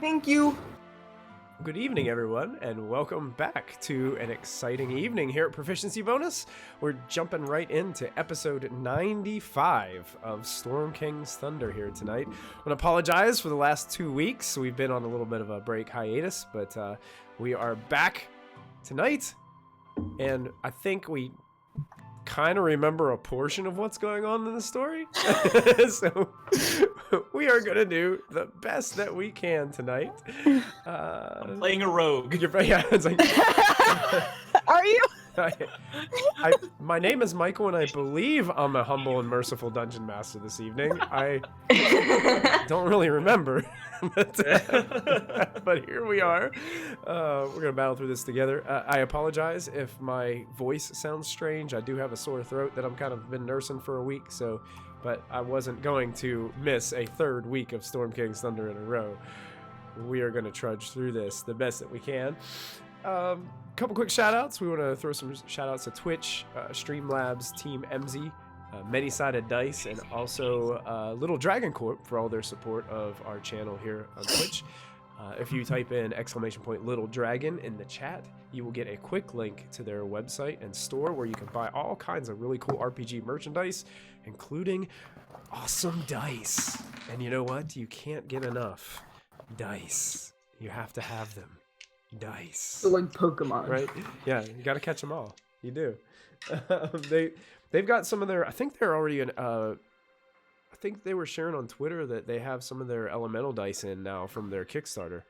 Thank you. Good evening, everyone, and welcome back to an exciting evening here at Proficiency Bonus. We're jumping right into episode 95 of Storm King's Thunder here tonight. I want to apologize for the last 2 weeks. We've been on a little bit of a break hiatus, but we are back tonight, and I think we kind of remember a portion of what's going on in the story. So we are going to do the best that we can tonight. I'm playing a rogue. Yeah, it's like, Are you? my name is Michael, and I believe I'm a humble and merciful dungeon master this evening. I don't really remember, but here we are. We're gonna battle through this together. I apologize if my voice sounds strange. I do have a sore throat that I'm kind of been nursing for a week, but I wasn't going to miss a third week of Storm King's Thunder in a row. We are gonna trudge through this the best that we can. Couple quick shout outs. We want to throw some shout outs to Twitch, Streamlabs, Team MZ, Many-Sided Dice, and also Little Dragon Corp for all their support of our channel here on Twitch. If you type in !Little Dragon in the chat, you will get a quick link to their website and store where you can buy all kinds of really cool RPG merchandise, including awesome dice. And you know what? You can't get enough dice. You have to have them. Dice. So like Pokemon. Right? Yeah, you gotta catch them all. You do. They've got some of their, I think they're already in, I think they were sharing on Twitter that they have some of their elemental dice in now from their Kickstarter.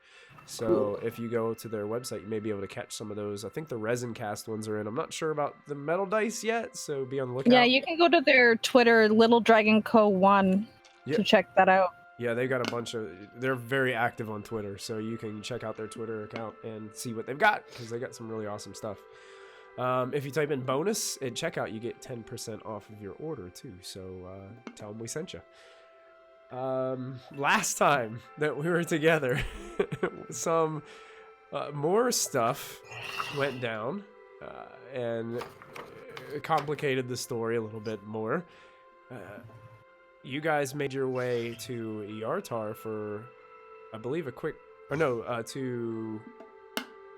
So if you go to their website, you may be able to catch some of those. I think the resin cast ones are in. I'm not sure about the metal dice yet, so be on the lookout. Yeah, you can go to their Twitter, Little Dragon Co. 1, to check that out. Yeah, they've got a bunch of, they're very active on Twitter, so you can check out their Twitter account and see what they've got, because they got some really awesome stuff. If you type in bonus at checkout, you get 10% off of your order too, so tell them we sent you. Last time that we were together, some more stuff went down and complicated the story a little bit more. You guys made your way to Yartar for, I believe, to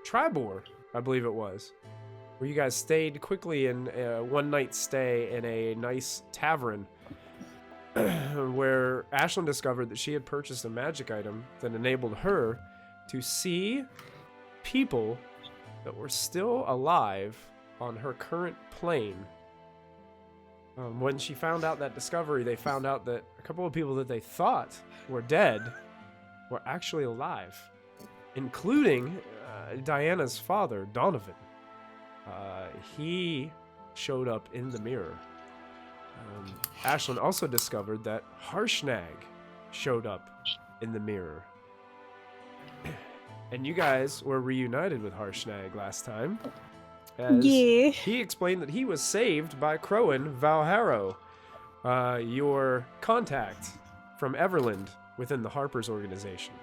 Tribor, I believe it was, where you guys stayed quickly in a one-night stay in a nice tavern where Ashlyn discovered that she had purchased a magic item that enabled her to see people that were still alive on her current plane. When she found out that discovery, they found out that a couple of people that they thought were dead were actually alive, including Diana's father, Donovan. He showed up in the mirror. Ashlyn also discovered that Harshnag showed up in the mirror. And you guys were reunited with Harshnag last time. As he explained that he was saved by Crowan Valharrow, your contact from Everland within the Harper's organization.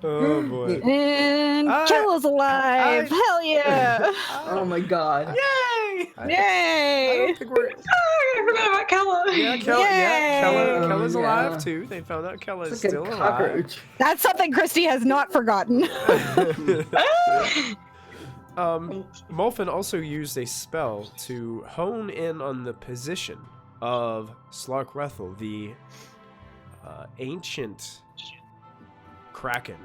Oh boy. And Kella's alive! Hell yeah! Oh my god. Yay! I Yay! don't think we're... I forgot about Kella. Yeah, Kella's alive too. They found out Kella is still alive. That's something Christy has not forgotten. Molfin also used a spell to hone in on the position of Slarthrekel, the Ancient Kraken.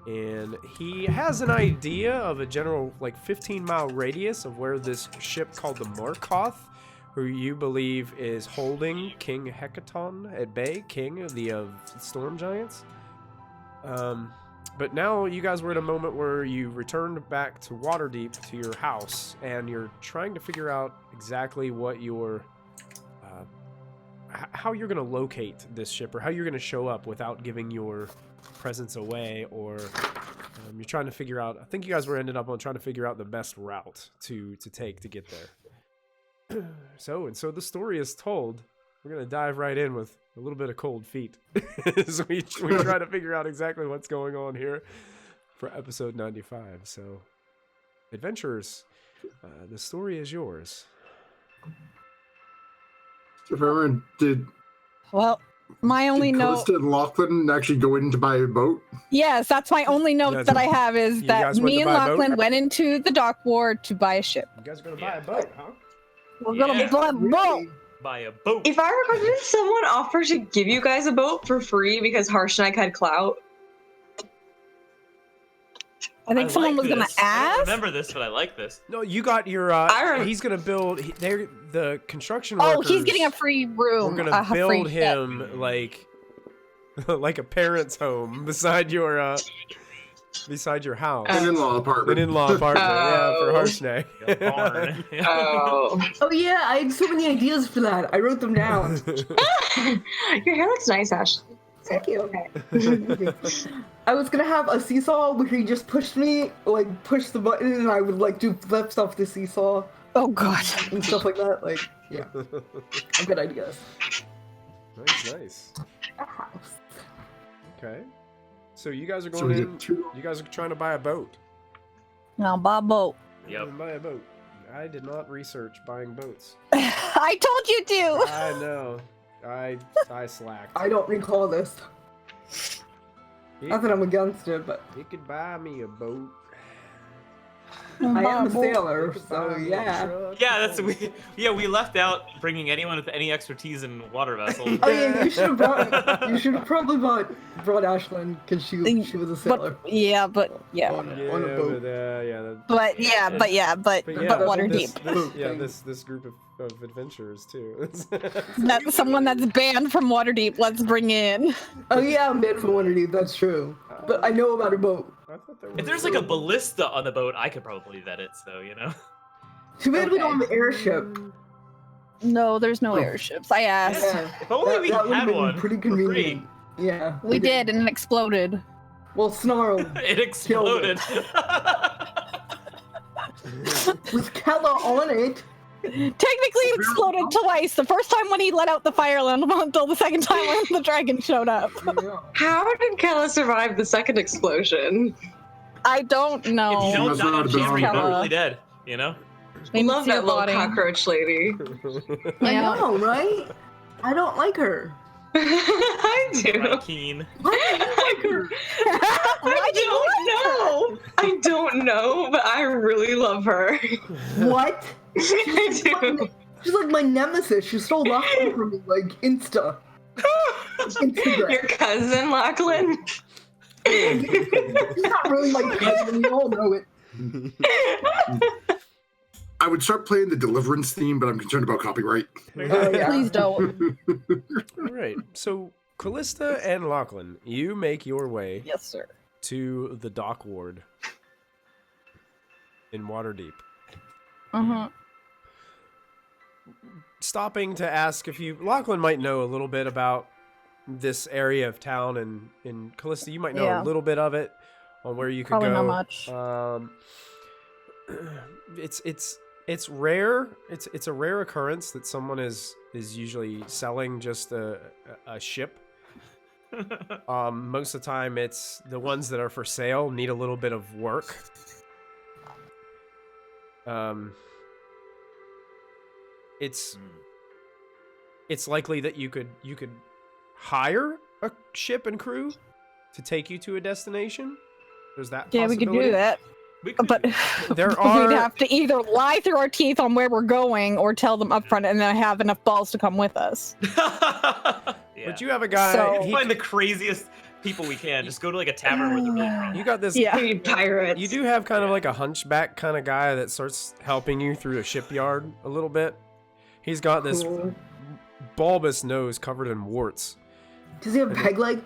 And he has an idea of a general, 15-mile radius of where this ship called the Morkoth, who you believe is holding King Hekaton at bay, king of the Storm Giants. But now you guys were at a moment where you returned back to Waterdeep, to your house, and you're trying to figure out exactly what your... how you're going to locate this ship, or how you're going to show up without giving your presence away, or you're trying to figure out... I think you guys were ended up on trying to figure out the best route to take to get there. So the story is told. We're going to dive right in with a little bit of cold feet as we try to figure out exactly what's going on here for episode 95. So, adventurers, the story is yours. Trevor, did Well, my only Did note. Callista and Lachlan actually go in to buy a boat? Yes, that's my only note That's that I what- have is you that guys went me to and buy a boat? Lachlan went into the dock ward to buy a ship. You guys are gonna buy a boat, huh? We're gonna Yeah. buy a boat. Buy a boat. If I recall, didn't someone offer to give you guys a boat for free because Harsh and I had clout? I think someone was gonna this. I ask. don't remember this, but I like this. No, you got your. He's gonna build. They're the construction Oh, workers. he's getting a free room. We're gonna a free build ship. him like a parent's home beside your house. An in-law apartment. An in-law apartment, yeah, for Oh. Harshnay. A barn. Oh. Oh yeah, I had so many ideas for that. I wrote them down. Your hair looks nice, Ash. Thank you. Okay. I was gonna have a seesaw where he just pushed me, like push the button, and I would like do flips off the seesaw Oh god. and stuff like that. Like, yeah, good ideas. Nice. A house. Okay. So you guys are So going we in. get two. You guys are trying to buy a boat. Now buy a boat. Yep. Buy a boat. I did not research buying boats. I told you to. I know. I slacked. I don't recall this. Not that I'm against it, but You could buy me a boat. I am a You sailor, could so buy me a yeah. truck. Yeah, we left out bringing anyone with any expertise in water vessels. Oh yeah, you should have probably brought Ashlyn because she was a sailor. But yeah, but yeah. On a boat. But yeah, but water deep. This group of adventurers too. That's someone that's banned from water deep. Let's bring in. Oh yeah, I'm bad for Waterdeep, that's true. But I know about a boat. I thought there If was there's like a ballista on the boat, I could probably vet it. So you know. Too bad we don't have an airship. No, there's no airships. I asked. Yeah, If only we that would've had been one. pretty for free. convenient. Yeah. We did, and it exploded. Well, Snarl It exploded. with Kella on it. Technically, it exploded twice. The first time when he let out the fire elemental, the second time when the dragon showed up. How did Kella survive the second explosion? I don't know. If you don't Must not die, have she's been on the boat. permanently dead. You know. I love that little cockroach lady. I Yeah. know, right? I don't like her. I do. Right, Keen. Why do you like her? Why do you know. I don't know, but I really love her. What? I do. She's like my nemesis. She stole Lachlan from me, like, Instagram. Your cousin, Lachlan? He's not really my cousin. We all know it. I would start playing the Deliverance theme, but I'm concerned about copyright. Oh, yeah. Please don't. All right. So Callista and Lachlan, you make your way Yes, sir. to the dock ward in Waterdeep. Uh-huh. Stopping to ask if you... Lachlan might know a little bit about this area of town, and in Callista, you might know Yeah. a little bit of it on where you could Probably go. not much. It's rare. It's a rare occurrence that someone is usually selling just a ship. Most of the time, it's the ones that are for sale need a little bit of work. It's likely that you could hire a ship and crew to take you to a destination. There's that Yeah, we possibility. could do that. We could But There are- we'd have to either lie through our teeth on where we're going or tell them up front and then have enough balls to come with us. Yeah. But you have a guy. So- We'll find the craziest people we can. Just go to like a tavern where they're really drunk. You got this. Yeah. You pirates. You do have kind of like a hunchback kind of guy that starts helping you through the shipyard a little bit. He's got this Cool. bulbous nose covered in warts. Does he have a peg leg?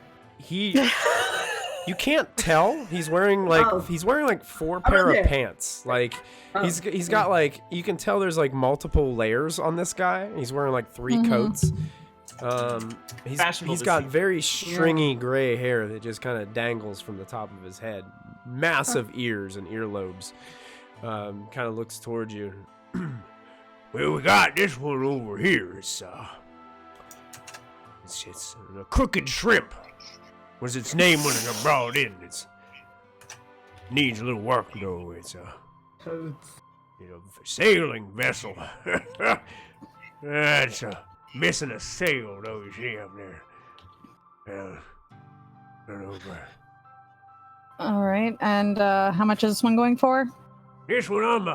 You can't tell. He's wearing like Oh. 4 I'm pair okay. of pants. Like Oh. he's got like, you can tell there's like multiple layers on this guy. He's wearing like 3 coats. Fashionable He's got deceit. very stringy gray hair that just kind of dangles from the top of his head. Massive ears and earlobes. Kind of looks towards you. Well, we got this one over here. It's a crooked shrimp. Was its name when it got brought in. It's needs a little work though. It's a sailing vessel. It's missing a sail, though, you see up there. I don't know, but... All right, and how much is this one going for? This one I'm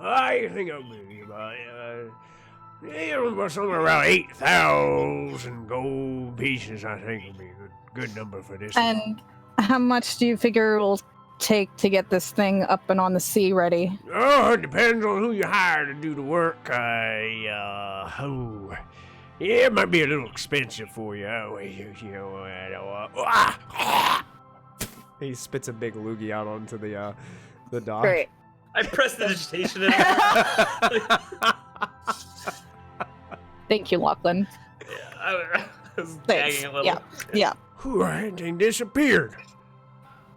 I think I'll be about somewhere around 8,000 gold pieces. I think would be a good number for this one. And how much do you figure it will take to get this thing up and on the sea ready? Oh, it depends on who you hire to do the work. Yeah, it might be a little expensive for you. He spits a big loogie out onto the dock. Great. I pressed the digitation in. Thank you, Lachlan. I was Thanks. gagging a little. Yeah. Whew, that thing disappeared.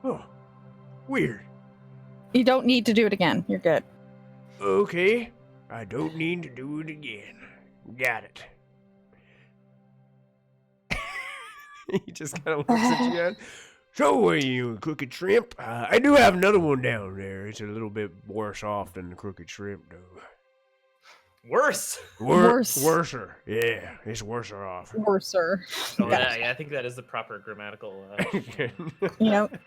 Oh, weird. You don't need to do it again. You're good. Okay, I don't need to do it again. Got it. He just kind of looks at you guys. So, you crooked shrimp, I do have another one down there. It's a little bit worse off than the crooked shrimp, though. Worse. Worser. Yeah, it's worser off. Worser. Oh, yeah, I think that is the proper grammatical. Yep.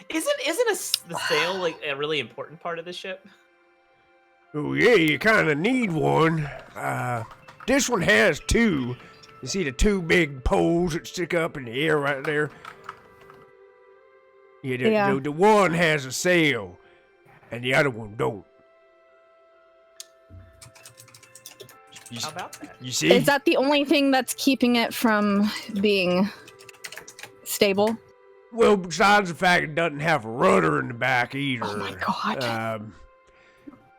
Isn't the sail like a really important part of the ship? Oh, yeah, you kind of need one. This one has two. You see the two big poles that stick up in the air right there? Yeah, the one has a sail, and the other one don't. How about that? You see? Is that the only thing that's keeping it from being stable? Well, besides the fact it doesn't have a rudder in the back either. Oh my god.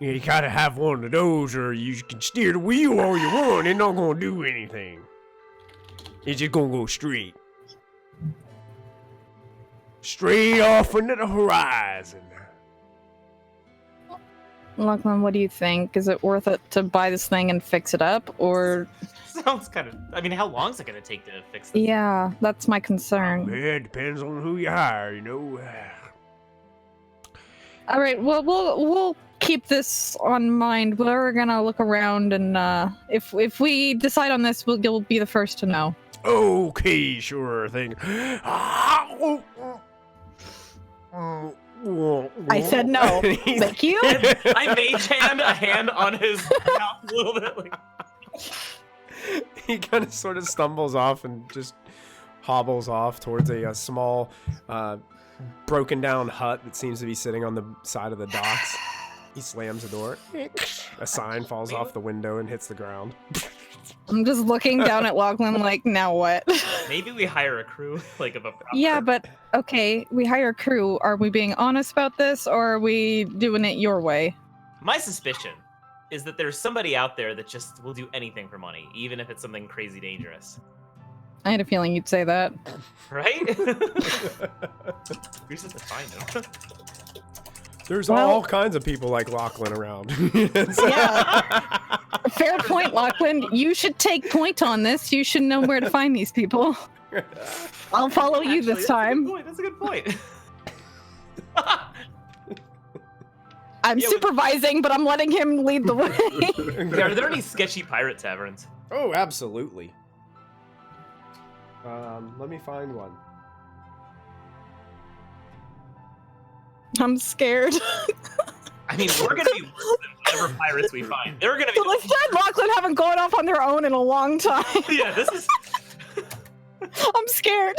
You gotta have one of those, or you can steer the wheel all you want. It's not gonna do anything. It's just gonna go straight. Straight off into the horizon. Lachlan, what do you think? Is it worth it to buy this thing and fix it up, or... Sounds kind of... I mean, how long is it going to take to fix this? Yeah, that's my concern. Yeah, it depends on who you hire, you know. All right, well, we'll keep this on mind. We're gonna look around, and if we decide on this, you'll be the first to know. Okay, sure thing. I said no. Thank you. I mage hand a hand on his mouth a little bit. Like... He kind of sort of stumbles off and just hobbles off towards a small, broken down hut that seems to be sitting on the side of the docks. He slams the door. A sign falls off the window and hits the ground. I'm just looking down at Lachlan like, now what? Maybe we hire a crew, like of a proper... Yeah, but okay, we hire a crew. Are we being honest about this, or are we doing it your way? My suspicion is that there's somebody out there that just will do anything for money, even if it's something crazy dangerous. I had a feeling you'd say that. Right? Who's just to find him? There's all kinds of people like Lachlan around. Yeah. Fair point, Lachlan. You should take point on this. You should know where to find these people. I'll follow you this time. That's a good point. I'm supervising, but I'm letting him lead the way. Are there any sketchy pirate taverns? Oh, absolutely. Let me find one. I'm scared. I mean, we're gonna be worse than whatever pirates we find. They're gonna be. Let's and Lachlan haven't gone off on their own in a long time. Yeah, this is. I'm scared.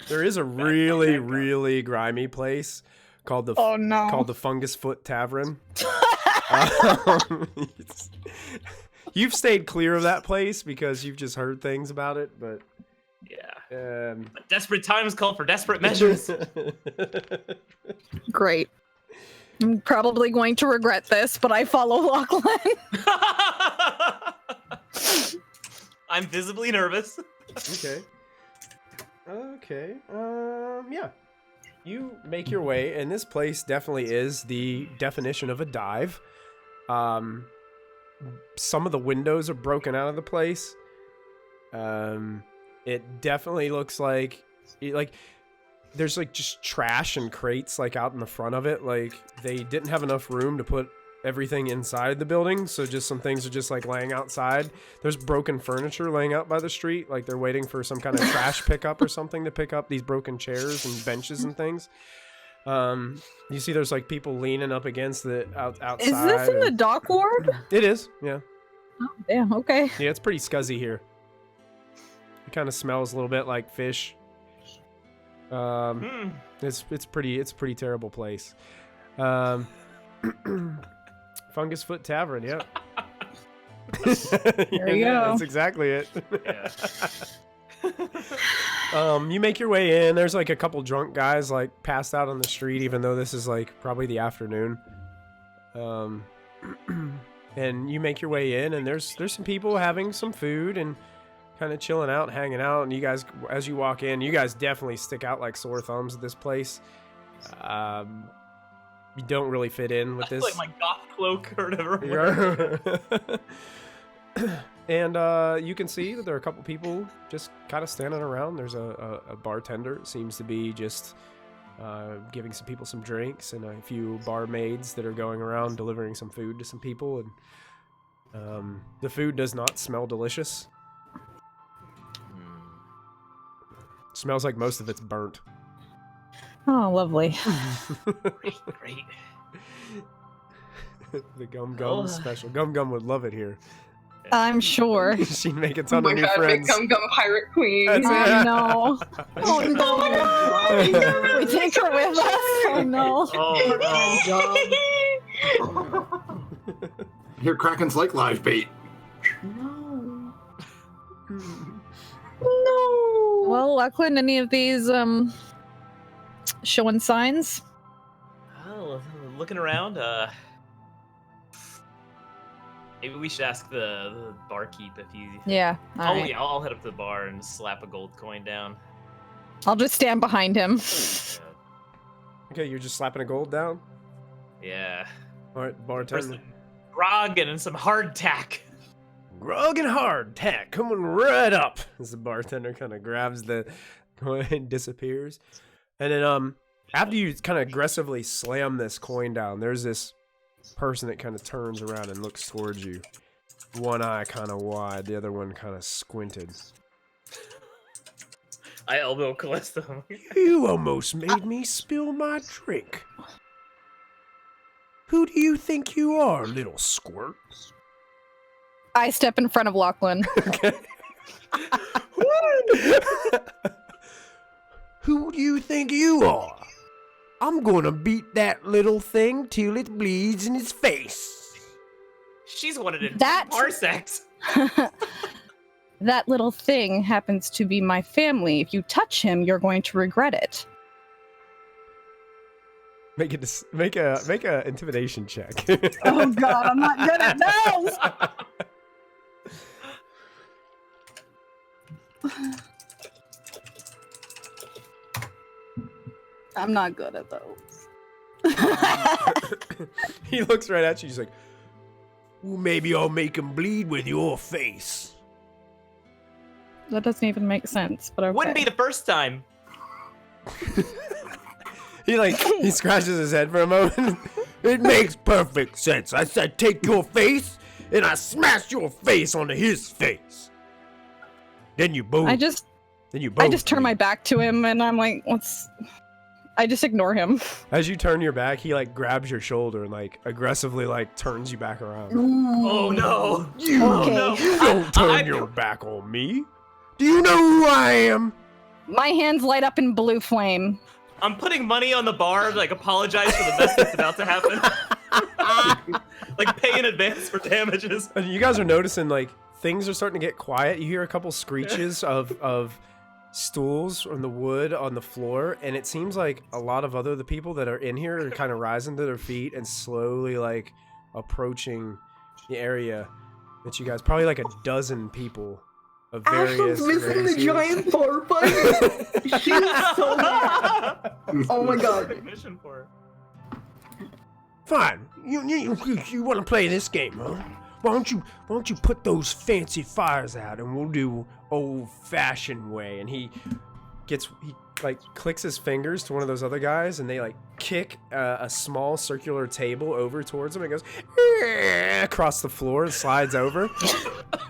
There is a really, really grimy place called the called the Fungus Foot Tavern. You've stayed clear of that place because you've just heard things about it, but yeah. Desperate times call for desperate measures. Great. I'm probably going to regret this, but I follow Lachlan. I'm visibly nervous. Okay. Yeah. You make your way, and this place definitely is the definition of a dive. Some of the windows are broken out of the place. It definitely looks like there's like just trash and crates like out in the front of it. Like they didn't have enough room to put everything inside the building, so just some things are just like laying outside. There's broken furniture laying out by the street, like they're waiting for some kind of trash pickup or something to pick up these broken chairs and benches and things. You see there's like people leaning up against the outside. Is this in the dock ward? It is, yeah. Oh, damn, okay. Yeah, it's pretty scuzzy here. It kind of smells a little bit like fish. It's a pretty terrible place. Fungus Foot Tavern, yeah. There you go. That's exactly it. Yeah. You make your way in. There's like a couple drunk guys like passed out on the street, even though this is like probably the afternoon. And you make your way in, and there's some people having some food and kind of chilling out, hanging out. And you guys, as you walk in, you guys definitely stick out like sore thumbs at this place. You don't really fit in with this. Like my goth cloak or whatever. And you can see that there are a couple people just kind of standing around. There's a bartender, seems to be just giving some people some drinks, and a few barmaids that are going around delivering some food to some people. And the food does not smell delicious. Smells like most of it's burnt. Oh, lovely. Great. The Gum Gum special. Gum Gum would love it here. I'm sure. She'd make a Oh ton my of new god, friends. big Gum Gum Pirate Queen. That's it. Oh, no. Oh, no. We take her with us? Oh, no. Oh, Here, Kraken's like live bait. No. No. Well, Lachlan, any of these showing signs? Well, looking around, maybe we should ask the barkeep if he... Yeah. all right. Yeah, I'll head up to the bar and slap a gold coin down. I'll just stand behind him. Okay, you're just slapping a gold down? Yeah. All right, For bartender. some grog and some hardtack. Grog and hardtack coming right up. As the bartender kind of grabs the coin and disappears. And then after you kind of aggressively slam this coin down, there's this person that kind of turns around and looks towards you. One eye kind of wide, the other one kind of squinted. I elbow Callisto. You almost made me spill my drink. Who do you think you are, little squirt? I step in front of Lachlan. Okay. Who do you think you are? I'm gonna beat that little thing till it bleeds in its face. She's wanted it That- parsecs. That little thing happens to be my family. If you touch him, you're going to regret it. Make a intimidation check. Oh god, I'm not good at those! I'm not good at those. He looks right at you. He's like, well, maybe I'll make him bleed with your face. That doesn't even make sense, but okay. Wouldn't be the first time. He scratches his head for a moment. It makes perfect sense. I said take your face, and I smashed your face onto his face. Then you both. I just turn my back to him, and I'm like, I just ignore him. As you turn your back, he like grabs your shoulder and like aggressively like turns you back around. Oh no. You, Okay. you don't turn your back on me. Do you know who I am? My hands light up in blue flame. I'm putting money on the bar to like apologize for the mess that's about to happen. Like pay in advance for damages. And you guys are noticing like things are starting to get quiet. You hear a couple screeches of stools on the wood on the floor, and it seems like a lot of the people that are in here are kind of rising to their feet and slowly like approaching the area that you guys, probably like a dozen people of various Ashton's missing the races. giant bar fight. She's so mad. Oh my god. Mission for her. Fine. You want to play this game, huh? Why don't you put those fancy fires out and we'll do old-fashioned way? And he like clicks his fingers to one of those other guys, and they like kick a small circular table over towards him. And goes across the floor and slides over,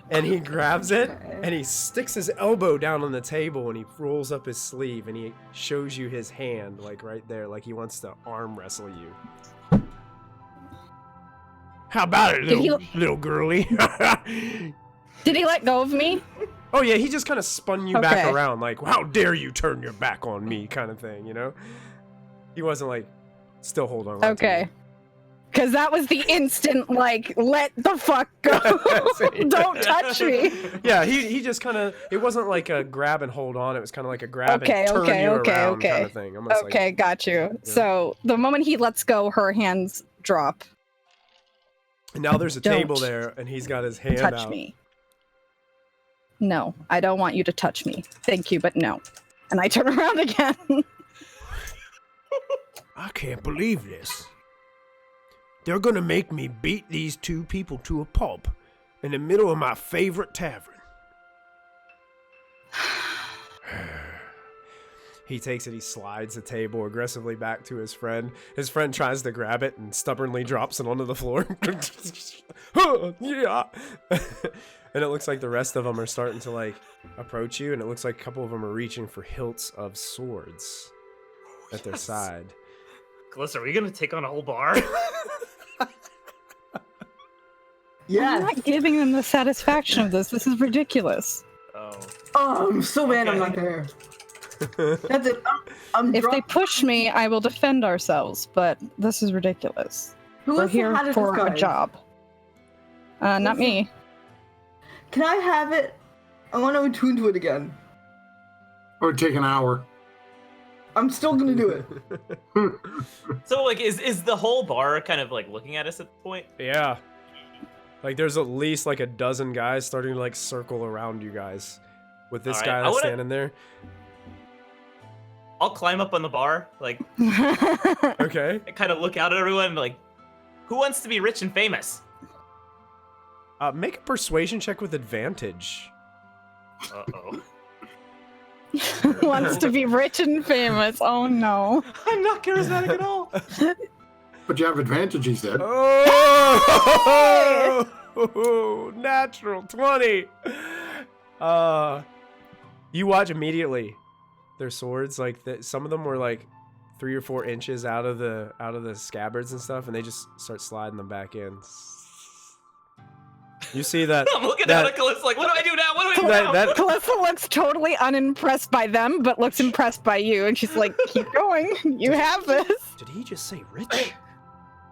and he grabs it and he sticks his elbow down on the table and he rolls up his sleeve and he shows you his hand, like right there, like he wants to arm wrestle you. How about it, little girly? Did he let go of me? Oh yeah, he just kind of spun you back around, like, how dare you turn your back on me, kind of thing, you know? He wasn't like, still hold on. Okay. Because that was the instant, like, let the fuck go. Don't touch me. Yeah, he just kind of, it wasn't like a grab and hold on, it was kind of like a grab and turn you around kind of thing. Okay, got you. Yeah. So the moment he lets go, her hands drop. And now there's a table there, and he's got his hand out. Touch me. No, I don't want you to touch me. Thank you, but no. And I turn around again. I can't believe this. They're gonna make me beat these two people to a pulp in the middle of my favorite tavern. He takes it, he slides the table aggressively back to his friend. His friend tries to grab it and stubbornly drops it onto the floor. Yeah. And it looks like the rest of them are starting to like approach you, and it looks like a couple of them are reaching for hilts of swords at their side. Calista, are we gonna take on a whole bar? Yeah. I'm not giving them the satisfaction of this. This is ridiculous. Oh. Oh, I'm so mad I'm not there. That's it. If they push me, I will defend ourselves, but this is ridiculous. We're here for a job. Not me. Can I have it? I want to attune to it again. It would take an hour. I'm still gonna do it. So, like, is the whole bar kind of like looking at us at the point? Yeah. Like, there's at least like a dozen guys starting to like circle around you guys, with this guy that's standing there. I'll climb up on the bar, like, okay. kind of look out at everyone, and like, who wants to be rich and famous? Make a persuasion check with advantage. Uh-oh. Wants to be rich and famous. Oh no. I'm not charismatic at all. But you have advantage, he said. Oh, natural 20. You watch immediately. Their swords, like some of them were like 3 or 4 inches out of the scabbards and stuff, and they just start sliding them back in. You see that? I'm looking at Calista like, what do I do now? What do I do now? Calista looks totally unimpressed by them, but looks impressed by you, and she's like, keep going. You have this. Did he just say rich?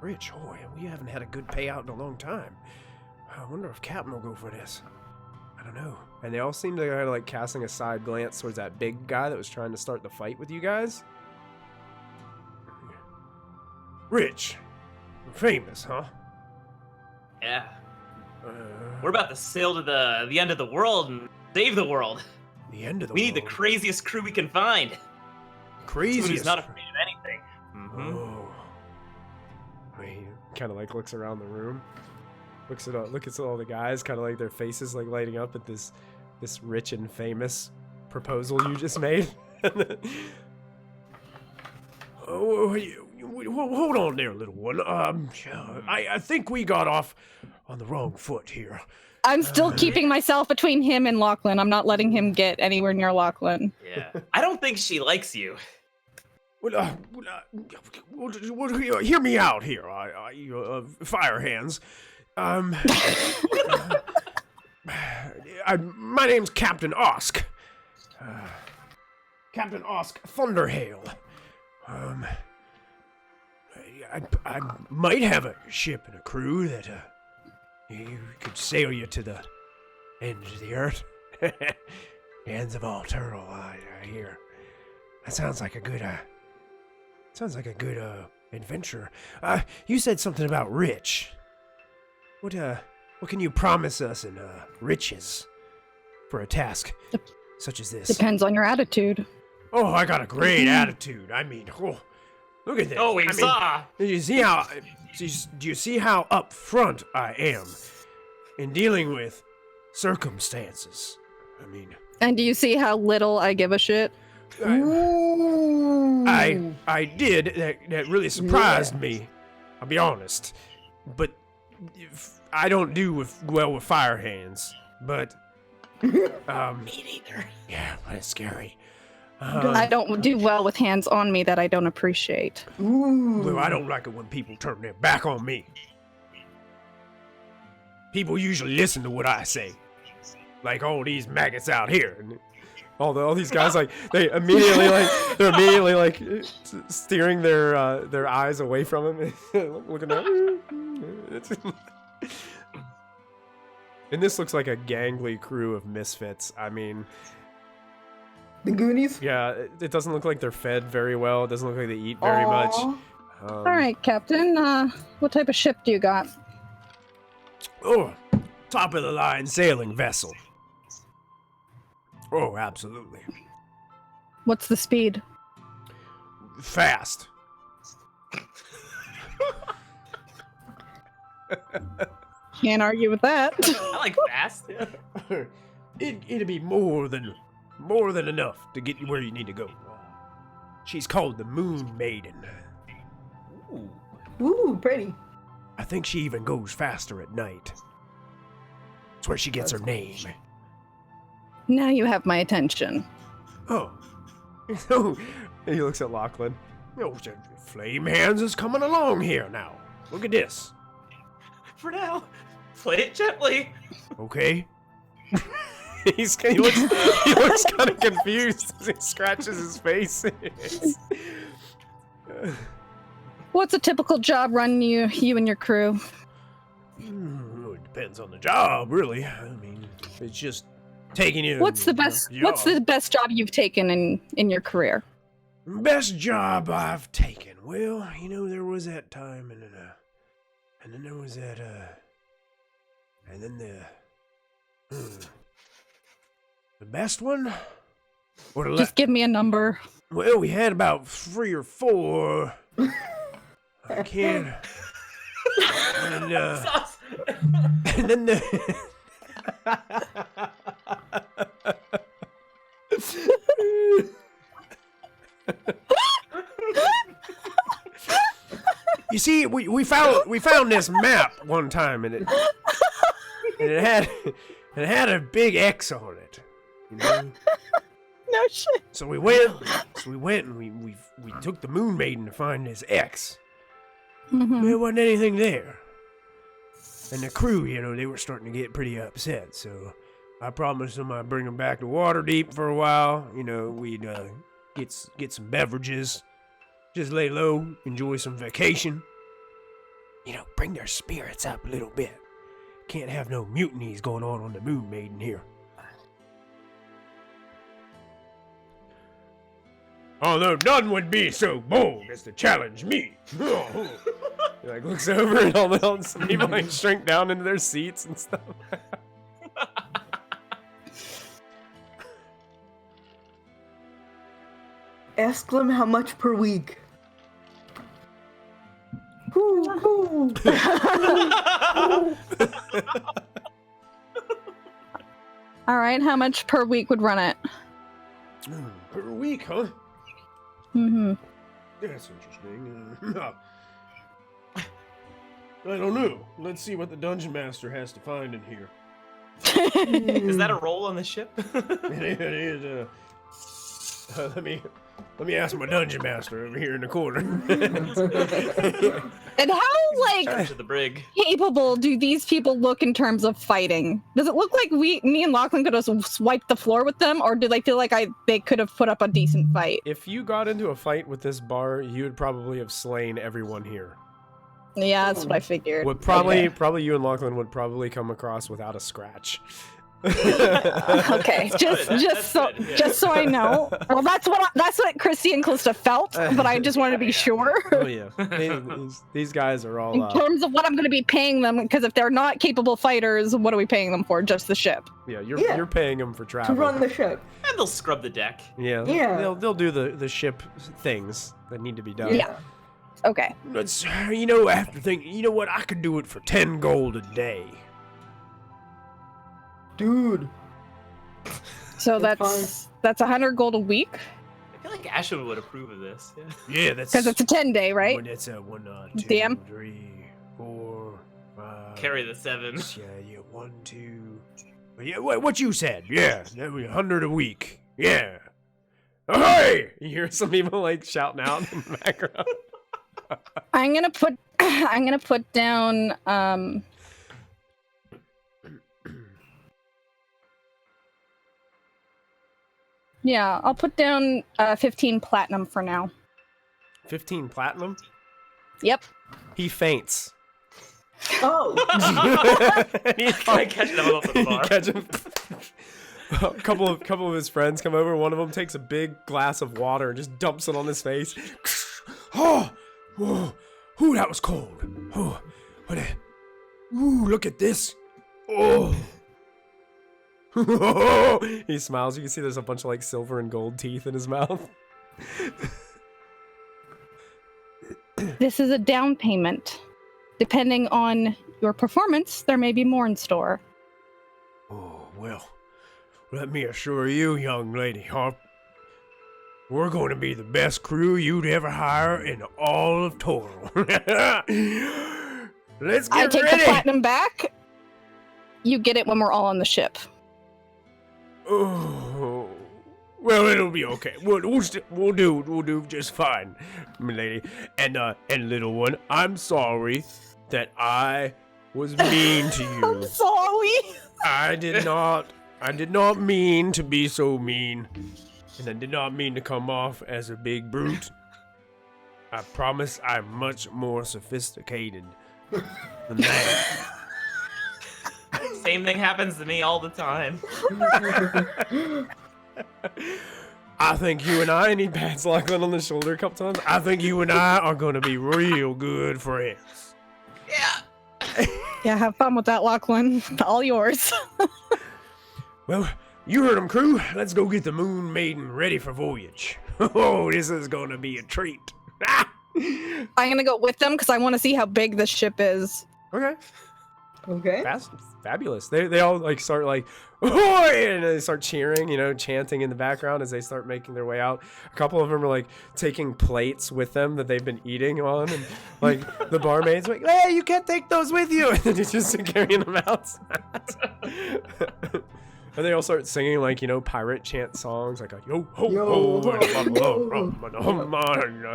Rich, oh, we haven't had a good payout in a long time. I wonder if Captain will go for this. I don't know. And they all seem to kind of like casting a side glance towards that big guy that was trying to start the fight with you guys. Rich. Famous, huh? Yeah. We're about to sail to the end of the world and save the world. The end of the world? We need the craziest crew we can find. Craziest? Who's not afraid of anything. Mm-hmm. Oh. He kind of like looks around the room. Looks at all the guys, kind of like their faces like lighting up at this rich and famous proposal you just made. Oh, hold on there, little one. I think we got off on the wrong foot here. I'm still keeping myself between him and Lachlan. I'm not letting him get anywhere near Lachlan. Yeah, I don't think she likes you. Well, hear me out here, fire hands. My name's Captain Osk. Captain Osk Thunderhail. I might have a ship and a crew that you could sail you to the ends of the earth. Ends of all turtle, I hear. That sounds like a good adventure. You said something about rich. What can you promise us in riches for a task such as this? Depends on your attitude. Oh, I got a great attitude. I mean, look at this. Oh, we saw. Do you see how upfront I am in dealing with circumstances? I mean. And do you see how little I give a shit? I did. That really surprised me. I'll be honest. But I don't do well with fire hands. But Me neither. yeah, that's scary. I don't do well with hands on me that I don't appreciate. Well, I don't like it when people turn their back on me. People usually listen to what I say. Like all these maggots out here. And all these guys, like, they're immediately like steering their eyes away from him. Looking at And this looks like a gangly crew of misfits. I mean... The Goonies? Yeah, it doesn't look like they're fed very well. It doesn't look like they eat very much. All right, Captain. What type of ship do you got? Oh, top of the line sailing vessel. Oh, absolutely. What's the speed? Fast. Can't argue with that. I like fast. Yeah. It'd be more than enough to get you where you need to go. She's called the Moon Maiden. Ooh, pretty. I think she even goes faster at night. That's where she gets her name. Now you have my attention. Oh. Oh. He looks at Lachlan. Oh, Flame Hands is coming along here now. Look at this. For now, play it gently. Okay. he looks kind of confused as he scratches his face. What's a typical job run you and your crew? It depends on the job, really. I mean, it's just taking you. What's the best job you've taken in your career? Best job I've taken. Well, there was that time, and then there was that, and then the best one? Or Just give me a number. Well, we had about 3 or 4. I can't. And, and then the. You see, we found this map one time, and it had a big X on it. No shit. So we went and we took the Moon Maiden to find this X. Mm-hmm. There wasn't anything there. And the crew, they were starting to get pretty upset. So I promised them I'd bring them back to Waterdeep for a while. We'd get some beverages, just lay low, enjoy some vacation. Bring their spirits up a little bit. Can't have no mutinies going on the Moon Maiden here. Although none would be so bold as to challenge me. He looks over and all the people shrink down into their seats and stuff. Ask them how much per week. Ooh. All right, how much per week would run it? Per week, huh? Mm-hmm. That's interesting. I don't know. Let's see what the Dungeon Master has to find in here. Is that a roll on the ship? It is. Let me ask my Dungeon Master over here in the corner. And how, To the brig. capable do these people look in terms of fighting? Does it look like me and Lachlan could have swiped the floor with them, or do they feel like they could have put up a decent fight? If you got into a fight with this bar, you would probably have slain everyone here. Yeah, that's what I figured. Would probably you and Lachlan would probably come across without a scratch. Okay, just so I know. Well, that's what Chrissy and Calista felt, but I just wanted to be sure. Oh yeah, these guys are all. In terms of what I'm going to be paying them, because if they're not capable fighters, what are we paying them for? Just the ship. Yeah, you're paying them for travel. To run the ship. And they'll scrub the deck. Yeah. They'll do the ship things that need to be done. Yeah. Okay. That's after thinking, you know what? I could do it for 10 gold a day. Dude. So that's 100 gold a week. I feel like Ashwin would approve of this. Yeah. Yeah, that's Because it's a 10-day, right? Well, that's a 1, 2, DM? 3, 4, 5. Carry the 7. Yeah, 1, 2. Yeah, what you said? Yeah, that was 100 a week. Yeah. Hey! You hear some people like shouting out in the background. I'm gonna put down yeah, I'll put down 15 platinum for now. 15 platinum? Yep. He faints. Oh. I catch him up at the bar. Catch him. A couple of his friends come over. One of them takes a big glass of water and just dumps it on his face. Oh, whoa, ooh, that was cold. Oh, ooh, look at this. Oh. He smiles. You can see there's a bunch of like silver and gold teeth in his mouth. This is a down payment. Depending on your performance, there may be more in store. Oh, well, let me assure you, young lady, we're going to be the best crew you'd ever hire in all of Total. Let's get I take ready. the platinum back. You get it when we're all on the ship. Oh, well, it'll be okay. We'll do just fine, milady. And little one, I'm sorry that I was mean to you. I'm sorry. I did not mean to be so mean, and I did not mean to come off as a big brute. I promise I'm much more sophisticated than that. Same thing happens to me all the time. I think you and I, and he pats Lachlan on the shoulder a couple times, I think you and I are going to be real good friends. Yeah. Yeah, have fun with that, Lachlan. All yours. Well, you heard him, crew. Let's go get the Moon Maiden ready for voyage. Oh, this is going to be a treat. I'm gonna go with them because I want to see how big this ship is. Okay. Okay. Fabulous. They all like start like, oh, and they start cheering, chanting in the background as they start making their way out. A couple of them are like taking plates with them that they've been eating on, and like the barmaid's like, hey, you can't take those with you, and then you just carrying them out. And they all start singing like, pirate chant songs like yo ho ho,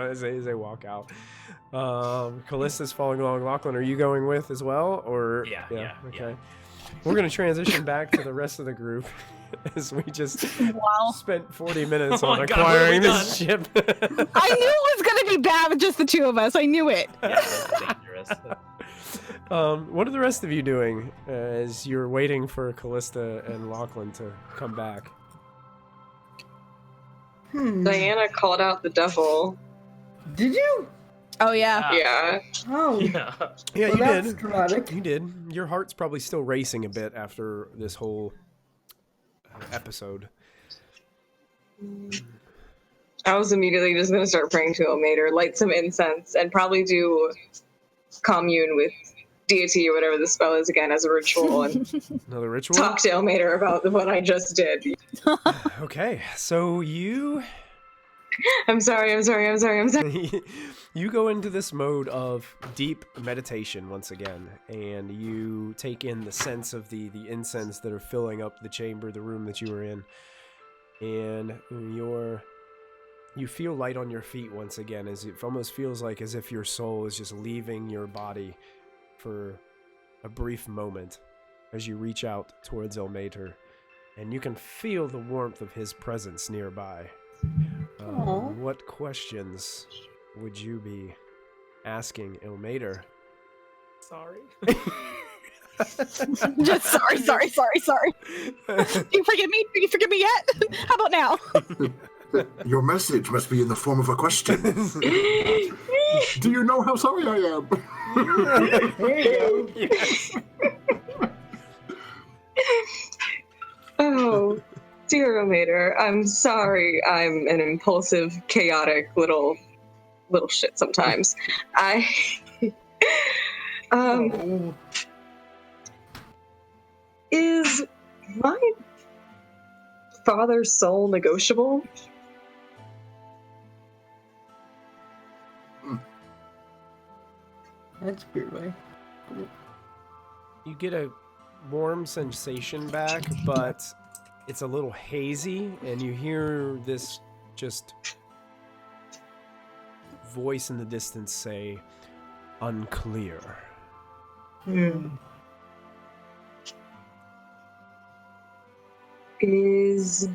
as they walk out. Callista's following along. Lachlan, are you going with as well, or Yeah. Okay. We're gonna transition back to the rest of the group as we just spent 40 minutes Oh on my God, acquiring what have we this ship. I knew it was gonna be bad with just the two of us. I knew it. Yeah, that's dangerous. What are the rest of you doing as you're waiting for Callista and Lachlan to come back? Diana called out the devil. Did you? Oh yeah. Yeah. Oh. Yeah. Yeah, Well, you that's did. dramatic. You did. Your heart's probably still racing a bit after this whole episode. I was immediately just gonna start praying to Omater, light some incense, and probably do commune with deity or whatever the spell is again as a ritual, and Another ritual? talk to Omater about what I just did. Okay, so you I'm sorry. you go into this mode of deep meditation once again, and you take in the sense of the incense that are filling up the chamber, the room that you were in, and you feel light on your feet once again, as it almost feels like as if your soul is just leaving your body for a brief moment as you reach out towards Elmater, and you can feel the warmth of his presence nearby. What questions would you be asking Elmater? Sorry. Just sorry. Do you forgive me? Do you forgive me yet? How about now? Your message must be in the form of a question. Do you know how sorry I am? There you go. Oh, dear Omater, I'm sorry. I'm an impulsive, chaotic little shit sometimes. Oh. Is my father's soul negotiable? That's weird way. You get a warm sensation back, but it's a little hazy, and you hear this just voice in the distance say, unclear. Is...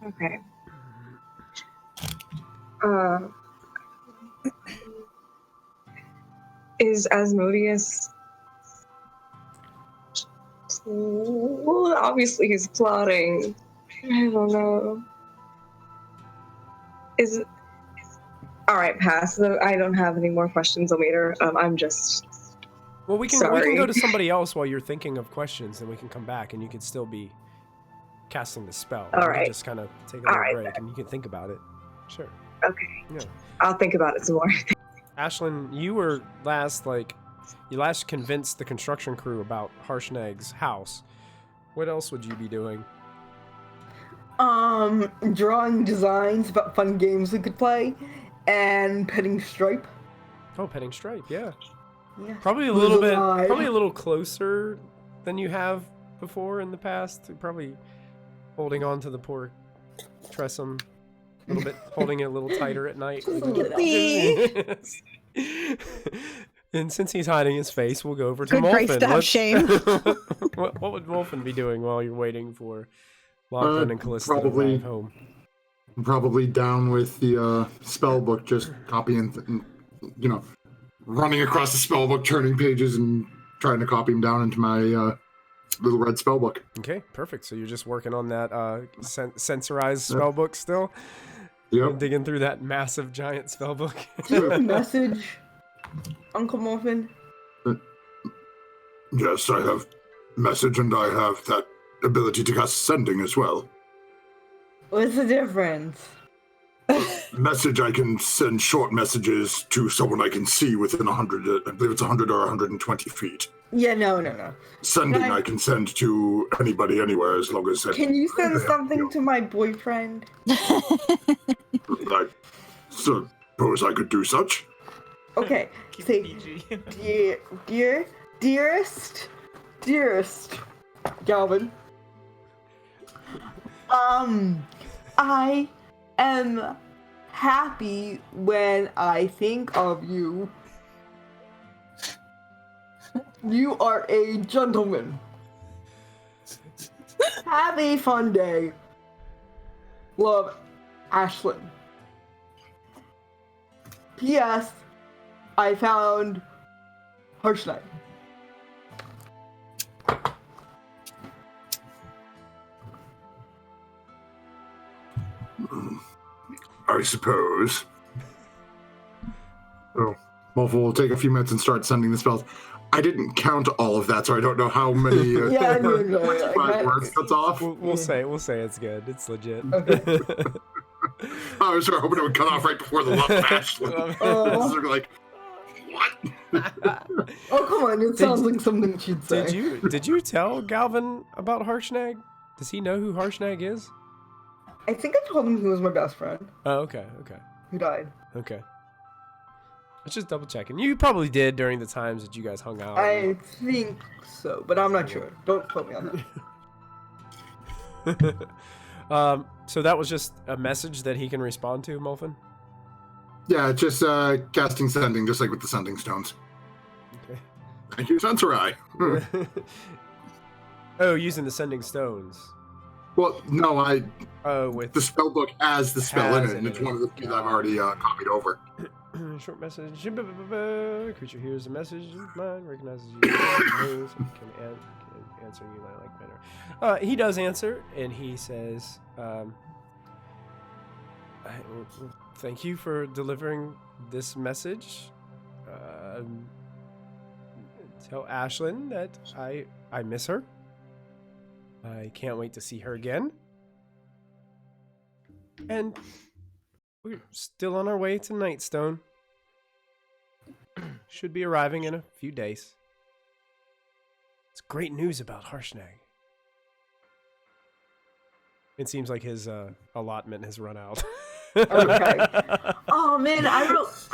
Okay. Is Asmodeus... Well, obviously he's plotting. I don't know. Is... Alright, pass. I don't have any more questions later. I'm just... Well, we can Sorry. go to somebody else while you're thinking of questions, and we can come back, and you can still be casting the spell. All You can right. just kind of take a little All right, break, then. and you can think about it. Sure. Okay. Yeah. I'll think about it some more. Ashlyn, you were you last convinced the construction crew about Harshnag's house. What else would you be doing? Drawing designs about fun games we could play, and petting Stripe. Oh, petting Stripe, yeah. Yeah. Probably a Who's little bit, alive? probably a little closer than you have before in the past. Probably holding on to the poor Tressum a little bit, holding it a little tighter at night. And since he's hiding his face, we'll go over to Good Molfin. grace to have shame. What would Molfin be doing while you're waiting for Lachlan and Callista to probably- arrive home? Probably down with the spell book, just copying, running across the spell book, turning pages, and trying to copy them down into my little red spell book. Okay, perfect. So you're just working on that sensorized spell book still? Yep. Digging through that massive giant spell book? Do you have a message, Uncle Morphin? Yes, I have message, and I have that ability to cast sending as well. What's the difference? Message, I can send short messages to someone I can see within 100, I believe it's 100 or 120 feet. Yeah, no. Sending, Can I- I can send to anybody, anywhere, as long as... Can you send something to my boyfriend? I suppose I could do such. Okay, Keep say, it PG. dearest Galvin. I am happy when I think of you. You are a gentleman. Have a fun day. Love, Ashlyn. P.S. I found Harshnag. I suppose. Oh, Molfin will take a few minutes and start sending the spells. I didn't count all of that, so I don't know how many Yeah, no, five words that's off. We'll say it's good. It's legit. Okay. I was hoping it would cut off right before the love match. They're like, what? Oh, come on, it sounds like something she'd say. Did you tell Galvin about Harshnag? Does he know who Harshnag is? I think I told him he was my best friend Oh, okay. who died. Let's just double checking. You probably did during the times that you guys hung out. I think so, but I'm not sure. Don't quote me on that. So that was just a message that he can respond to, Molfin? Yeah, just casting sending, just like with the sending stones. Okay. Thank you, Sensorai. Oh, using the sending stones. Well, no, With the spell book has the spell in Has it, and it it's in one it. of the few that I've already copied over. Short message. Creature hears a message of mine, recognizes you, knows, can answer you in a like manner. He does answer, and he says, thank you for delivering this message. Tell Ashlyn that I miss her. I can't wait to see her again. And we're still on our way to Nightstone. Should be arriving in a few days. It's great news about Harshnag. It seems like his allotment has run out. Okay. Oh man, I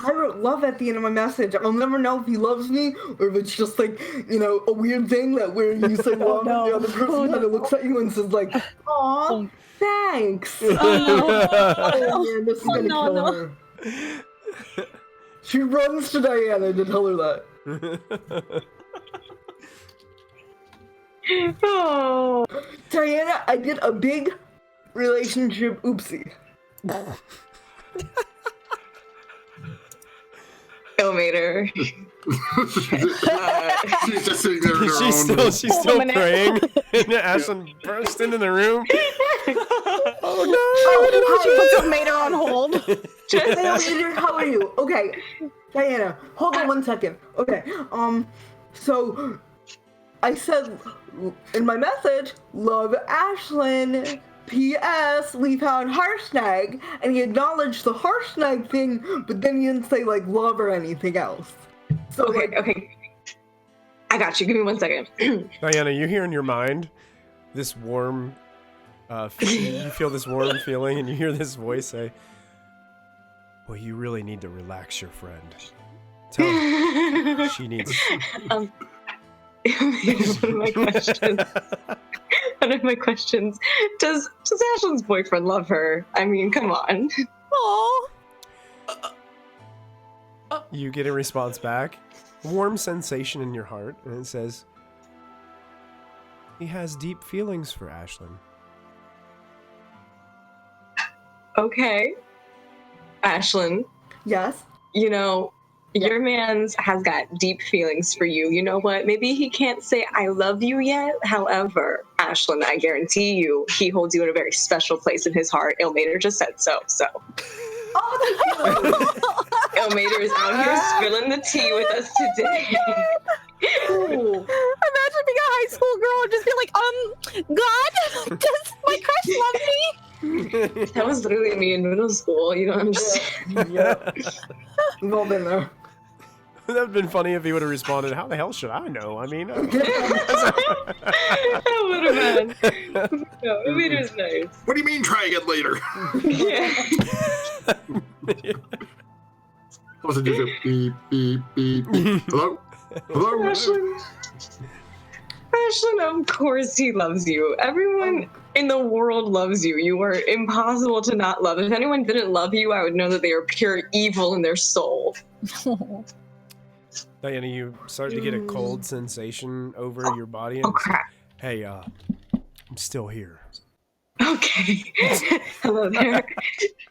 wrote love at the end of my message. I'll never know if he loves me or if it's just like, a weird thing that where you say love and the other person kind of looks at you and says like, aw, thanks. Oh man, this is gonna kill her. She runs to Diana to tell her that. Oh. Diana, I did a big relationship oopsie. Elmater. She's just sitting there in her own. She's still praying. And Ashlyn burst into the room. Oh no! She puts Elmater on hold. Elmater, how are you? Okay, Diana, hold on 1 second. Okay, so I said in my message, love Ashlyn. P.S. We found Harshnag, and he acknowledged the Harshnag thing, but then he didn't say like love or anything else. So Okay. I got you. Give me 1 second. Diana, you hear in your mind this warm, you feel this warm feeling, and you hear this voice say, "Well, you really need to relax your friend. Tell her she needs." One of my questions. Does Ashlyn's boyfriend love her? I mean, come on. Aww. You get a response back, warm sensation in your heart, and it says, "He has deep feelings for Ashlyn." Okay. Ashlyn, yes. Your man's has got deep feelings for you. You know what? Maybe he can't say I love you yet. However, Ashlyn, I guarantee you, he holds you in a very special place in his heart. Elmater just said so. Elmater is out here spilling the tea with us today. Cool. Imagine being a high school girl and just be like, God, does my crush love me? That was literally me in middle school. You don't understand. Yeah. We've all been there. That would have been funny if he would have responded, "How the hell should I know? I mean..." That would have been. No, Elmater's nice. What do you mean try again later? Yeah. Was it just a beep, beep, beep, beep? Hello? Hello? Ashlyn, of course he loves you. Everyone in the world loves you. You are impossible to not love. If anyone didn't love you, I would know that they are pure evil in their soul. Diana, you start to get a cold sensation over your body. And Oh, crap. Hey, I'm still here. Okay. Hello there.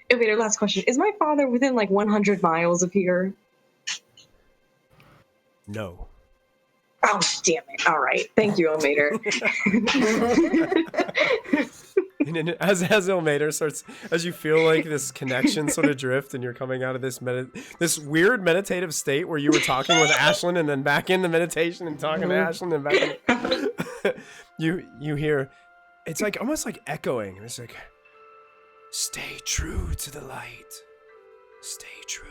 Elmater, last question. Is my father within like 100 miles of here? No. Oh, damn it. All right. Thank you, Elmater. And then as Elmater starts, as you feel like this connection sort of drift, and you're coming out of this weird meditative state where you were talking with Ashlyn and then back into meditation and talking to Ashlyn and back in, you hear, it's like almost like echoing. It's like, "Stay true to the light. Stay true.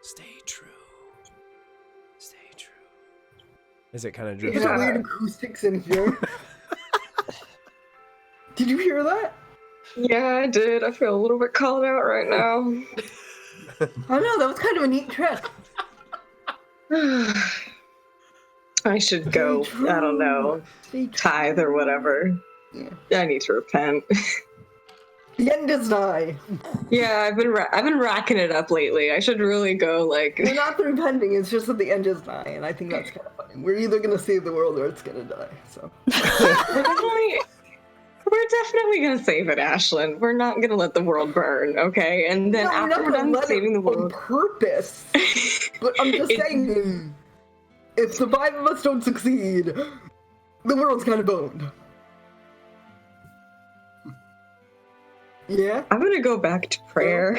Stay true. Stay true." As it kind of drifts. There's a weird acoustics in here. Did you hear that? Yeah, I did. I feel a little bit called out right now. I know, that was kind of a neat trick. I should go, I don't know, tithe or whatever. Yeah. I need to repent. The end is nigh. Yeah, I've been racking it up lately. I should really go, like... We're not repenting, it's just that the end is nigh, and I think that's kind of funny. We're either going to save the world or it's going to die, so. We're definitely going to save it, Ashlyn. We're not going to let the world burn, okay? And then after we're done saving the world... on purpose. But I'm just saying, if the 5 of us don't succeed, the world's kind of boned. Yeah? I'm going to go back to prayer.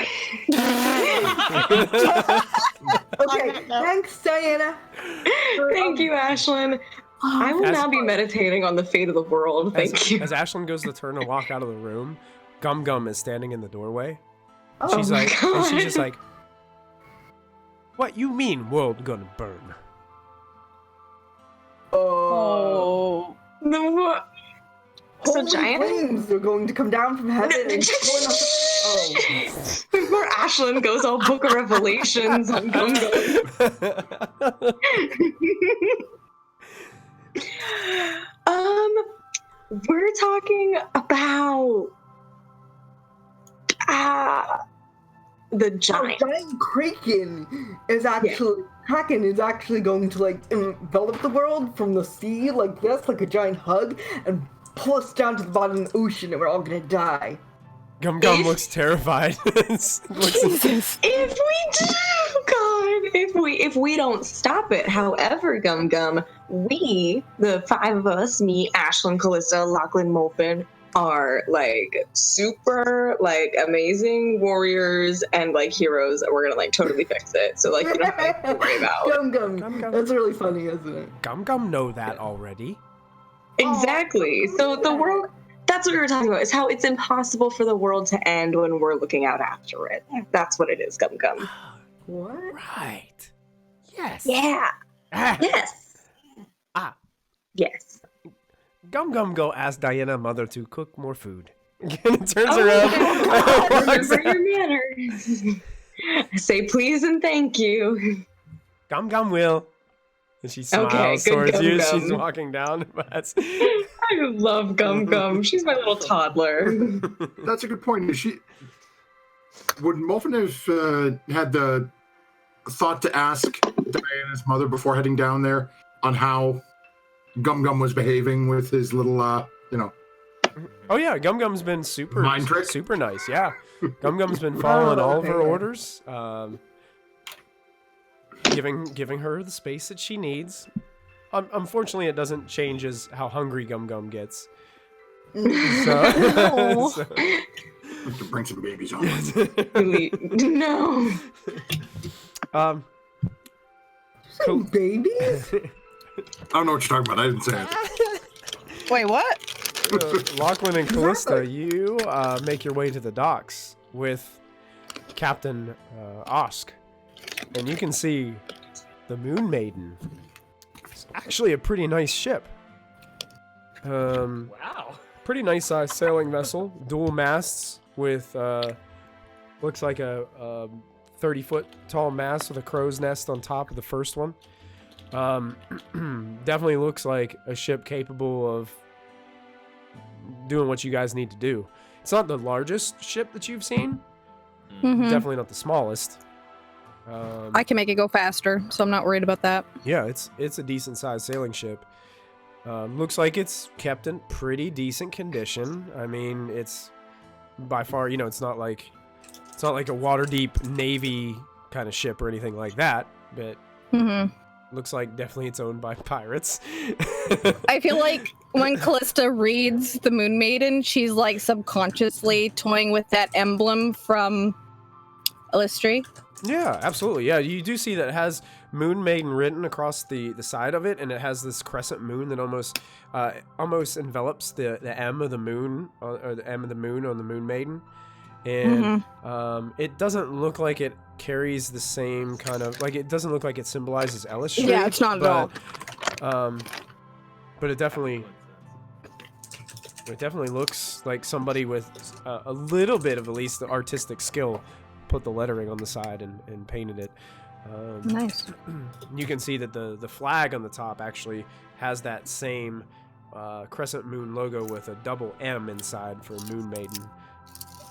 Okay, thanks, Diana. Thank you, Ashlyn. I will now be meditating on the fate of the world. Thank you. As Ashlyn goes to turn to walk out of the room, Gum Gum is standing in the doorway. Oh She's my like, God. and she's just like, "What you mean, world gonna burn?" Oh. The what? Holy giant? flames are going to come down from heaven and destroy us. Oh. Before Ashlyn goes all Book of Revelations on Gum Gum. We're talking about the giant. Giant Kraken is actually going to like envelop the world from the sea like this, like a giant hug, and pull us down to the bottom of the ocean, and we're all gonna die. Gum Gum looks terrified. Jesus. If we do, God, if we don't stop it. However, Gum Gum, we, the 5 of us, me, Ashlyn, Callista, Lachlan, Molfin, are like super like amazing warriors and like heroes, and we're gonna like totally fix it. So like you don't have to worry about. Gum Gum. Gum Gum. That's really funny, isn't it? Gum Gum know that already. Exactly. So the world. That's what we were talking about, is how it's impossible for the world to end when we're looking out after it. That's what it is, Gum Gum. What? Right. Yes. Yeah. Yes. Ah. Yes. Gum Gum go ask Diana mother to cook more food. And turns around. Remember your manners. Say please and thank you. Gum Gum will. And she smiles Okay, good towards Gum you. Gum. She's walking down. That's... I love Gum Gum. She's my little toddler. That's a good point. Would Molfin have had the thought to ask Diana's mother before heading down there on how Gum Gum was behaving with his little, Oh yeah, Gum Gum's been super Mind trick? super nice. Yeah, Gum Gum's been following all of her orders, giving her the space that she needs. Unfortunately, it doesn't change as how hungry Gum Gum gets. So, have to bring some babies on. No. Babies? I don't know what you're talking about. I didn't say it. Wait, what? Lachlan and Callista, you make your way to the docks with Captain Osk, and you can see the Moon Maiden. It's actually a pretty nice ship. Wow. Pretty nice sized sailing vessel, dual masts with looks like a 30-foot tall mast with a crow's nest on top of the first one. Definitely looks like a ship capable of doing what you guys need to do. It's not the largest ship that you've seen. Mhm. Definitely not the smallest. I can make it go faster, so I'm not worried about that. Yeah, it's a decent sized sailing ship. Looks like it's kept in pretty decent condition. I mean, it's by far, it's not like a water deep Navy kind of ship or anything like that, but looks like definitely it's owned by pirates. I feel like when Callista reads the Moon Maiden, she's like subconsciously toying with that emblem from Illustri. Yeah, absolutely. Yeah, you do see that it has Moon Maiden written across the side of it, and it has this crescent moon that almost envelops the M of the moon, or the M of the moon on the Moon Maiden. And it doesn't look like it carries the same kind of, like, it doesn't look like it symbolizes Illustri. Yeah, it's not at all. But it definitely looks like somebody with a little bit of at least the artistic skill put the lettering on the side and painted it. Nice. You can see that the flag on the top actually has that same crescent moon logo with a double M inside for Moon Maiden.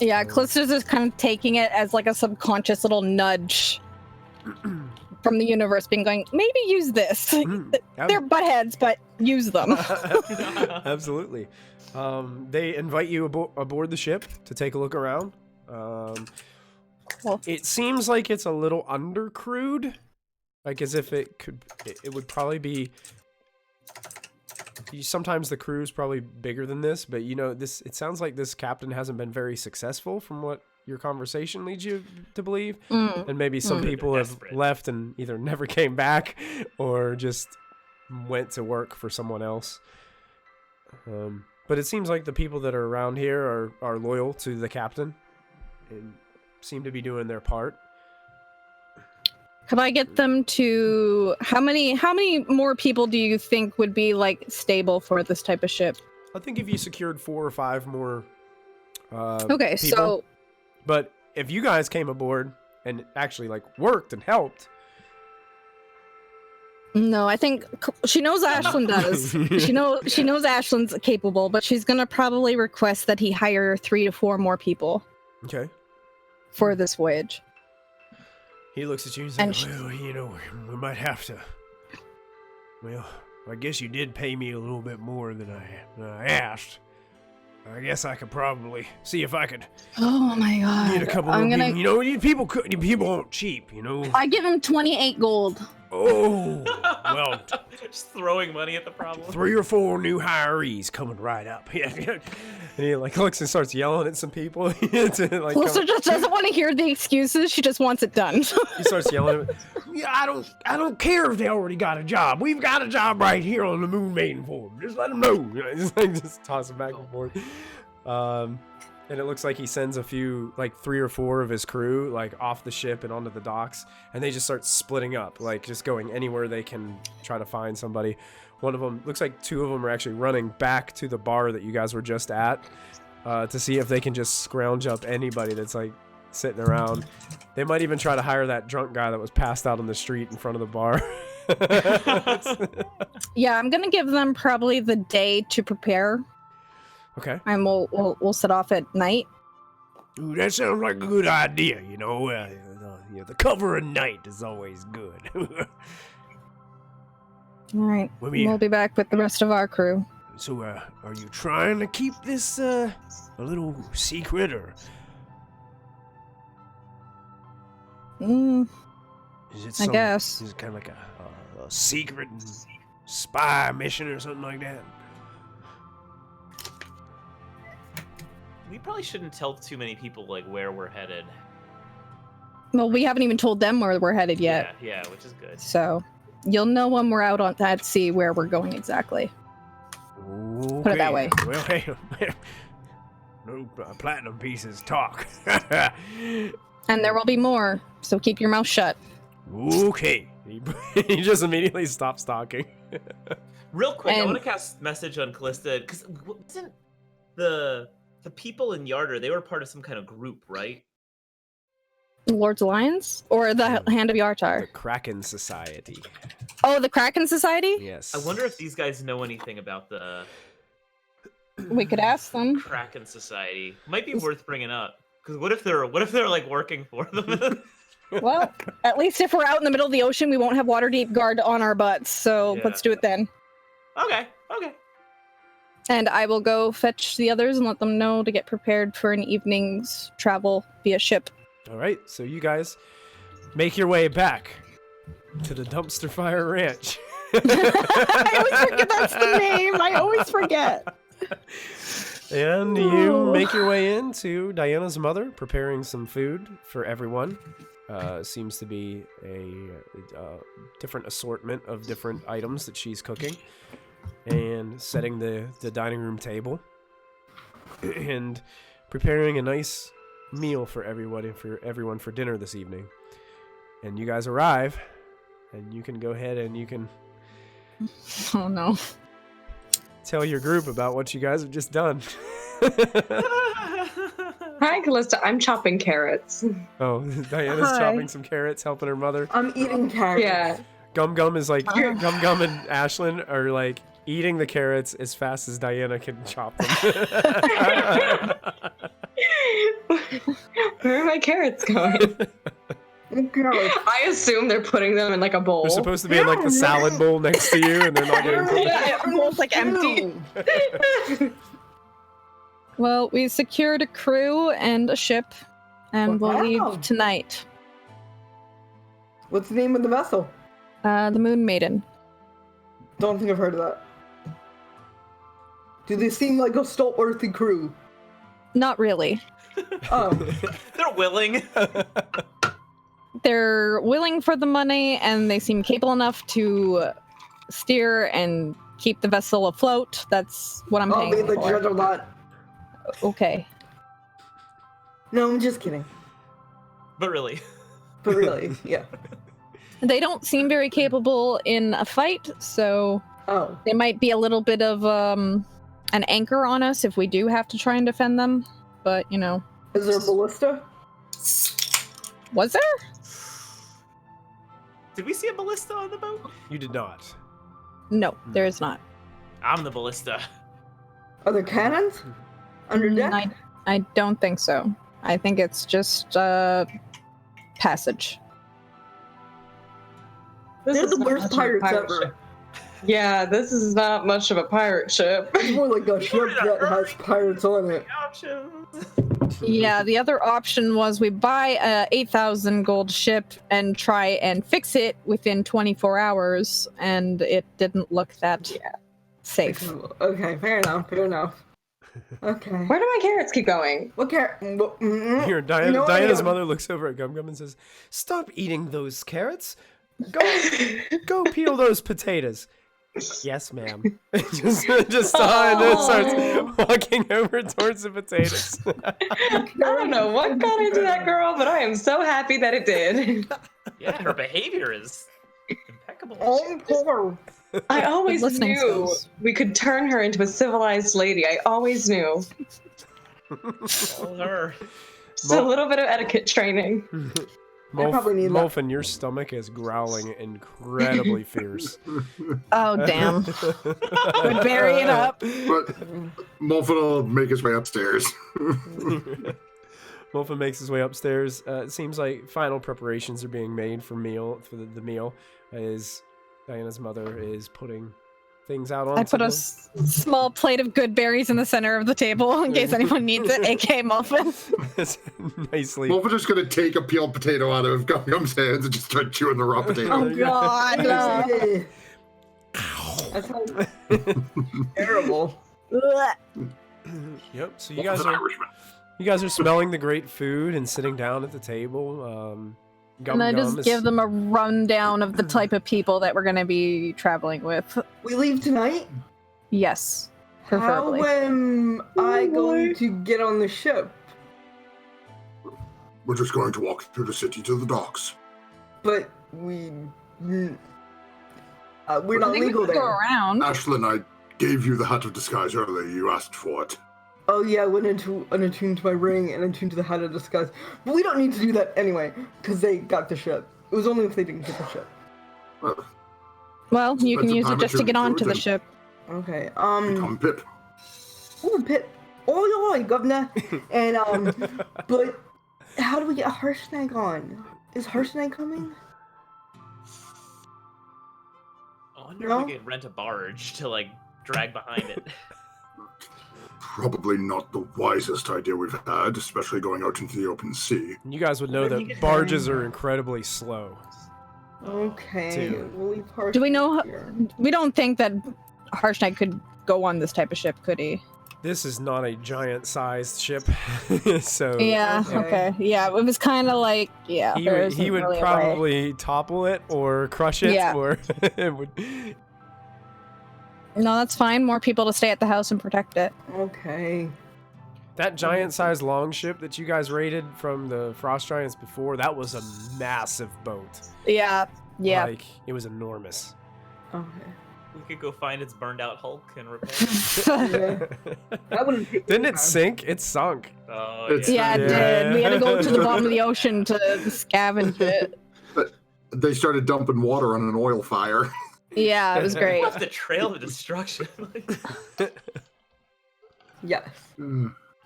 Yeah, Callista's just kind of taking it as like a subconscious little nudge from the universe, being going, maybe use this. They're butt heads, but use them. Absolutely. They invite you aboard the ship to take a look around. It seems like it's a little undercrewed, like as if it would probably be. Sometimes the crew's probably bigger than this, but it sounds like this captain hasn't been very successful from what your conversation leads you to believe. And maybe some people have left and either never came back or just went to work for someone else. But it seems like the people that are around here are loyal to the captain and seem to be doing their part. Could I get them to how many more people do you think would be like stable for this type of ship? I think if you secured 4 or 5 more Okay, people, But if you guys came aboard and actually like worked and helped. No, I think she knows Ashlyn does. She knows Ashlyn's capable, but she's gonna probably request that he hire 3 to 4 more people. Okay. For this voyage. He looks at you and says, well, you know, we might have to. Well, I guess you did pay me a little bit more than I asked. I guess I could probably see if I could. Oh my god! Get a couple more people. You know, people aren't cheap. You know. I give him 28 gold. Oh, well. Just throwing money at the problem. 3 or 4 new hirees coming right up. And he like looks and starts yelling at some people. Like, Calista just doesn't want to hear the excuses. She just wants it done. He starts yelling at him. Yeah, I don't care if they already got a job. We've got a job right here on the Moon Maiden for them. Just let them know. Just toss him back and forth. And it looks like he sends a few, like 3 or 4 of his crew, like off the ship and onto the docks, and they just start splitting up, like just going anywhere they can try to find somebody. One of them, looks like 2 of them are actually running back to the bar that you guys were just at to see if they can just scrounge up anybody that's like sitting around. They might even try to hire that drunk guy that was passed out on the street in front of the bar. Yeah, I'm gonna give them probably the day to prepare. Okay. And we'll set off at night. Ooh, that sounds like a good idea. You know, the cover of night is always good. All right. We'll be back with the rest of our crew. So, are you trying to keep this a little secret, or? Is it I guess. Is it kind of like a secret spy mission or something like that? We probably shouldn't tell too many people like where we're headed. Well, we haven't even told them where we're headed yet. Yeah, which is good. So, you'll know when we're out on that sea where we're going exactly. Okay. Put it that way. Well, hey, no platinum pieces talk. And there will be more, so keep your mouth shut. Okay. He just immediately stops talking. Real quick, I want to cast message on Callista, because wasn't the people in Yarder, they were part of some kind of group, right? Lord's Alliance? Or the Hand of Yartar? The Kraken Society. Oh, the Kraken Society? Yes. I wonder if these guys know anything about the We could ask them. Kraken Society. Might be worth bringing up. Because what if they're like working for them? Well, at least if we're out in the middle of the ocean, we won't have Waterdeep guard on our butts. So let's do it then. Okay. And I will go fetch the others and let them know to get prepared for an evening's travel via ship. All right, so you guys make your way back to the Dumpster Fire Ranch. I always forget that's the name. I always forget. And you make your way into Diana's mother, preparing some food for everyone. Seems to be a different assortment of different items that she's cooking. And setting the dining room table. And preparing a nice meal for everyone for dinner this evening. And you guys arrive, and you can go ahead and you can... Oh, no. Tell your group about what you guys have just done. Hi, Callista. I'm chopping carrots. Oh, Diana's chopping some carrots, helping her mother. I'm eating carrots. Yeah. Gum Gum is like, Gum Gum and Ashlyn are like eating the carrots as fast as Diana can chop them. Where are my carrots going? I assume they're putting them in like a bowl. They're supposed to be in like the salad bowl next to you, and they're not getting cooked. Yeah, everyone's like empty. Well, we secured a crew and a ship, and we'll leave tonight. What's the name of the vessel? The Moon Maiden. Don't think I've heard of that. Do they seem like a stalwarty crew? Not really. Oh. They're willing. They're willing for the money, and they seem capable enough to steer and keep the vessel afloat. That's what I'm paying I'll be the for. judge of that. Okay. No, I'm just kidding. But really. But really, yeah. They don't seem very capable in a fight, so they might be a little bit of an anchor on us if we do have to try and defend them. But, you know. Is there a ballista? Was there? Did we see a ballista on the boat? You did not. No, there is not. I'm the ballista. Are there cannons under deck? I don't think so. I think it's just passage. They're the worst pirates ever. Yeah, this is not much of a pirate ship. It's more like a ship that has pirates on it. Yeah, the other option was we buy a 8,000 gold ship and try and fix it within 24 hours, and it didn't look that safe. Okay, fair enough. Okay. Where do my carrots keep going? What carrot? Here, Diana's mother looks over at Gum Gum and says, "Stop eating those carrots. Go peel those potatoes." Yes, ma'am. just starts walking over towards the potatoes. I don't know what got into that girl, but I am so happy that it did. Yeah, her behavior is impeccable. Oh, poor. I always Listening knew skills. we could turn her into a civilized lady. I always knew. Tell her. Just a little bit of etiquette training. probably need Molfin, your stomach is growling incredibly fierce. Oh, damn. Would bury it up. But Molfin will make his way upstairs. Molfin makes his way upstairs. It seems like final preparations are being made for the meal. As Diana's mother is putting things out on. I put a small plate of good berries in the center of the table in case anyone needs it, aka Muffin. Nicely. Molfin's just gonna take a peeled potato out of Gum Gum's hands and just start chewing the raw potato. Oh god, no. That sounds terrible. Yep. So you guys are smelling the great food and sitting down at the table. And I just give them a rundown of the type of people that we're going to be traveling with. We leave tonight? Yes, preferably. How am I going to get on the ship? We're just going to walk through the city to the docks. But we're not I think legal we could there. go around. Ashlyn, I gave you the hat of disguise earlier. You asked for it. Oh yeah, I went into unattuned to my ring and attuned to the hat of disguise. But we don't need to do that anyway, because they got the ship. It was only if they didn't get the ship. Well, you can Spend some use it time just to at get your onto the village ship. Okay. Become Pip. Oh, Pip. Oi, governor. And but how do we get Harshnag on? Is Harshnag coming? I wonder if we could rent a barge to like drag behind it. Probably not the wisest idea we've had, especially going out into the open sea. You guys would know Where do you that get barges are incredibly slow. Okay. Two. We'll leave Harshnag Do we know? here. We don't think that Harshnag could go on this type of ship, could he? This is not a giant-sized ship, so Yeah. Okay. Yeah. It was kind of like he would really probably topple it or crush it, Yeah. or it would. No, that's fine. More people to stay at the house and protect it. Okay. That giant-sized longship that you guys raided from the Frost Giants before, that was a massive boat. Yeah. Yeah. Like, it was enormous. Okay. We could go find its burned out hulk and repair it. Yeah. That wouldn't take Didn't it time. sink? It sunk. Oh, It's- Yeah, it Yeah. did. We had to go to the bottom of the ocean to scavenge it. They started dumping water on an oil fire. Yeah, it was great. Left a trail of destruction. Yes.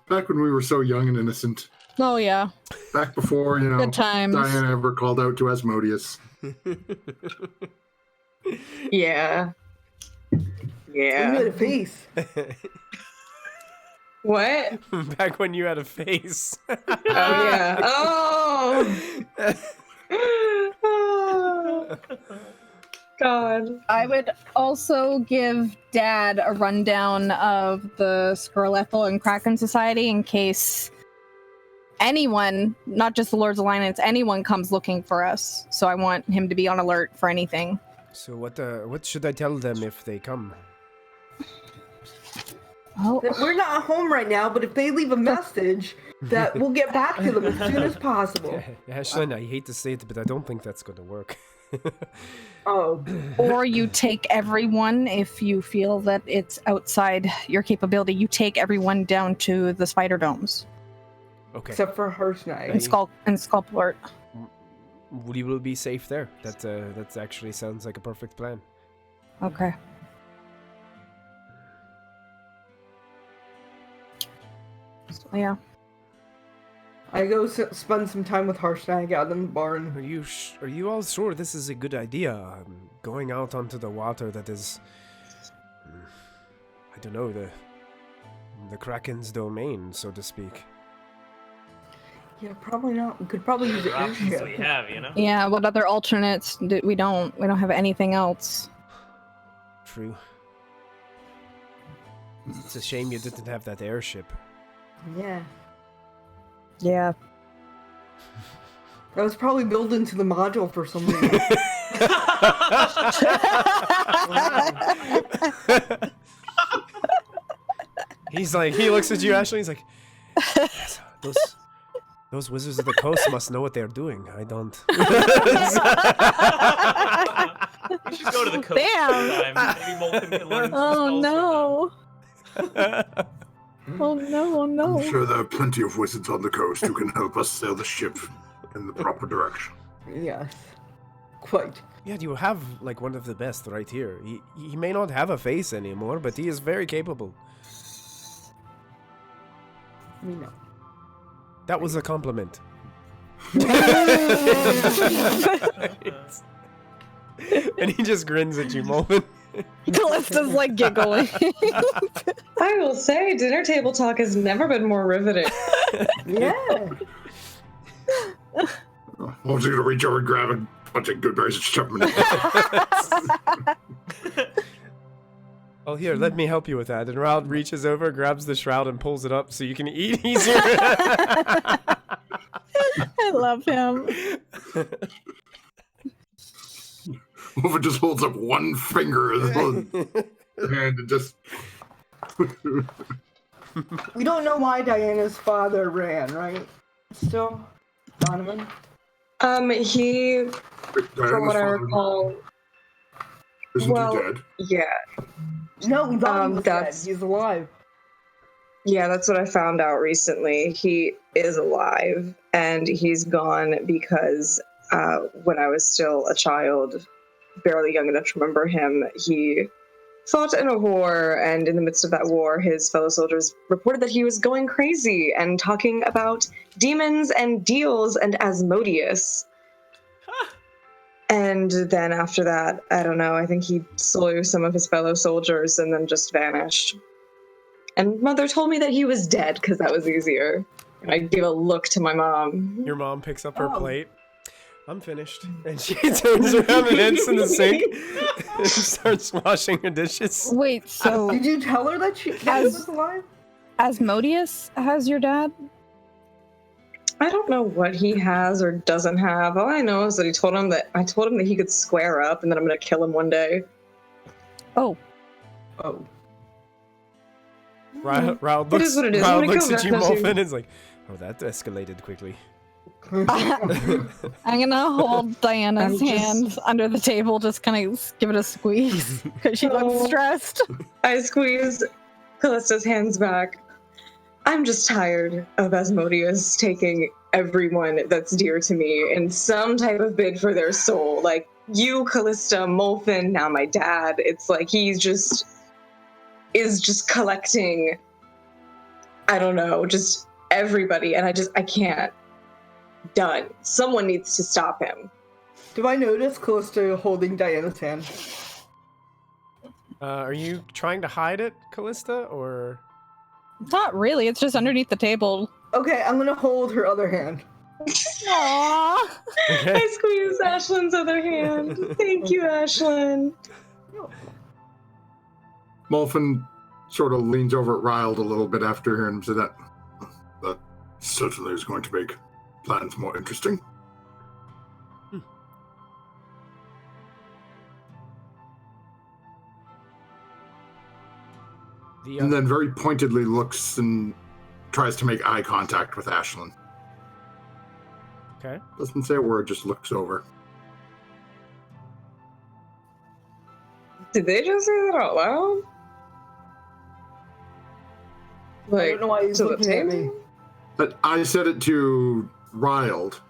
Back when we were so young and innocent. Oh yeah, Back before, good times. Diana ever called out to Asmodeus. Yeah. You Yeah. made a face. What? Back when you had a face. Oh yeah. Oh. God. I would also give Dad a rundown of the Slarthrekel and Kraken Society in case anyone, not just the Lord's Alliance, anyone comes looking for us. So I want him to be on alert for anything. So what should I tell them if they come? Oh, That we're not home right now, but if they leave a message, that we'll get back to them as soon as possible. Ashlyn, I hate to say it, but I don't think that's going to work. Oh. or you take everyone if you feel that it's outside your capability. You take everyone down to the spider domes. Okay. except for Harshnag. And Skullport. We will be safe there. That actually sounds like a perfect plan. Okay. So, yeah. I go spend some time with Harshnag out in the barn. Are you all sure this is a good idea? Going out onto the water that is, I don't know, the Kraken's domain, so to speak. Yeah, probably not. We could probably use an Options we airship. have, you know. Yeah, what other alternates we don't have anything else. True. It's a shame you didn't have that airship. Yeah. Yeah. That was probably built into the module for some reason. He looks at you, Ashley, he's like, yes, those wizards of the coast must know what they're doing. I don't. We should go to the coast sometime. Maybe Molten can learn some spells from them. Oh no. I'm sure there are plenty of wizards on the coast who can help us sail the ship in the proper direction. Yes. Quite. Yeah, you have like one of the best right here. He may not have a face anymore, but he is very capable. We know. That was a compliment. And he just grins at you, Molten. Callista's like giggling. I will say, dinner table talk has never been more riveting. Yeah. I was going to reach over and grab a bunch of good berries and shove them in it. Oh, here, let me help you with that. And Raud reaches over, grabs the shroud, and pulls it up so you can eat easier. I love him. Wolfen just holds up one finger and just... We don't know why Diana's father ran, right? Still? Donovan? He, from what I recall, Isn't he dead? yeah. No, we thought he was dead. that's- He's alive. Yeah, that's what I found out recently. He is alive, and he's gone because when I was still a child, barely young enough to remember him, he fought in a war, and in the midst of that war, his fellow soldiers reported that he was going crazy and talking about demons and deals and Asmodeus. And then after that, I don't know, I think he slew some of his fellow soldiers and then just vanished. And Mother told me that he was dead because that was easier. And I gave a look to my mom. Your mom picks up her plate. I'm finished. And she turns around and heads in the sink and starts washing her dishes. Wait, so Did you tell her that he was alive? Asmodeus has your dad? I don't know what he has or doesn't have. All I know is that I told him that he could square up and that I'm gonna kill him one day. Oh. Oh. Raud It is what it is. I'm looks gonna at go you, back to- Molten, and is like, oh, that escalated quickly. I'm gonna hold Diana's I'm just- hand under the table, just kind of give it a squeeze because she looks Oh. stressed. I squeeze Callista's hands back. I'm just tired of Asmodeus taking everyone that's dear to me in some type of bid for their soul. Like you, Callista, Molfen, now my dad. It's like is just collecting, I don't know, just everybody. And I can't. Done. Someone needs to stop him. Do I notice Callista holding Diana's hand? Are you trying to hide it, Callista, or? Not really. It's just underneath the table. Okay, I'm gonna hold her other hand. Aww. Okay. I squeezed Ashlin's other hand. Thank you, Ashlyn. Molfen sort of leans over at Riled a little bit after hearing him say that. That certainly is going to make plans more interesting. And then very pointedly looks and tries to make eye contact with Ashlyn. Okay. Doesn't say a word, just looks over. Did they just say that out loud? I don't know why he's to the looking at me. table? But I said it to Riled.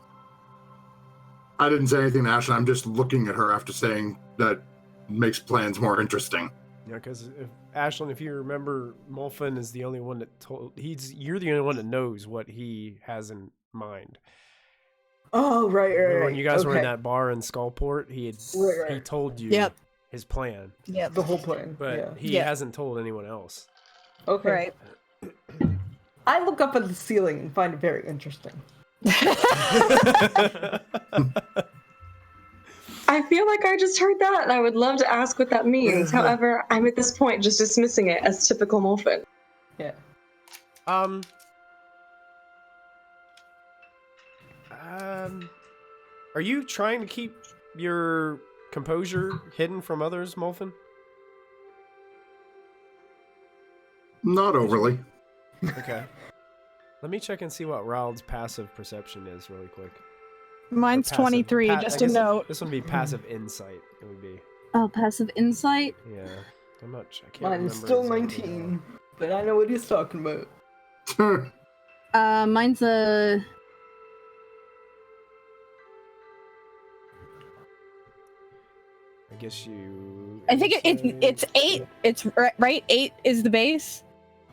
I didn't say anything to Ashlyn. I'm just looking at her after saying that makes plans more interesting. Yeah, because Ashlyn, if you remember, Molfin is the only one that you're the only one that knows what he has in mind. Oh, right. When you guys were in that bar in Skullport, he told you his plan. Yeah, the whole plan. But he hasn't told anyone else. Okay. Right. I look up at the ceiling and find it very interesting. I feel like I just heard that, and I would love to ask what that means. However, I'm at this point just dismissing it as typical Molfin. Yeah. Are you trying to keep your composure hidden from others, Molfin? Not overly. Okay. Let me check and see what Raold's passive perception is really quick. Mine's 23, just a note. This would be passive insight. It would be. Oh, passive insight? Yeah. I'm not sure. I can't Mine's remember still exactly 19, but I know what he's talking about. Mine's a... I guess you... I think it's 8. It's right? 8 is the base?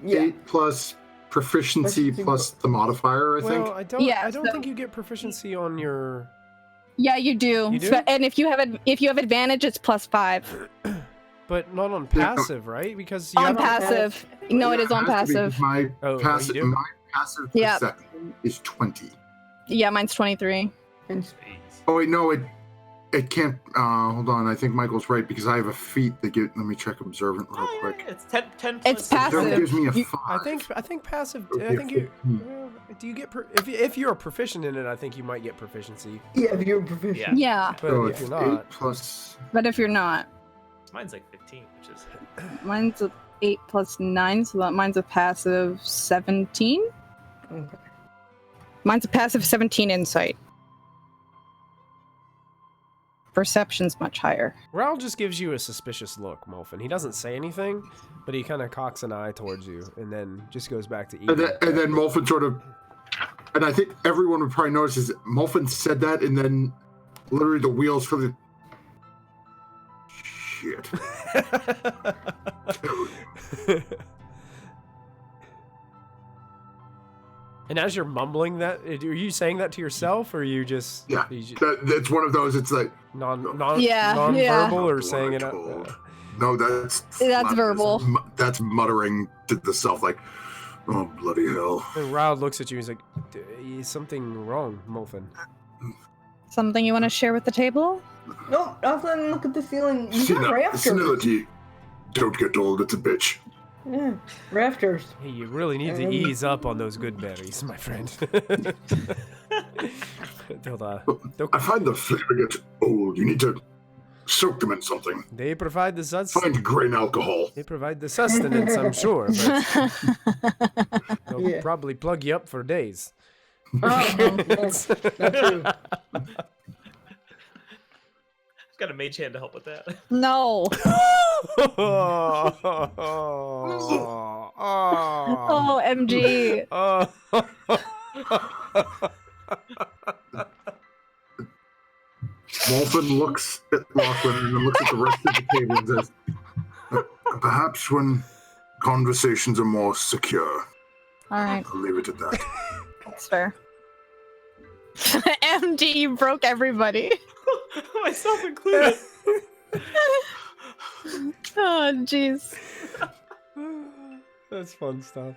Yeah. 8 plus proficiency plus the modifier, I think. Well, I don't think you get proficiency on your... Yeah, you do. You do? And if you have advantage, it's +5. But not on passive, right? Because you on passive. No, it is on passive. My passive Yep. perception is 20. Yeah, mine's 23. Oh wait, no, it can't. Hold on, I think Michael's right because I have a feat that let me check observant real quick. It's 10 It's plus passive. That gives me a 5. I think passive. I think you. Do you get if you're proficient in it? I think you might get proficiency. Yeah, if you're proficient. Yeah. But So if it's you're not, 8 plus. But if you're not, Mine's like 15, which is... mine's a 8 plus 9, so that mine's a passive 17. Okay. Mine's a passive 17 insight. Perception's much higher. Raoul just gives you a suspicious look, Molfin. He doesn't say anything, but he kind of cocks an eye towards you, and then just goes back to eating. And then Molfin sort of, and I think everyone would probably notice is Molfin said that, and then literally the wheels for the shit. And as you're mumbling that, are you saying that to yourself, or are you just... Yeah, it's one of those. It's like non-verbal, or saying it out? No, that's verbal. That's muttering to the self, like, oh bloody hell. And Raoul looks at you. He's like, "Is something wrong, Molfin?" Something you want to share with the table? No, nothing. Look at the ceiling. You got rafters. Senility. Don't get old. It's a bitch. Yeah, rafters. Hey, you really need to ease up on those good berries, my friend. I find the flavor gets old. You need to soak them in something. They provide the Find grain alcohol. They provide the sustenance, I'm sure, but they'll probably plug you up for days. Oh, that's true. Got a mage hand to help with that. No. Oh, MG. Molfin looks at Lachlan and then looks at the rest of the table and says, perhaps when conversations are more secure. All right. I'll leave it at that. That's fair. MD, you broke everybody. Myself included. Oh, jeez. That's fun stuff.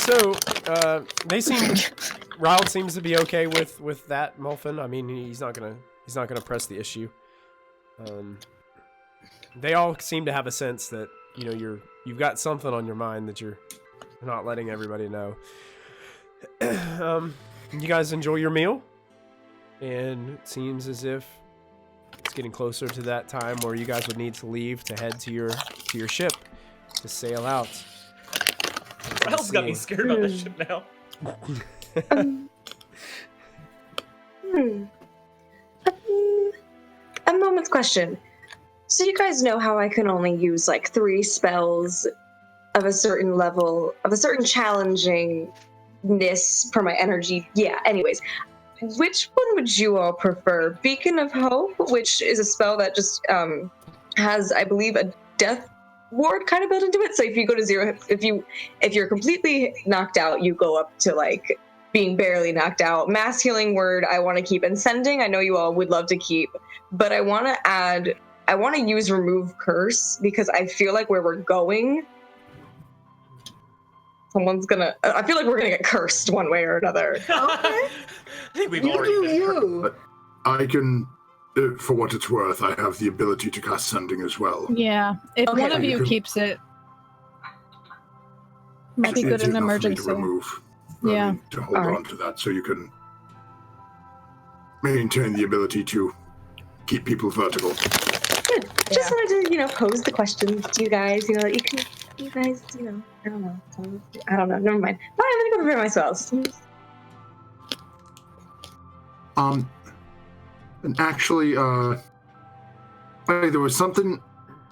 So, Raoul seems to be okay with that, Molfin. I mean, he's not gonna press the issue. They all seem to have a sense that you've got something on your mind that you're not letting everybody know. You guys enjoy your meal, and it seems as if it's getting closer to that time where you guys would need to leave to head to your ship to sail out. Raoul's got me scared about the ship now. A moment's question. So you guys know how I can only use like 3 spells of a certain level, of a certain challengingness per my energy. Yeah, anyways. Which one would you all prefer? Beacon of Hope, which is a spell that just has, I believe, a death ward kind of built into it. So if you go to 0, if you're completely knocked out, you go up to like being barely knocked out. Mass Healing Word, I want to keep, and Sending, I know you all would love to keep, but I want to use Remove Curse because I feel like where we're going, I feel like we're gonna get cursed one way or another. Okay. I think we've You already do been you. I can, for what it's worth, I have the ability to cast Sending as well. Yeah, if Okay. one of You you can- keeps it, might be It's good easy in enough for me emergency. to remove. Yeah. To hold Alright. on to that, so you can maintain the ability to keep people vertical. Good. Just wanted to, pose the question to you guys. That you guys, I don't know. Never mind. Fine, I'm gonna go prepare my spells. And actually, there was something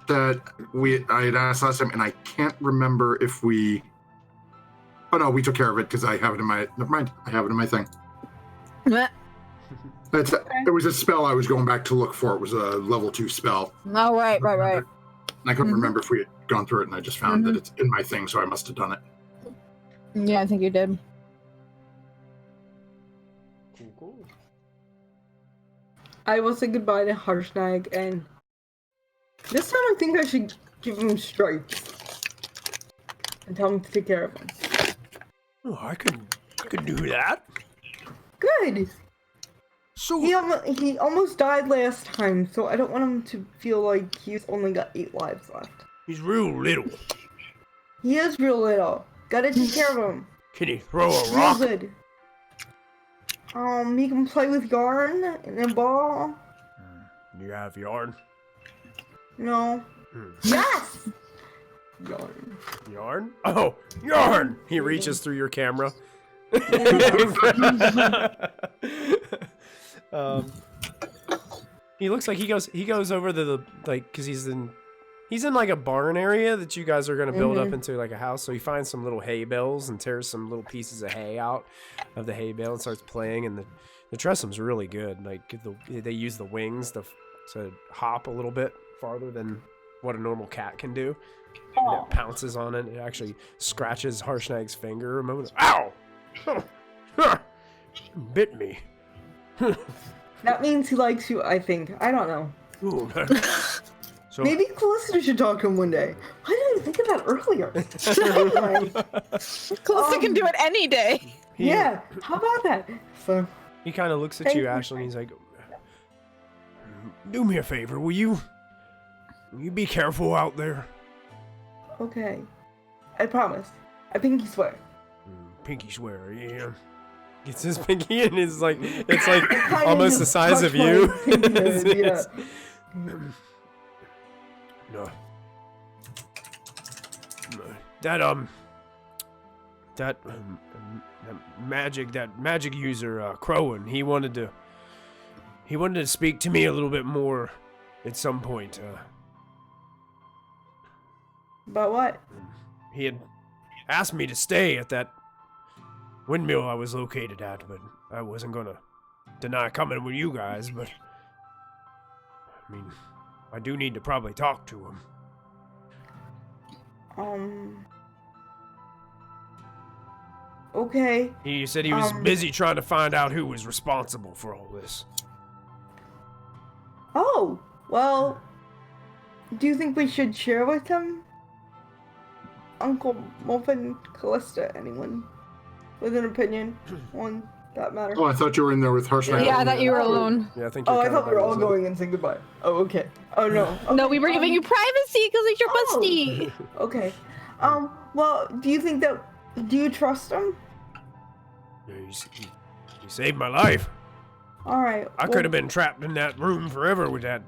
that I had asked last time, and I can't remember if we. Oh no, we took care of it because I have it in my. Never mind, I have it in my thing. Meh. It was a spell I was going back to look for. It was a level 2 spell. Oh, right. And I couldn't Mhm. remember if we had gone through it, and I just found that it's in my thing, so I must have done it. Yeah, I think you did. Cool. I will say goodbye to Harshnag, and this time I think I should give him stripes and tell him to take care of him. Oh, I could do that. Good. So He almost died last time, so I don't want him to feel like he's only got 8 lives left. he's real little. He is real little. Gotta take care of him. Can he throw a Real rock? good. He can play with yarn and a ball. You have yarn. No. Yes! Yarn. Yarn? Oh, yarn! He reaches through your camera. He looks like he goes over to the because he's in like a barn area that you guys are gonna build up into like a house. So he finds some little hay bales and tears some little pieces of hay out of the hay bale and starts playing. And the Tressum's really good. Like they use the wings to hop a little bit farther than what a normal cat can do. And it pounces on it. It actually scratches Harshnag's finger a moment. Ow! Bit me. That means he likes you, I think. I don't know. Ooh. So Maybe Callista should talk to him one day. Why didn't I think of that earlier? Anyway, Callista can do it any day. yeah, how about that? So, he kind of looks at Thank you, you. Ashley, and he's like, "Do me a favor, will you? Will you be careful out there?" okay. I promise. I pinky swear. Pinky swear, yeah. Gets his pinky and it's like Kinda almost the just size of touch my you. pinky head, yeah. No. That magic user, Crowan, he wanted to speak to me a little bit more at some point. About what? He had asked me to stay at that windmill I was located at, but I wasn't gonna deny coming with you guys, but I mean, I do need to probably talk to him. Okay. He said he was busy trying to find out who was responsible for all this. Oh, well, do you think we should share with him? Uncle Muffin, Callista, anyone with an opinion on that matter? Oh, I thought you were in there with Harshnag. Yeah, I thought you were alone. Yeah, I think. Oh, you're I kind thought of we were by all yourself. going and saying goodbye. Oh, okay. Oh, no. No, Okay, we were giving you privacy because it's your Oh. bestie. Okay. Well, do you think that... Do you trust him? Yeah, he saved my life. Alright. I could have been trapped in that room forever with that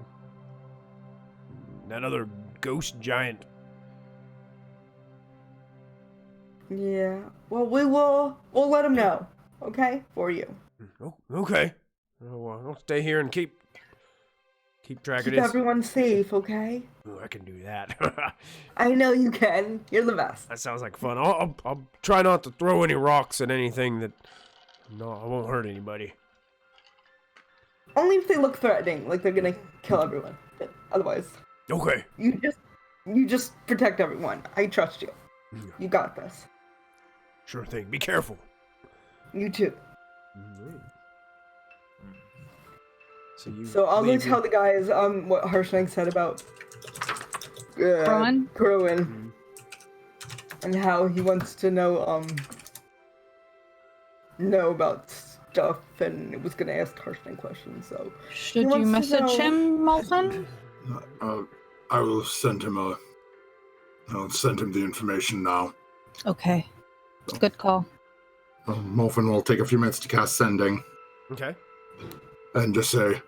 other ghost giant. Yeah. Well, we'll let him know. Okay? For you. Oh, okay. I'll stay here and keep Keep track Keep of this. everyone safe, okay? Ooh, I can do that. I know you can. You're the best. That sounds like fun. I'll try not to throw any rocks at anything that... No, I won't hurt anybody. Only if they look threatening, like they're gonna kill everyone. But otherwise, Okay. you just protect everyone. I trust you. You got this. Sure thing. Be careful. You too. So I'll go tell the guys what Harshnag said about Corwin and how he wants to know about stuff and was gonna ask Harshnag questions. So should you message him, Molten? I will send him I'll send him the information now. Okay. Good call. Molfen will take a few minutes to cast sending. Okay. And just say,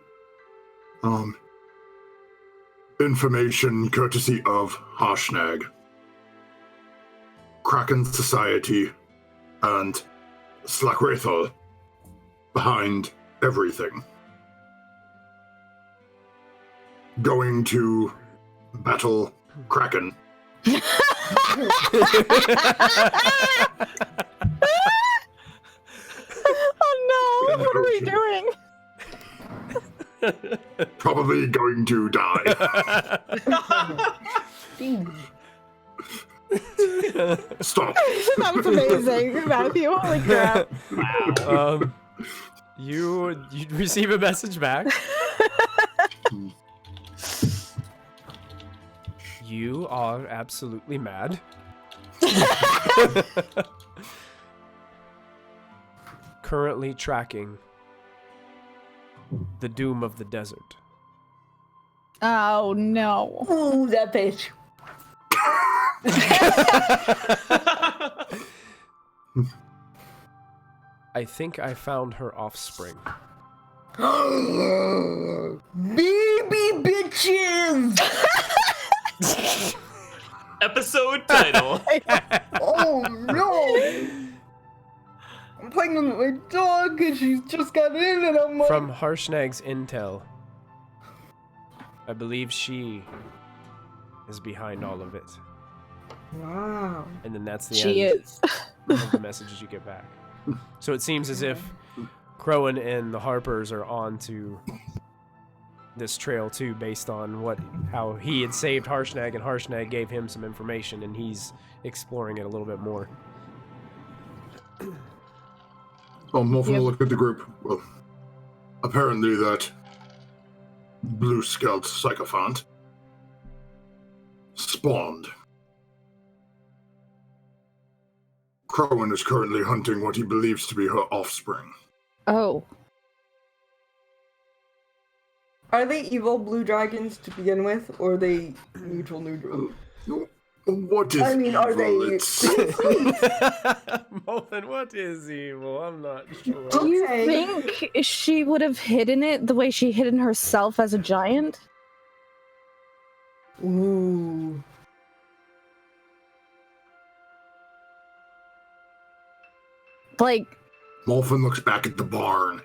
information courtesy of Harshnag, Kraken Society, and Slarthrekel behind everything. Going to battle Kraken. Oh no, what are we doing? Probably going to die. Stop. That was amazing, Matthew. Holy crap. Wow. You receive a message back. You are absolutely mad. Currently tracking the doom of the desert. Oh no. Ooh, that bitch. I think I found her offspring. Baby bitches! Episode title. Oh no! I'm playing with my dog and she's just got in and I'm like... From Harshnag's intel, I believe she is behind all of it. Wow. And then that's the She end is. of the messages you get back. So it seems as if Crowan and the Harpers are on to this trail too, based on how he had saved Harshnag, and Harshnag gave him some information, and he's exploring it a little bit more. Well, Molfen will look at the group. Well, apparently that blue-scaled sycophant spawned. Crowan is currently hunting what he believes to be her offspring. Oh. Are they evil blue dragons to begin with, or are they neutral? What is I mean, are evil? they... Molten, what is evil? I'm not sure. Do you Okay. think she would have hidden it the way she hidden herself as a giant? Ooh. Like, Molfen looks back at the barn.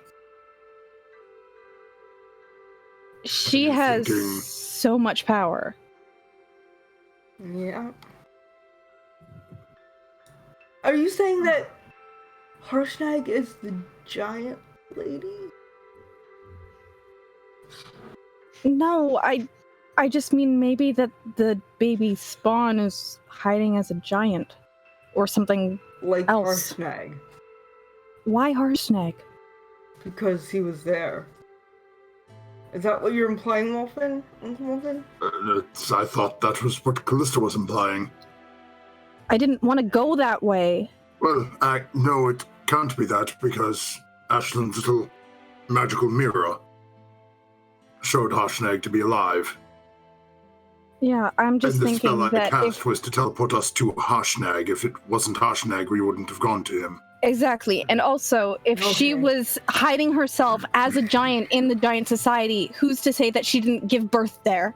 she I'm has thinking- so much power. Yeah. Are you saying that Harshnag is the giant lady? No, I just mean maybe that the baby Spawn is hiding as a giant. Or something Like else. Harshnag. Why Harshnag? Because he was there. Is that what you're implying, Wolfen? Wolfen? I thought that was what Callista was implying. I didn't want to go that way. Well, no, it can't be that because Ashland's little magical mirror showed Harshnag to be alive. Yeah, I'm just and the spell thinking I that cast if... was to teleport us to Harshnag. If it wasn't Harshnag, we wouldn't have gone to him. Exactly. And also, if she Okay. was hiding herself as a giant in the giant society, who's to say that she didn't give birth there?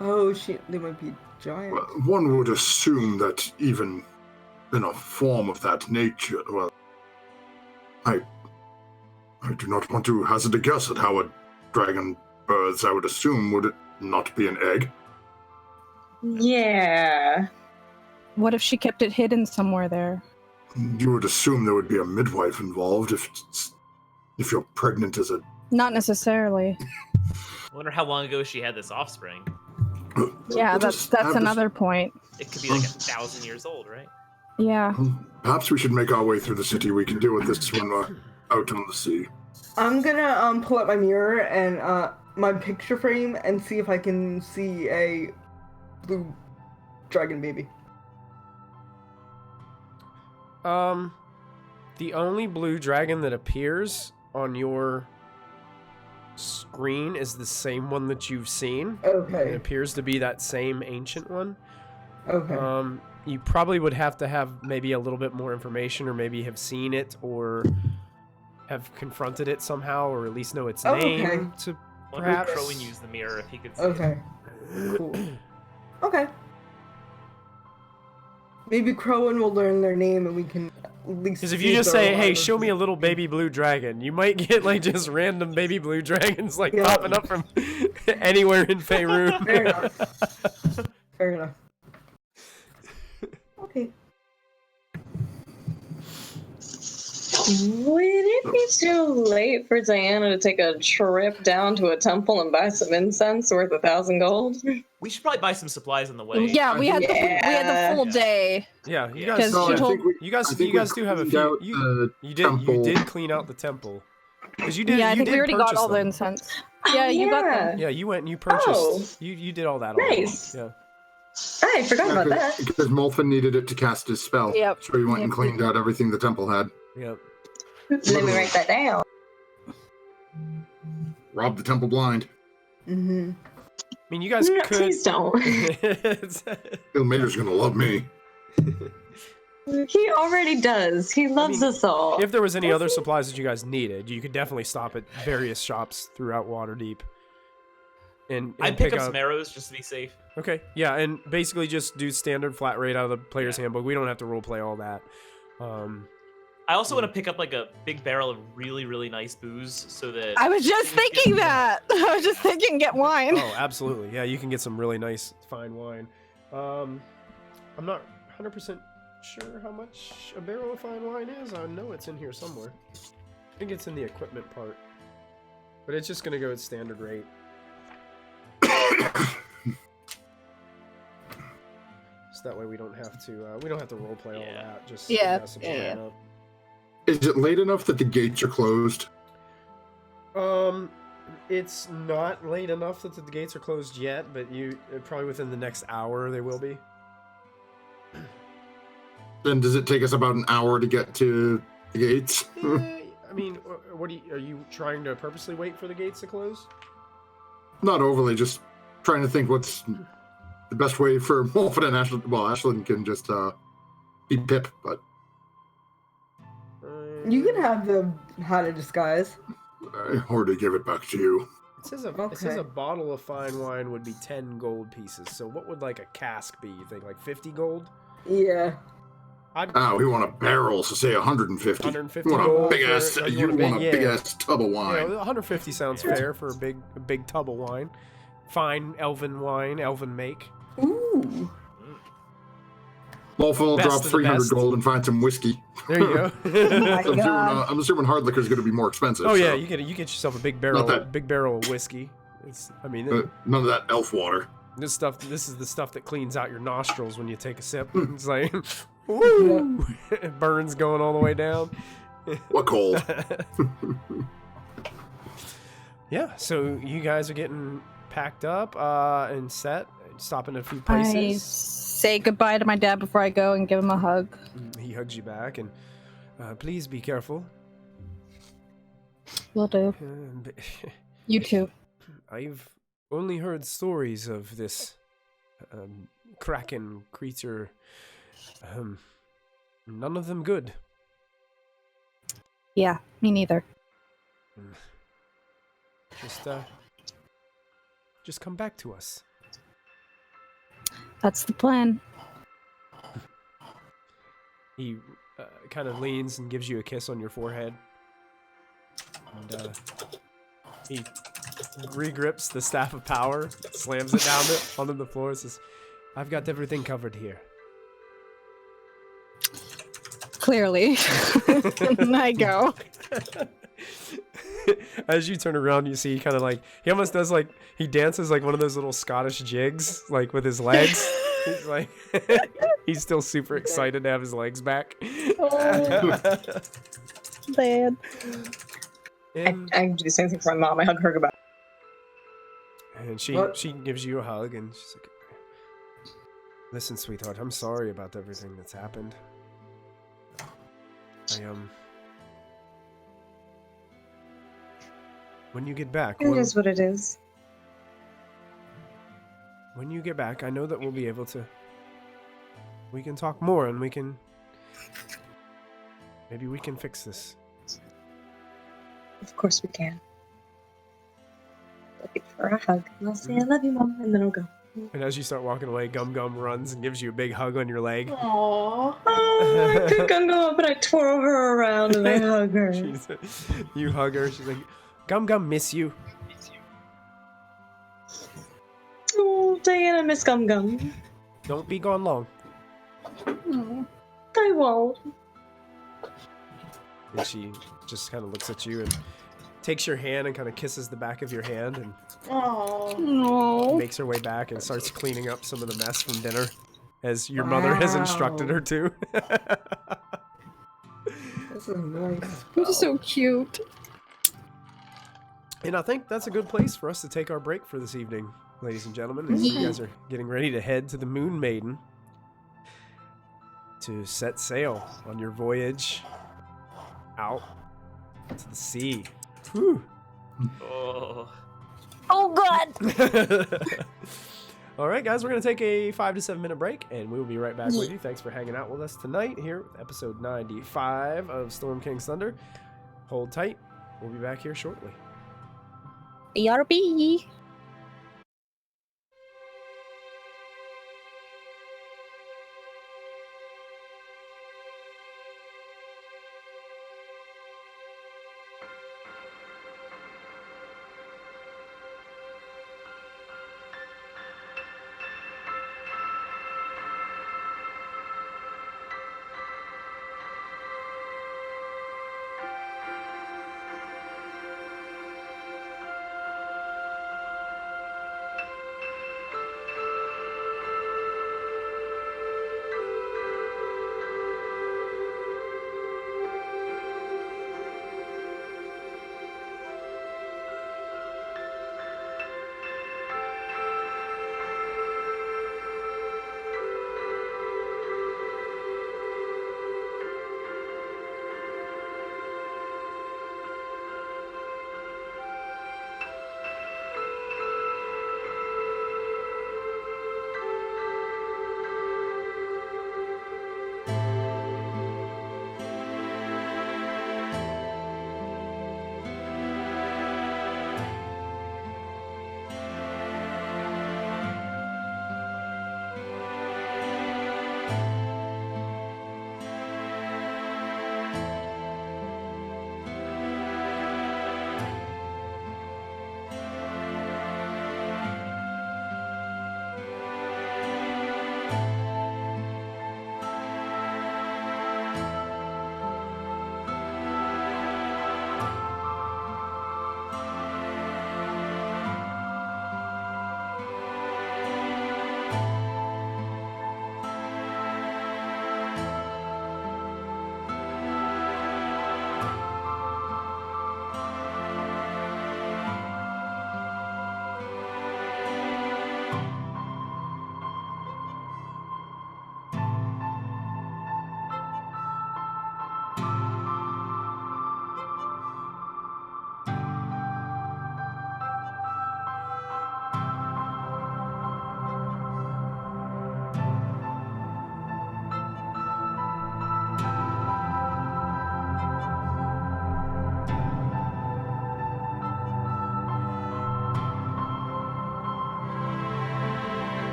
Oh, they might be giant. Well, one would assume that even in a form of that nature, well, I do not want to hazard a guess at how a dragon births, I would assume, would it not be an egg? Yeah. What if she kept it hidden somewhere there? You would assume there would be a midwife involved if you're pregnant as a... Not necessarily. I wonder how long ago she had this offspring. Yeah, that's another point. It could be like 1,000 years old, right? Yeah. Perhaps we should make our way through the city. We can deal with this when we're out on the sea. I'm gonna pull out my mirror and my picture frame and see if I can see a blue dragon baby. The only blue dragon that appears on your screen is the same one that you've seen. Okay. It appears to be that same ancient one. Okay. You probably would have to have maybe a little bit more information, or maybe have seen it, or have confronted it somehow, or at least know its name. To perhaps. Crowan use the mirror if he could see Okay. Cool. Okay. Maybe Crowan will learn their name and we can at least. Because if see you just they're say, "Hey, alive. show me a little baby blue dragon," you might get like just random baby blue dragons like Yeah. popping up from anywhere in Faerun. Fair enough. Fair enough. Okay. Would it be too late for Diana to take a trip down to a temple and buy some incense worth 1,000 gold? We should probably buy some supplies on the way. Yeah, we had the full day. Yeah, you guys. Because No, she I told- think we- You guys, I think you guys we do have a cleaned few. out You the did. temple. You did clean out the temple. Because you did. Yeah, I you think did we already got purchase all the them. incense. Yeah, you got them. Yeah, you went and you purchased. Oh. You did all that. already. Nice. Yeah. I forgot about that. Because Molfin needed it to cast his spell. Yep. So he went and Yep. cleaned out everything the temple had. Yep. Let me write that down. Robbed the temple blind. Mm-hmm. I mean, you guys No, could. please don't. Ilmater's gonna love me. He already does. He loves us all. If there was any other supplies that you guys needed, you could definitely stop at various shops throughout Waterdeep. And I'd pick up some arrows just to be safe. Okay, yeah, and basically just do standard flat rate out of the player's handbook. We don't have to roleplay all that. I also want to pick up like a big barrel of really, really nice booze so that I was just thinking that. I was just thinking get wine. Oh, absolutely. Yeah, you can get some really nice, fine wine. I'm not 100% sure how much a barrel of fine wine is. I know it's in here somewhere. I think it's in the equipment part. But it's just going to go at standard rate. So that way we don't have to roleplay all that. Just Yeah, mess it yeah. up. Is it late enough that the gates are closed? It's not late enough that the gates are closed yet, but probably within the next hour they will be. Then does it take us about an hour to get to the gates? I mean, are you trying to purposely wait for the gates to close? Not overly, just trying to think what's the best way for Molfin and Ashlyn. Well, Ashlyn can just be Pip, but You can have the hat of disguise. I already give it back to you. It says a Okay. bottle of fine wine would be 10 gold pieces. So what would like a cask be? You think like 50 gold? Yeah. Oh, we want a barrel, so say 150. 150 You want a gold big for- ass. or You want a big ass tub of Yeah, wine. 150 sounds fair for a big tub of wine. Fine elven wine, elven make. Ooh. Molfin will Best drop of the 300 best. gold and find some whiskey. There you go. I'm assuming hard liquor is going to be more expensive. Oh yeah, so you get yourself a big barrel of whiskey. none of that elf water. This is the stuff that cleans out your nostrils when you take a sip. It's like, woo, it burns going all the way down. What cold? Yeah, so you guys are getting packed up and set, stopping at a few I places. say goodbye to my dad before I go and give him a hug. He hugs you back and please be careful. Will do. You too. I've only heard stories of this kraken creature. None of them good. Yeah, me neither. Just come back to us. That's the plan. He kind of leans and gives you a kiss on your forehead. And he regrips the staff of power, slams it down onto the floor, and says, "I've got everything covered here." Clearly. And I go. As you turn around, you see kind of like he almost does like he dances like one of those little Scottish jigs, like with his legs. He's like he's still super excited to have his legs back. Oh, bad. I do the same thing for my mom. I hug her goodbye. And she gives you a hug, and she's like, "Listen, sweetheart, I'm sorry about everything that's happened. When you get back, It is what it is. when you get back, I know that we'll be able to. We can talk more, and maybe we can fix this." Of course we can. Looking for a hug. And I'll say, I love you, Mom, and then I'll go. And as you start walking away, Gum Gum runs and gives you a big hug on your leg. Aww. Oh, I pick Gum Gum up and I twirl her around and I hug her. You hug her. She's like, "Gum Gum, miss you." Oh, Diana, miss Gum Gum. Don't be gone long. I won't. And she just kind of looks at you and takes your hand and kind of kisses the back of your hand and Aww. No. makes her way back and starts cleaning up some of the mess from dinner, as your mother has instructed her to. This is nice. You're so cute. And I think that's a good place for us to take our break for this evening, ladies and gentlemen, as you guys are getting ready to head to the Moon Maiden to set sail on your voyage out to the sea. Whew. Oh. Oh, God. All right, guys, we're going to take a 5 to 7 minute break, and we will be right back with you. Thanks for hanging out with us tonight here with episode 95 of Storm King's Thunder. Hold tight. We'll be back here shortly. BRB.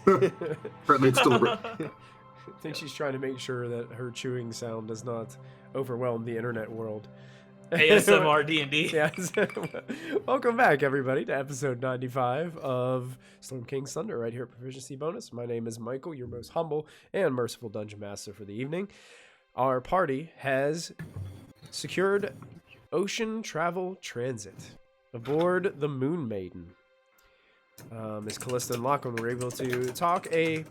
Apparently it's deliberate. I think she's trying to make sure that her chewing sound does not overwhelm the internet world. ASMR D&D. Yes. Welcome back, everybody, to episode 95 of Storm King's Thunder, right here at Proficiency Bonus. My name is Michael, your most humble and merciful dungeon master for the evening. Our party has secured ocean travel transit aboard the Moon Maiden. Miss Callista and Lachlan were able to talk a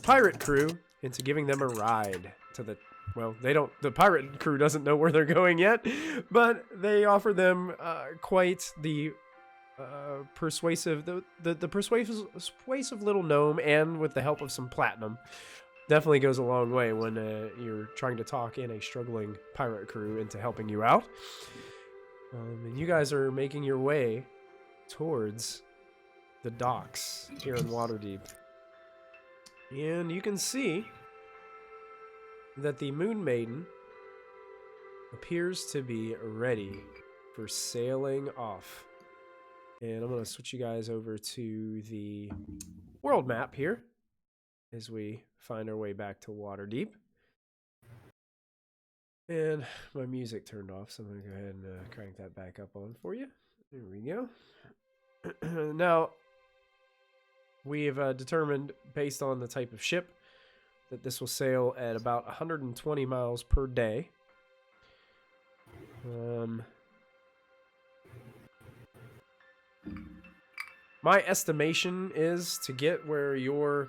pirate crew into giving them a ride to the, well, the pirate crew doesn't know where they're going yet, but they offer them quite the persuasive little gnome, and with the help of some platinum, definitely goes a long way when you're trying to talk in a struggling pirate crew into helping you out. And you guys are making your way towards the docks here in Waterdeep. And you can see that the Moon Maiden appears to be ready for sailing off. And I'm going to switch you guys over to the world map here as we find our way back to Waterdeep. And my music turned off, so I'm going to go ahead and crank that back up on for you. There we go. Now, we have determined, based on the type of ship, that this will sail at about 120 miles per day. My estimation is to get where your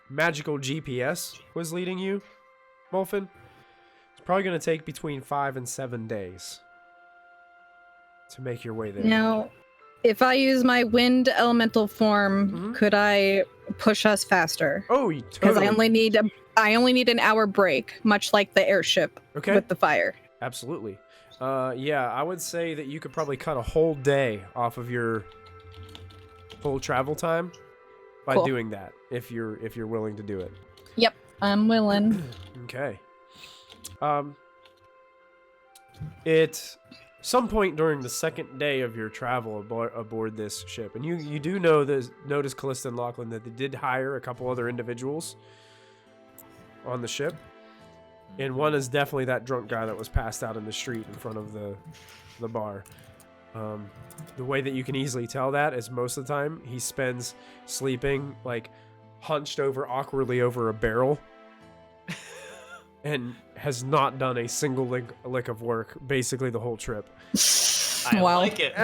magical GPS was leading you, Wolfen. It's probably going to take between 5 and 7 days to make your way there. Now, if I use my wind elemental form, could I push us faster? Oh, you Because totally. I only need an hour break, much like the airship with the fire. Absolutely. Yeah, I would say that you could probably cut a whole day off of your whole travel time by doing that, if you're willing to do it. Yep, I'm willing. Okay. At some point during the second day of your travel aboard this ship, and you do notice Callista and Lachlan that they did hire a couple other individuals on the ship, and one is definitely that drunk guy that was passed out in the street in front of the bar. The way that you can easily tell that is most of the time he spends sleeping like hunched over awkwardly over a barrel and has not done a single lick of work basically the whole trip. I like it.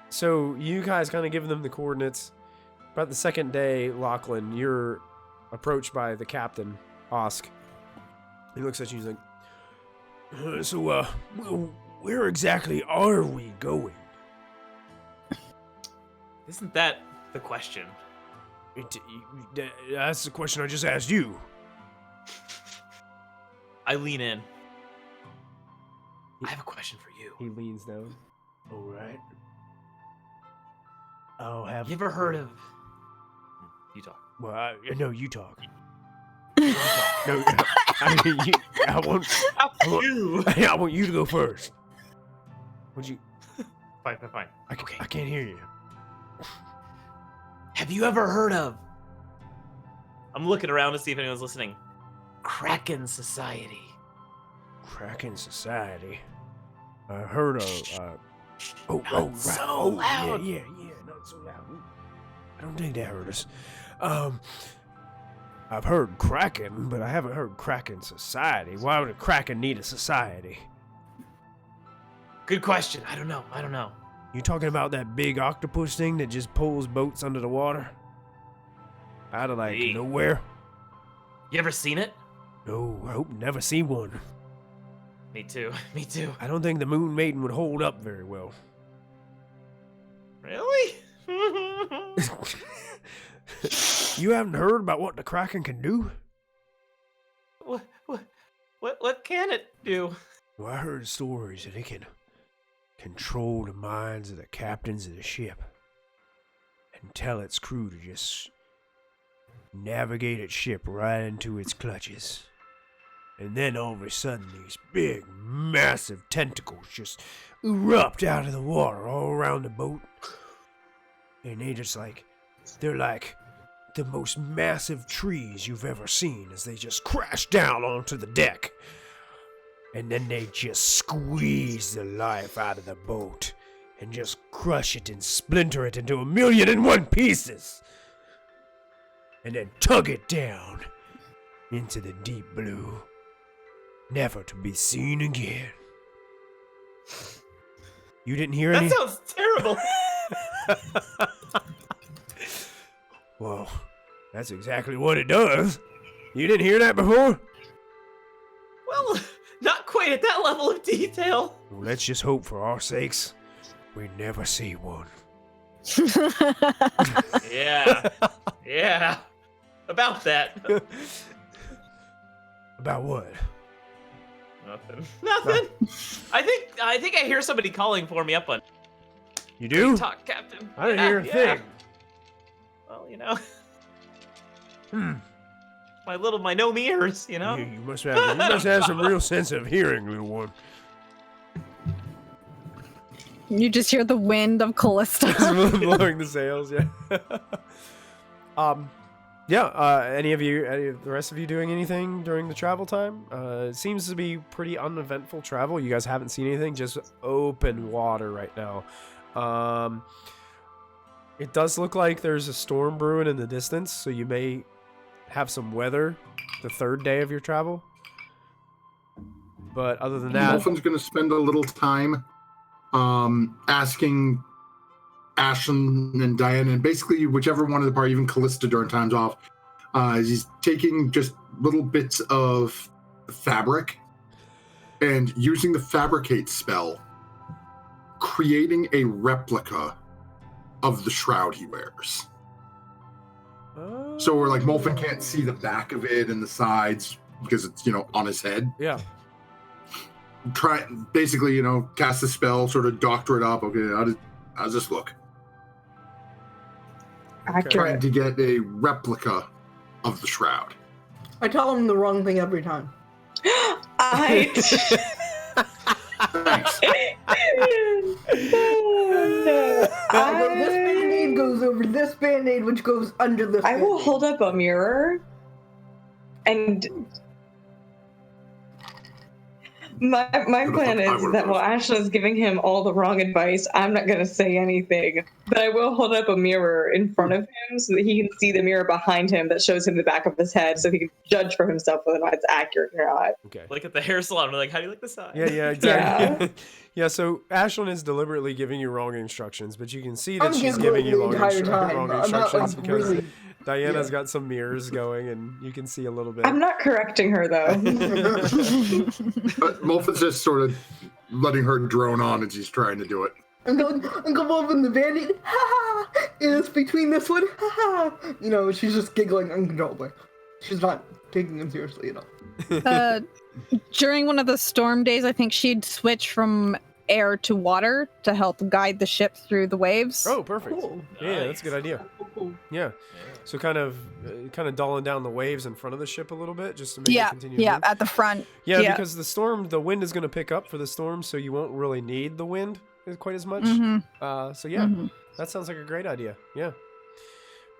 So you guys kind of give them the coordinates. About the second day, Lachlan, you're approached by the captain, Osk. He looks at you and he's like, where exactly are we going? Isn't that the question? That's the question I just asked you. I lean in. I have a question for you. He leans down. All right. You ever heard of... You talk. Well, no, you talk. No, I want you to go first. Would you? Fine. I can't hear you. Have you ever heard of... I'm looking around to see if anyone's listening. Kraken Society. Kraken Society. I heard of. Right. So loud. Yeah. Not so loud. I don't think they heard us. I've heard Kraken, but I haven't heard Kraken Society. Why would a Kraken need a society? Good question. I don't know. You talking about that big octopus thing that just pulls boats under the water? Out of nowhere? You ever seen it? No, I hope never see one. Me too. I don't think the Moon Maiden would hold up very well. Really? You haven't heard about what the Kraken can do? What can it do? Well, I heard stories that it can control the minds of the captains of the ship and tell its crew to just navigate its ship right into its clutches And then all of a sudden, these big, massive tentacles just erupt out of the water all around the boat. And they're like the most massive trees you've ever seen as they just crash down onto the deck. And then they just squeeze the life out of the boat and just crush it and splinter it into 1,000,001 pieces. And then tug it down into the deep blue, never to be seen again. You didn't hear any? That sounds terrible. Well, that's exactly what it does. You didn't hear that before? Well, not quite at that level of detail. Well, let's just hope for our sakes we never see one. Yeah. Yeah. About that. About what? Nothing. I think I hear somebody calling for me up on. You do? Talk, Captain. I didn't hear a thing. Well, my gnome ears, You must have some real sense of hearing, little one. You just hear the wind of Callista. Blowing the sails, yeah. Any of the rest of you doing anything during the travel time? It seems to be pretty uneventful travel. You guys haven't seen anything, just open water right now. It does look like there's a storm brewing in the distance, so you may have some weather the third day of your travel. But other than that... Dolphin's going to spend a little time asking Ashlyn and Diana, and basically whichever one of the party, even Callista during times off, he's taking just little bits of fabric and using the fabricate spell, creating a replica of the shroud he wears. So where like Molfin can't see the back of it and the sides because it's, on his head. Yeah. Basically, cast a spell, sort of doctor it up. Okay, how does this look? Trying to get a replica of the shroud. I tell him the wrong thing every time. Thanks. This band-aid goes over this band-aid, which goes under this I will Band-Aid. hold up a mirror and my plan is that while Ashlyn is giving him all the wrong advice, I'm not going to say anything, but I will hold up a mirror in front of him so that he can see the mirror behind him that shows him the back of his head so he can judge for himself whether or not it's accurate or not. Okay. Like at the hair salon, we're like, how do you like the side? Yeah, exactly. Yeah, so Ashlyn is deliberately giving you wrong instructions, but you can see that she's giving you wrong instructions because Diana's got some mirrors going, and you can see a little bit. I'm not correcting her, though. Molfin's just sort of letting her drone on as he's trying to do it. I'm going in the Band-Aid. Ha ha! It's between this one. Ha ha! She's just giggling uncontrollably. She's not taking him seriously at all. During one of the storm days, I think she'd switch from air to water to help guide the ship through the waves. Oh, perfect. Cool. Yeah, that's a good idea. Yeah. So kind of dulling down the waves in front of the ship a little bit just to make it continue to move. At the front. Yeah, because the wind is going to pick up for the storm, so you won't really need the wind quite as much. Mm-hmm. That sounds like a great idea. Yeah.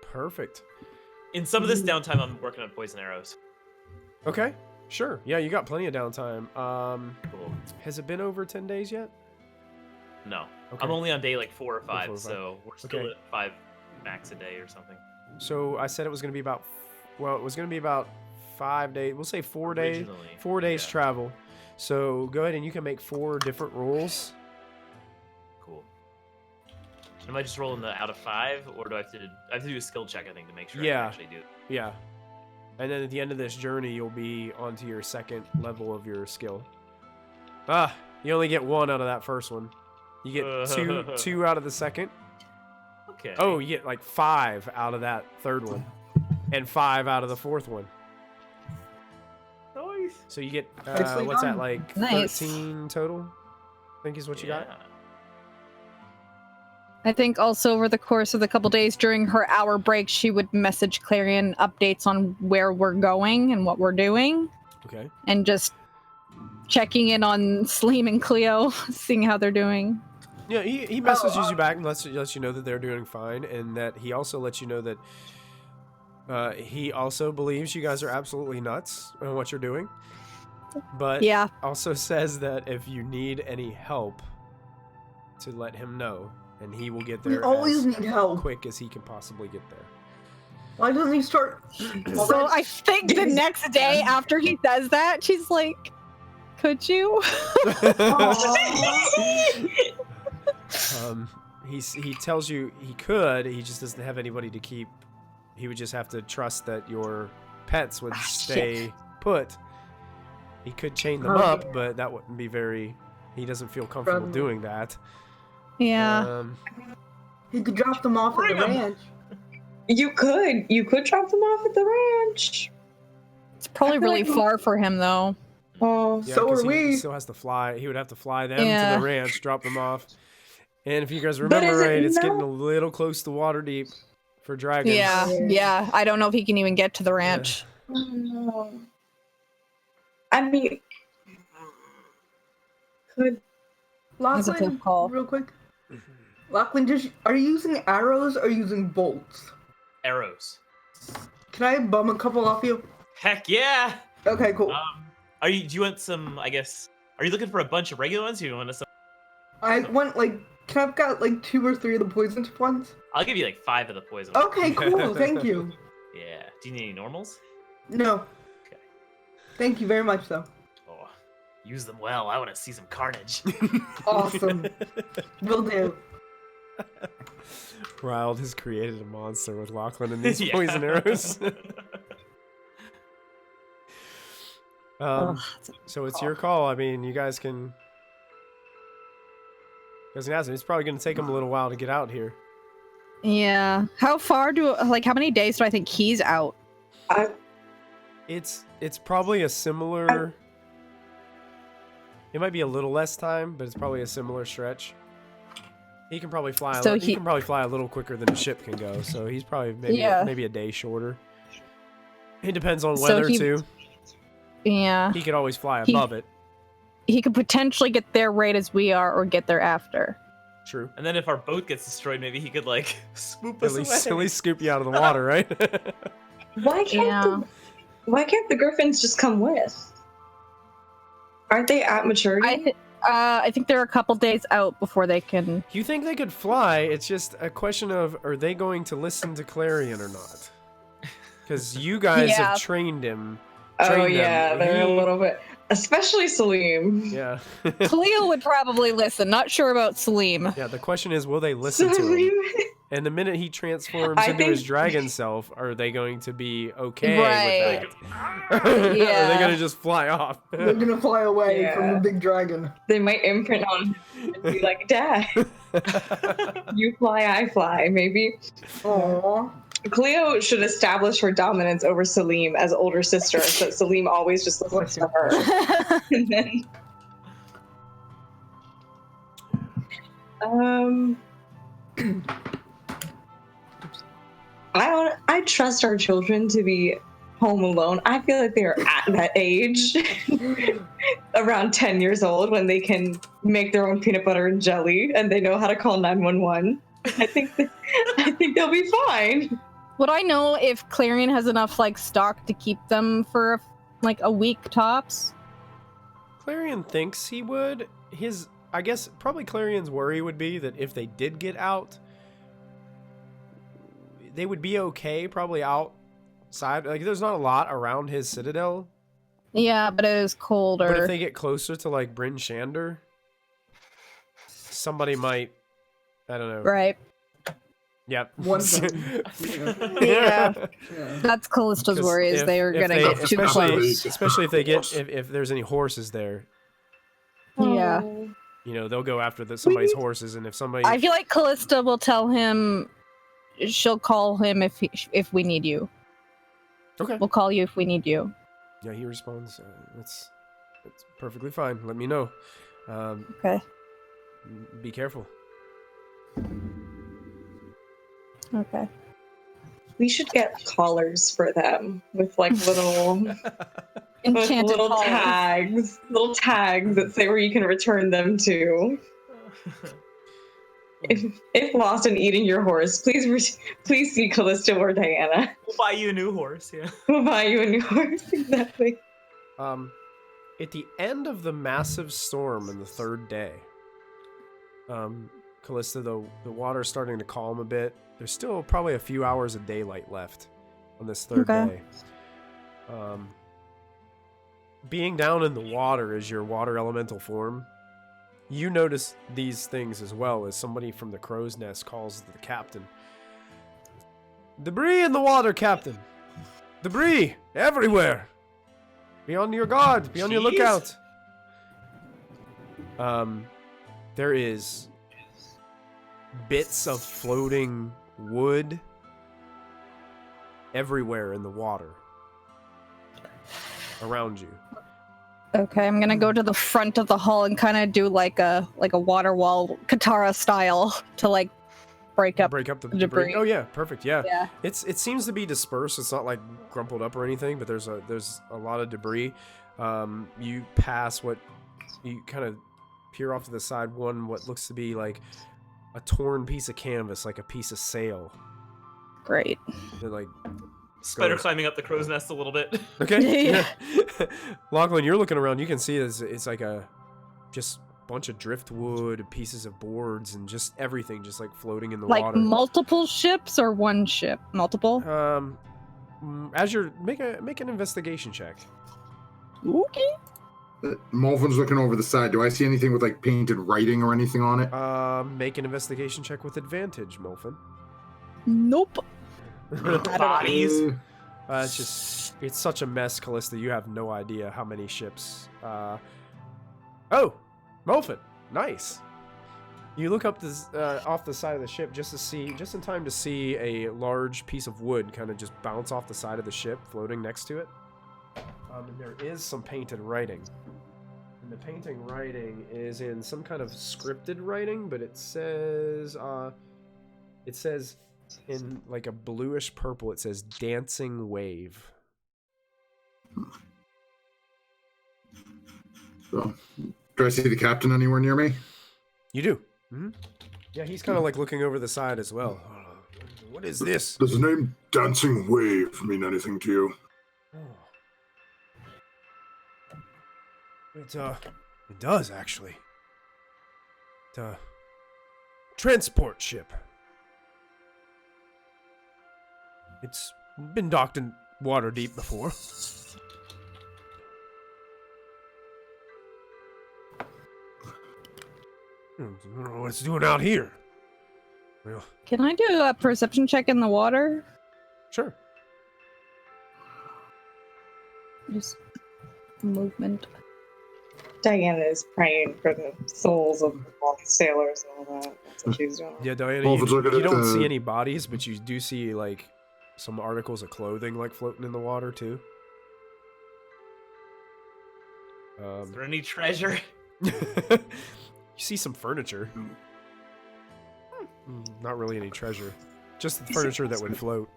Perfect. In some of this downtime, I'm working on poison arrows. Okay. Sure. Yeah, you got plenty of downtime. Cool. Has it been over 10 days yet? No. Okay. I'm only on day 4 or 5, 4 or 5. so we're still at 5 max a day or something. So I said it was going to be about 5 days. We'll say 4 days. Originally, 4 days travel. So go ahead and you can make 4 different rolls. Cool. Am I just rolling the out of 5, or do I have to do a skill check, I think, to make sure I Yeah. can actually do it? Yeah. And then at the end of this journey, you'll be onto your second level of your skill. You only get 1 out of that first one. You get two out of the second. Okay. Oh, you get like 5 out of that third one. And 5 out of the fourth one. Nice. So you get, Nicely what's that, done. like Nice. 13 total? I think is what you got. I think also over the course of the couple days during her hour break, she would message Clarion updates on where we're going and what we're doing. Okay. and just checking in on Sleem and Cleo, seeing how they're doing. Yeah, he messages you back and lets you know that they're doing fine, and that he also lets you know that he also believes you guys are absolutely nuts on what you're doing, but Yeah. also says that if you need any help, to let him know, and he will get We there always as need help. quick as he can possibly get there. Why doesn't he start? So I think the next day after he says that, she's like, "Could you?" He tells you he could. He just doesn't have anybody to keep. He would just have to trust that your pets would stay put. He could chain them up, but that wouldn't be very. He doesn't feel comfortable doing that. Yeah. He could drop them off at the ranch. You could drop them off at the ranch. It's probably really far for him, though. Oh, Yeah, So 'cause are he we. still has to fly. He would have to fly them to Yeah. the ranch, drop them off. And if you guys remember right, it's getting a little close to water deep for dragons. Yeah. I don't know if he can even get to the ranch. Oh, no. I mean, could That's a tough Lachlan, call. real quick. Lachlan, are you using arrows or using bolts? Arrows. Can I bum a couple off you? Heck yeah. Okay, cool. Do you want some? I guess. Are you looking for a bunch of regular ones? Or you want some? I want can I've got 2 or 3 of the poisoned ones? I'll give you 5 of the poison. Okay, cool. Thank you. Yeah. Do you need any normals? No. Okay. Thank you very much, though. Oh, use them well. I want to see some carnage. Awesome. Will do. Riled has created a monster with Lachlan and these poison arrows. So it's your call. I mean, you guys can ask him. It's probably going to take him a little while to get out here. Yeah. How many days do I think he's out? It's probably a similar. It might be a little less time, but it's probably a similar stretch. He can probably fly. He can probably fly a little quicker than a ship can go. So he's probably maybe a day shorter. It depends on weather too. Yeah. He could always fly above it. He could potentially get there right as we are, or get there after. True. And then if our boat gets destroyed, maybe he could swoop us away. At least scoop you out of the water, right? Why can't the griffins just come with? Aren't they at maturity? I think they're a couple days out before they can. You think they could fly? It's just a question of, are they going to listen to Clarion or not? Because you guys have trained him. They're a little bit. Especially Salim. Yeah. Cleo would probably listen. Not sure about Salim. Yeah, the question is, will they listen to him? And the minute he transforms into his dragon self, are they going to be okay with that? Or are they going to just fly off? They're going to fly away from the big dragon. They might imprint on him and be like, Dad, you fly, I fly, maybe. Aww. Cleo should establish her dominance over Salim as older sister, so Salim always just listens to her. And then, I trust our children to be home alone. I feel like they are at that age, around 10 years old, when they can make their own peanut butter and jelly, and they know how to call 911. I think they'll be fine. Would I know if Clarion has enough stock to keep them for a week tops? Clarion thinks he would. I guess probably Clarion's worry would be that if they did get out, they would be okay probably outside. There's not a lot around his citadel. Yeah, but it is colder. But if they get closer to Bryn Shander, somebody might, I don't know. Right. Yep. Yeah. That's Callista's worry, is they are gonna get too close. Especially if there's any horses there. Yeah. They'll go after somebody's horses, and if somebody, I feel like Callista will tell him, she'll call him if we need you. Okay. We'll call you if we need you. Yeah, he responds. That's perfectly fine. Let me know. Okay. Be careful. Okay. We should get collars for them with little With Enchanted little halls. tags that say where you can return them to. If lost and eating your horse, please see Callista or Diana. We'll buy you a new horse. Yeah. We'll buy you a new horse. Exactly. At the end of the massive storm in the third day, Callista, the water's starting to calm a bit. There's still probably a few hours of daylight left on this third day. Being down in the water as your water elemental form, you notice these things as well as somebody from the crow's nest calls the captain. Debris in the water, Captain! Debris! Everywhere! Be on your guard! Be on your lookout! There is bits of floating wood everywhere in the water around you. Okay, I'm gonna go to the front of the hall and kind of do like a water wall, Katara style, to like break up the debris. Oh yeah, perfect. Yeah. It seems to be dispersed. It's not like crumpled up or anything, but there's a lot of debris. You pass you kind of peer off to the side what looks to be like a torn piece of canvas, like a piece of sail. Great. Like Spider climbing up the crow's nest a little bit. Okay. Yeah. Lachlan, you're looking around. You can see it's like a just bunch of driftwood, pieces of boards, and just everything just like floating in the water. Like multiple ships or one ship? Multiple? As you're make an investigation check. Okay. Molfin's looking over the side. Do I see anything with like painted writing or anything on it? Make an investigation check with advantage, Molfin. Nope. Bodies. It's such a mess, Callista. You have no idea how many ships. Oh, Molfin, nice. You look up this off the side of the ship just in time to see a large piece of wood kind of just bounce off the side of the ship, floating next to it. And there is some painted writing. And the painting writing is in some kind of scripted writing, but it says in like a bluish purple, it says Dancing Wave. So, do I see the captain anywhere near me? You do. Mm-hmm. Yeah, he's kind of like looking over the side as well. What is this? Does the name Dancing Wave mean anything to you? It does actually. Transport ship. It's been docked in water deep before. I don't know what it's doing out here. Well, Can I do a perception check in the water? Sure. Just movement. Diana is praying for the souls of all the sailors and all that. That's what she's doing. Yeah, Diana, you don't see any bodies, but you do see like some articles of clothing like floating in the water too. Is there any treasure? You see some furniture. Not really any treasure. Just the furniture that would float.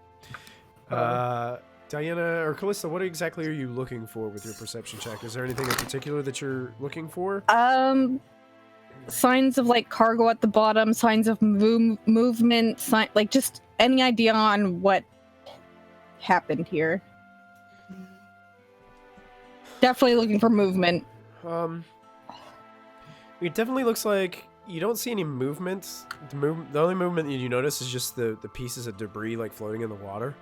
Diana or Callista, what exactly are you looking for with your perception check? Is there anything in particular that you're looking for? Signs of like cargo at the bottom, signs of movement, like just any idea on what happened here. Definitely looking for movement. It definitely looks like you don't see any movement. The only movement you notice is just the pieces of debris like floating in the water.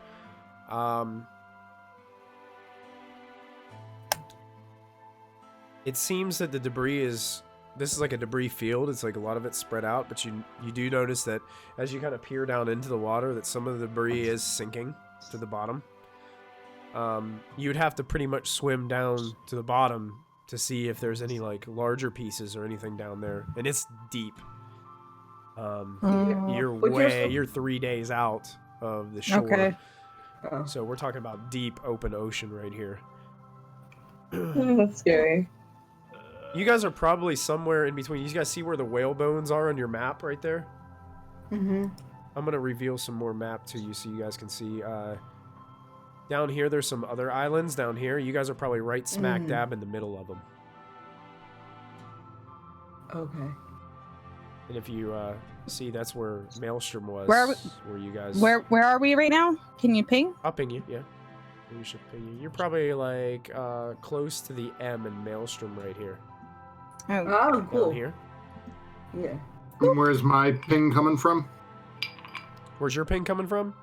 It seems that the debris this is like a debris field. It's like a lot of it spread out, but you do notice that as you kind of peer down into the water that some of the debris is sinking to the bottom. You'd have to pretty much swim down to the bottom to see if there's any like larger pieces or anything down there, and it's deep. You're 3 days out of the shore. Okay. So we're talking about deep open ocean right here. That's scary. You guys are probably somewhere in between. You guys see where the whale bones are on your map right there? Mm-hmm. I'm going to reveal some more map to you so you guys can see. Down here, there's some other islands down here. You guys are probably right smack dab in the middle of them. Okay. And if you see, that's where Maelstrom was. Where are we- where you guys? Where are we right now? Can you ping? I'll ping you. Yeah. You should ping you. You're probably like close to the M in Maelstrom right here. Oh, Oh, cool. Down here. Yeah. And where's my ping coming from? Where's your ping coming from?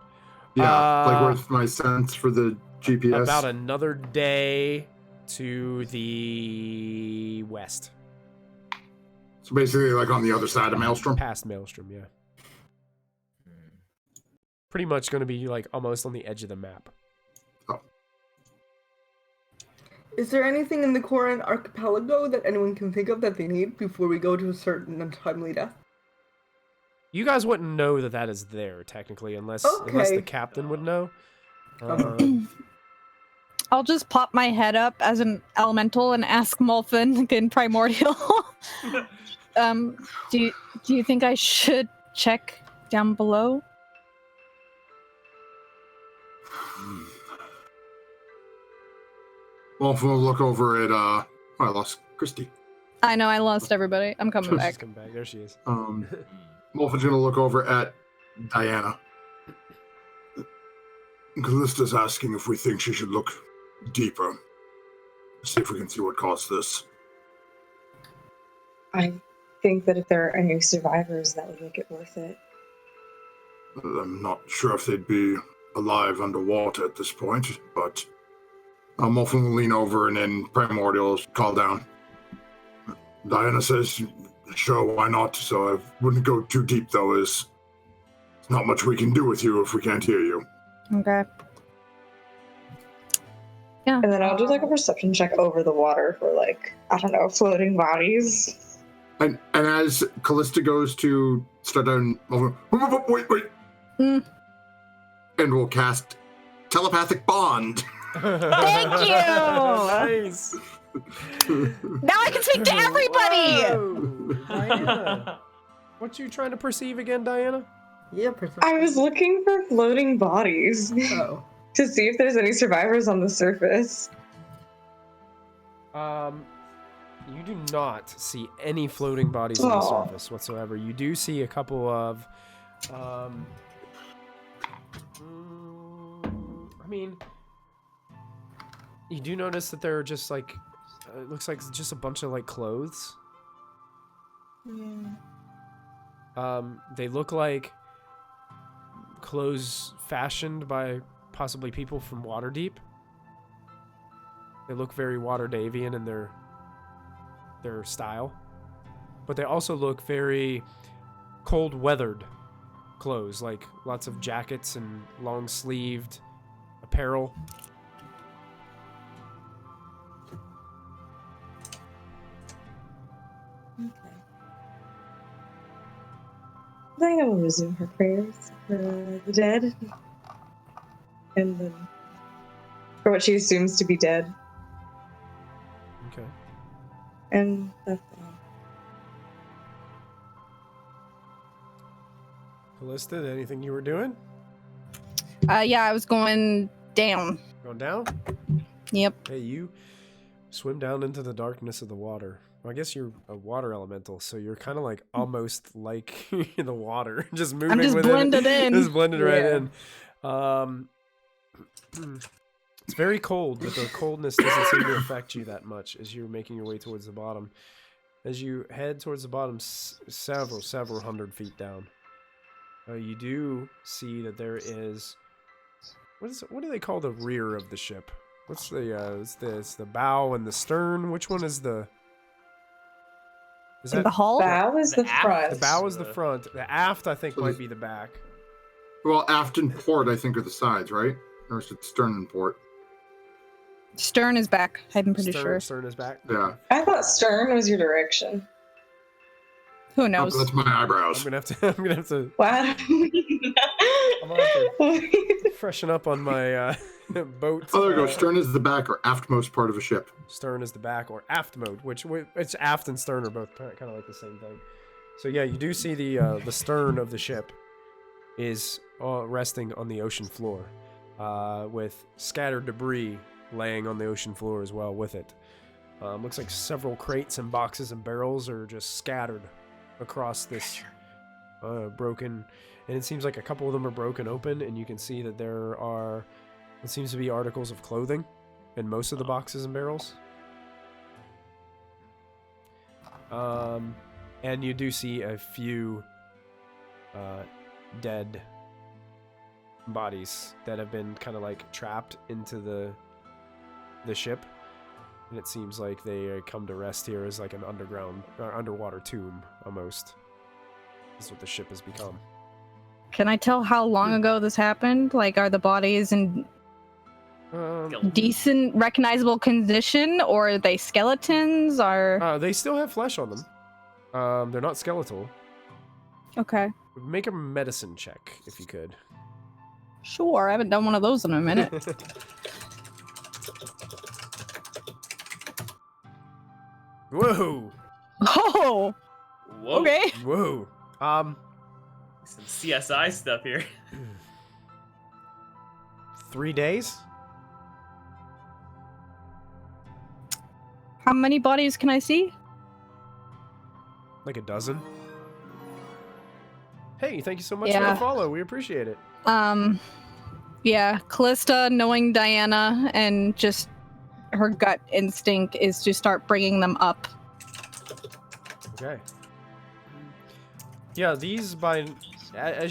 Yeah, like where's my sense for the GPS? About another day to the west. So basically, like on the other side of Maelstrom. Past Maelstrom, yeah. Pretty much going to be like almost on the edge of the map. Is there anything in the Koran archipelago that anyone can think of that they need before we go to a certain untimely death? You guys wouldn't know that that is there technically, unless the captain would know. I'll just pop my head up as an elemental and ask Molfin in Primordial. Do you think I should check down below? Well, if we'll look over at oh, I lost Christy. I know I lost everybody. I'm coming She's back. coming back. There she is. Wolfen's gonna look over at Diana. Callista's asking if we think she should look deeper. See if we can see what caused this. I think that if there are any survivors, that would make it worth it. I'm not sure if they'd be alive underwater at this point, but Wolfen will lean over and then Primordial call down. Diana says, sure, why not? So I wouldn't go too deep, though, as there's not much we can do with you if we can't hear you. Okay. Yeah. And then I'll do like a perception check over the water for like, I don't know, floating bodies. And as Callista goes to start down, wait. Mm. And we'll cast Telepathic Bond. Thank you! Nice. Now I can speak to everybody! Whoa. Diana. What you trying to perceive again, Diana? Yeah, I was looking for floating bodies Oh. to see if there's any survivors on the surface. You do not see any floating bodies on the surface whatsoever. You do see a couple of, I mean, you do notice that there are just like, it looks like just a bunch of like clothes. They look like clothes fashioned by possibly people from Waterdeep. They look very Waterdavian in their style, but they also look very cold weathered clothes, like lots of jackets and long sleeved apparel. Diana will resume her prayers for the dead. And then for what she assumes to be dead. Okay. And that's all. Callista, anything you were doing? Yeah, I was going down. Going down? Yep. Hey, you swim down into the darkness of the water. Well, I guess you're a water elemental, so you're kind of like almost like the water, just moving. I'm just within blended it. in. Just blended right in. It's very cold, but the coldness doesn't seem to affect you that much as you're making your way towards the bottom. As you head towards the bottom, several hundred feet down, you do see that there is what do they call the rear of the ship? What's the it's the bow and the stern. Which one is the? Is that The hull? Bow is the front. the bow is the front. The aft, I think, might be the back. Well, aft and port, I think, are the sides, right? Or is it stern and port? Stern is back. I'm pretty sure. Stern is back. Yeah. I thought stern was your direction. Who Oh, knows? that's my eyebrows. I'm gonna have to Wow. freshen up on my boat. Oh, there we go. Stern is the back or aftmost part of a ship. Stern is the back or aft mode, which it's aft and stern are both kind of like the same thing. So yeah, you do see the stern of the ship is resting on the ocean floor. with scattered debris laying on the ocean floor as well with it. Looks like several crates and boxes and barrels are just scattered across this broken, and it seems like a couple of them are broken open, and you can see that there are what seems to be articles of clothing in most of the boxes and barrels. And you do see a few dead bodies that have been kind of like trapped into the ship, and it seems like they come to rest here as like an underwater tomb almost. That's what the ship has become. Can I tell how long ago this happened? Like, are the bodies in decent, recognizable condition, or are they skeletons? Or they still have flesh on them. They're not skeletal. okay, Make a medicine check if you could. sure. I haven't done one of those in a minute. Whoa! Oh, Whoa. okay. Whoa! Some CSI stuff here. 3 days? How many bodies can I see? Like a dozen? Hey, thank you so much for Yeah. the follow. We appreciate it. Yeah, Callista, knowing Diana and just her gut instinct is to start bringing them up. Okay. Yeah, as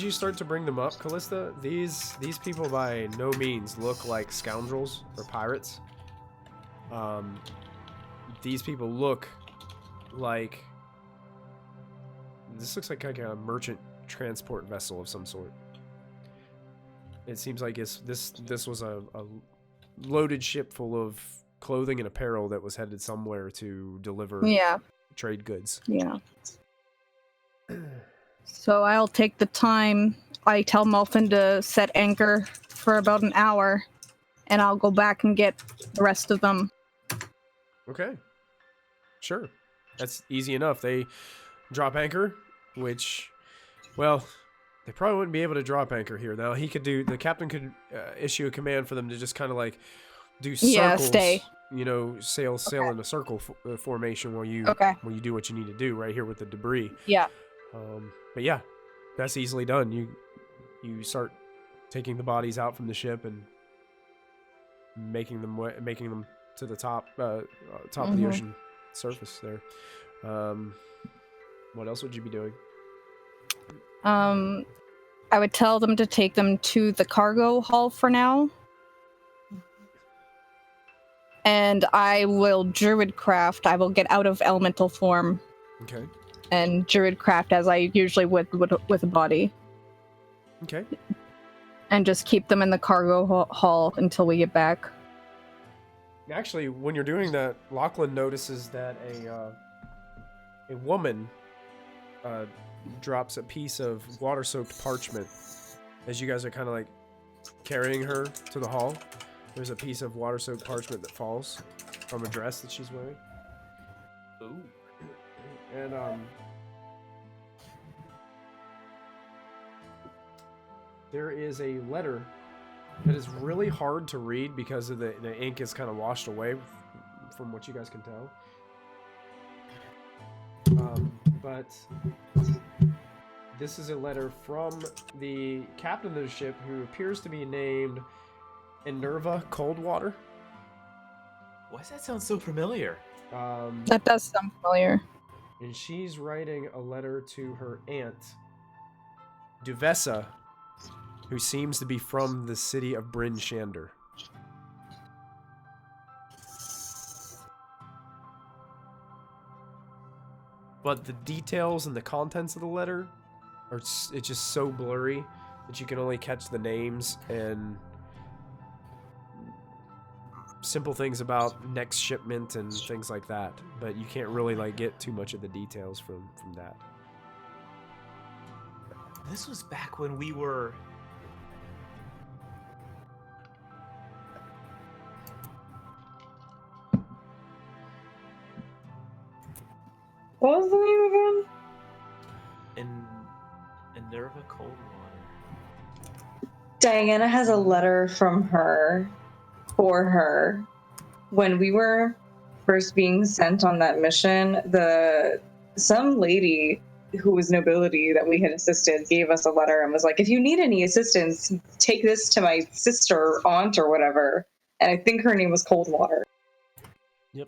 you start to bring them up, Callista, these people by no means look like scoundrels or pirates. These people look like this looks like a merchant transport vessel of some sort. It seems like this was a loaded ship full of clothing and apparel that was headed somewhere to deliver trade goods. Yeah. So I'll take the time. I tell Muffin to set anchor for about an hour, and I'll go back and get the rest of them. Okay. Sure. That's easy enough. They drop anchor, which, well, they probably wouldn't be able to drop anchor here. Now, the captain could issue a command for them to just kind of like do circles. Yeah, stay. You know, sail in a circle formation while you do what you need to do right here with the debris. Yeah. But yeah, that's easily done. You start taking the bodies out from the ship and making them to the top of the ocean surface there. What else would you be doing? I would tell them to take them to the cargo hull for now. And I will druidcraft. I will get out of elemental form. Okay. And druidcraft as I usually would with a body. Okay. And just keep them in the cargo hull until we get back. Actually, when you're doing that, Lachlan notices that a woman drops a piece of water-soaked parchment as you guys are kind of like carrying her to the hall. There's a piece of water-soaked parchment that falls from a dress that she's wearing. Ooh. And there is a letter that is really hard to read because of the ink is kind of washed away from what you guys can tell. But this is a letter from the captain of the ship, who appears to be named Enerva Coldwater. Why does that sound so familiar? That does sound familiar. And she's writing a letter to her aunt, Duvessa, who seems to be from the city of Bryn Shander. But the details and the contents of the letter it's just so blurry that you can only catch the names and simple things about next shipment and things like that. But you can't really like get too much of the details from that. This was back when we were... What was the name again? Enerva Coldwater. Diana has a letter from her for her. When we were first being sent on that mission, some lady who was nobility that we had assisted gave us a letter and was like, if you need any assistance, take this to my sister or aunt or whatever. And I think her name was Coldwater.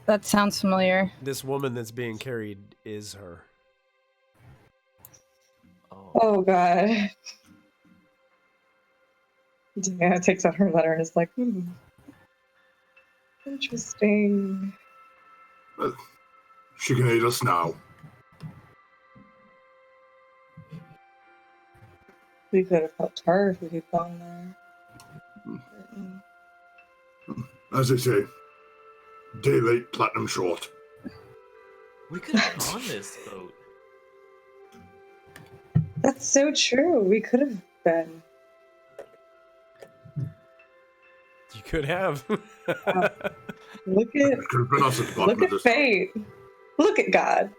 That sounds familiar. This woman that's being carried is her. Oh god. Diana takes out her letter and is like, interesting. She can aid us now. We could have helped her if we had gone there. As they say, day late, platinum short. We could have been on this boat. That's so true. We could have been. You could have. Look It could have been us at the bottom at of this. fate. Look at God.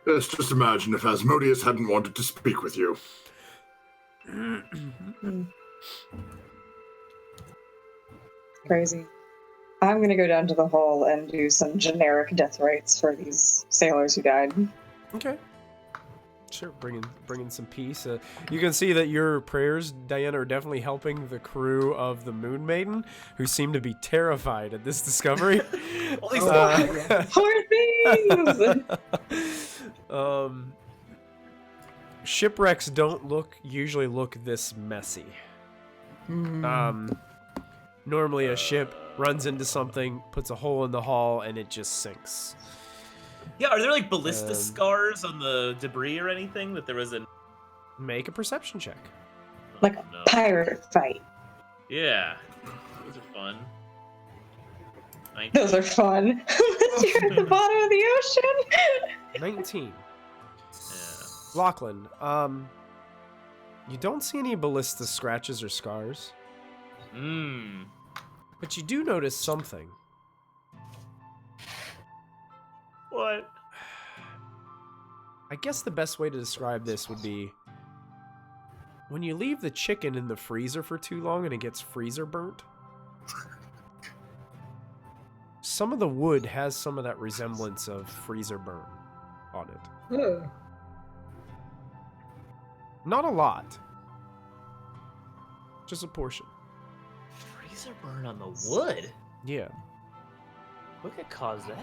Yes, just imagine if Asmodeus hadn't wanted to speak with you. Crazy. I'm gonna go down to the hall and do some generic death rates for these sailors who died. Okay. Sure, bringing some peace. You can see that your prayers, Diana, are definitely helping the crew of the Moon Maiden, who seem to be terrified at this discovery. Poor things! Shipwrecks don't usually look this messy. Normally a ship runs into something, puts a hole in the hull, and it just sinks. Yeah, are there like ballista scars on the debris or anything that there was a... Make a perception check. Like a pirate fight. Yeah, those are fun. Those are fun. Unless you're at the bottom of the ocean. 19. Yeah. Lachlan, you don't see any ballista scratches or scars. But you do notice something. What? I guess the best way to describe this would be when you leave the chicken in the freezer for too long and it gets freezer burnt. Some of the wood has some of that resemblance of freezer burn on it. Not a lot. Just a portion. Freezer burn on the wood? Yeah. What could cause that?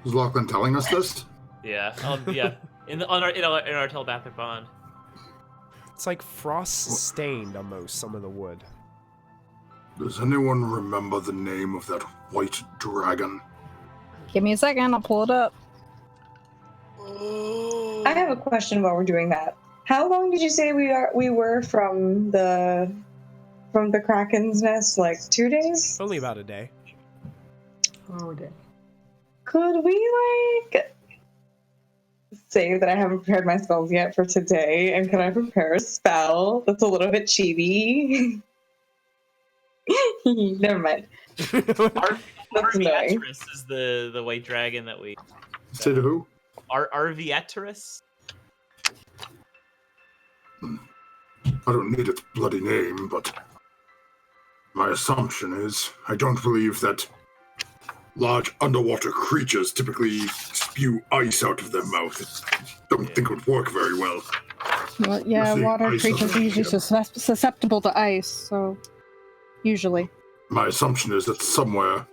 Is Lachlan telling us this? Yeah, yeah. In our telepathic bond. It's like frost stained almost, some of the wood. Does anyone remember the name of that white dragon? Give me a second, I'll pull it up. I have a question while we're doing that. How long did you say we were from the Kraken's nest? Like 2 days? Only about a day. Oh, damn. Could we like say that I haven't prepared my spells yet for today, and can I prepare a spell that's a little bit chibi? Never mind. Arviatrus is the white dragon that we... Say to who? Arviatrus? I don't need its bloody name, but my assumption is I don't believe that large underwater creatures typically spew ice out of their mouth. Don't think it would work very well. Well, yeah, We're water seeing ice creatures on are the usually ship. susceptible to ice, so usually. My assumption is that somewhere,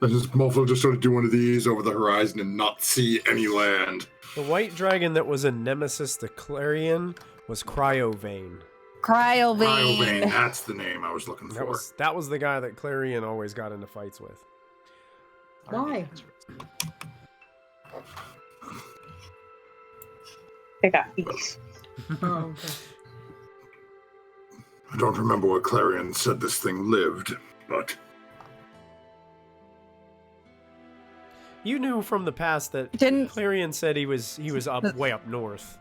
this Morph will just sort of do one of these over the horizon and not see any land. The white dragon that was a nemesis to Clarion was Cryovane. Cryovane. Cryovane, that's the name I was looking for. That was the guy that Clarion always got into fights with. Why? They got beef. Oh, okay. I don't remember where Clarion said this thing lived, but You knew from the past that Didn't- Clarion said he was up way up north,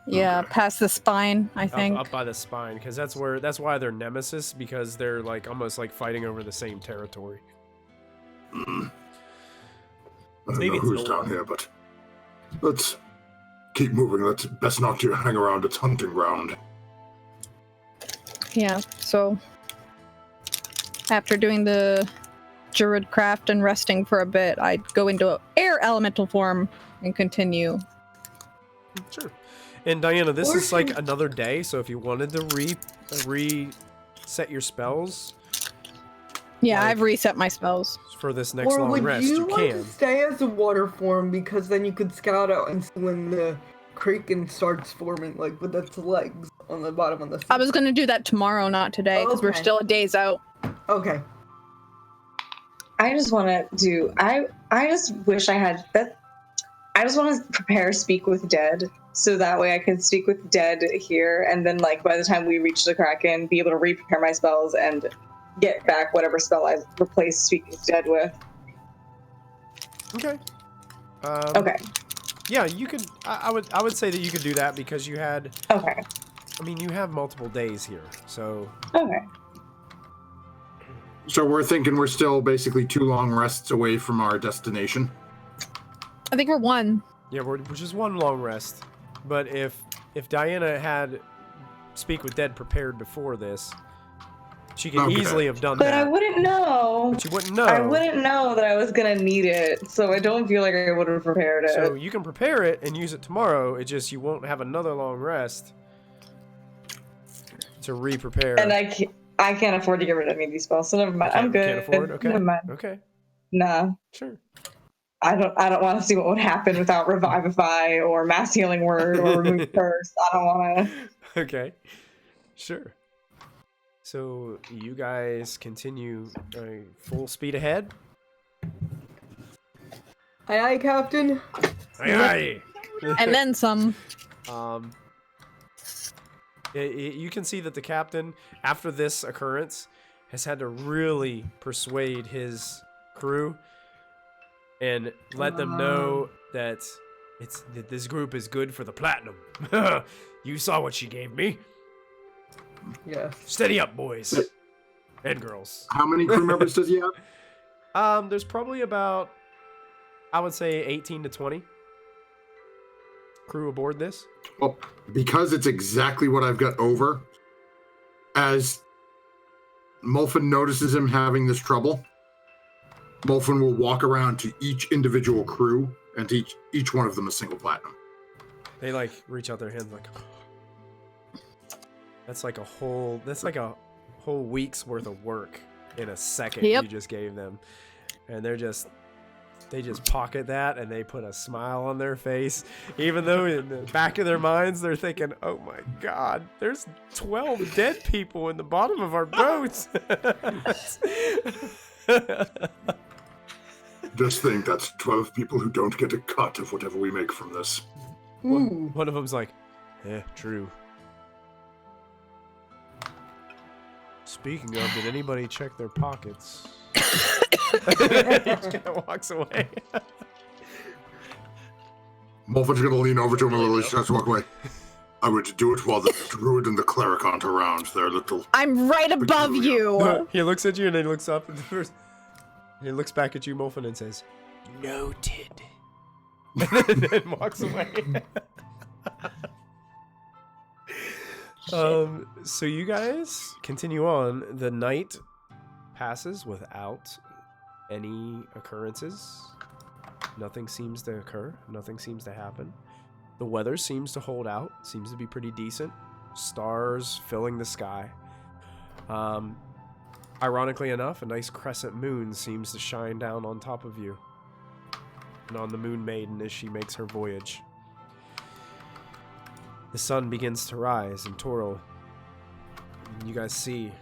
Yeah, past the spine, I think. up by the spine, because that's why they're nemesis, because they're like almost like fighting over the same territory. I don't Maybe know it's who's the down one. here, but let's keep moving. That's best not to hang around its hunting ground. Yeah, so after doing the Druid craft and resting for a bit, I'd go into air elemental form and continue. Sure. And Diana, this Or is like should- another day, so if you wanted to reset your spells Yeah, Like- I've reset my spells. for this next Or long would rest, you you want can. to stay as a water form, because then you could scout out and see when the Kraken starts forming, like with its legs on the bottom of the sea. I was going to do that tomorrow, not today, because we're Okay. still a days out. Okay. I just want to do. I just wish I had that. I just want to prepare Speak with Dead, so that way I can speak with Dead here, and then like by the time we reach the Kraken, be able to re-prepare my spells and get back whatever spell I replaced Speak with Dead with. Okay. Okay. Yeah, you could. I would say that you could do that because you had. Okay. I mean, you have multiple days here, so. Okay. So we're thinking we're still basically 2 long rests away from our destination. I think we're one. Yeah, we're just one long rest. But if Diana had Speak with Dead prepared before this, she could Okay. easily have done But that. I wouldn't know. But you wouldn't know. I wouldn't know that I was gonna need it, so I don't feel like I would have prepared it. So you can prepare it and use it tomorrow. It's just you won't have another long rest to re-prepare. And I can't afford to get rid of any of these spells, so never mind. I'm good. Can't afford? Okay. Never mind. Okay. Nah. Sure. I don't want to see what would happen without Revivify or Mass Healing Word or Remove Curse. I don't want to. Okay. Sure. So you guys continue full speed ahead. Aye, aye, Captain. Aye, aye. And then some. You can see that the captain, after this occurrence, has had to really persuade his crew and let them know that that this group is good for the platinum. You saw what she gave me. Yes. Steady up, boys and girls. How many crew members does he have? There's probably about, I would say, 18 to 20 crew aboard this. Well, because it's exactly what I've got over, as Mulfin notices him having this trouble, Mulfin will walk around to each individual crew and teach each one of them a single platinum. They like reach out their hands like, that's like a whole week's worth of work in a second. Yep. You just gave them, and they just pocket that and they put a smile on their face, even though in the back of their minds they're thinking, oh my god, there's 12 dead people in the bottom of our boat. Just think, that's 12 people who don't get a cut of whatever we make from this. Ooh. One of them's like, yeah, true. Speaking of, did anybody check their pockets? He just kind of walks away. Mulfin's gonna lean over to him a little and starts to walk away. I would do it while the druid and the cleric aren't around. They're little... I'm right above you. He looks at you and then he looks up and he looks back at you, Mulfin, and says, "Noted." And then walks away. So you guys continue on. The night passes without any occurrences. Nothing seems to occur. Nothing seems to happen. The weather seems to hold out. Seems to be pretty decent. Stars filling the sky. Ironically enough, a nice crescent moon seems to shine down on top of you and on the Moon Maiden as she makes her voyage. The sun begins to rise in Toril. And you guys see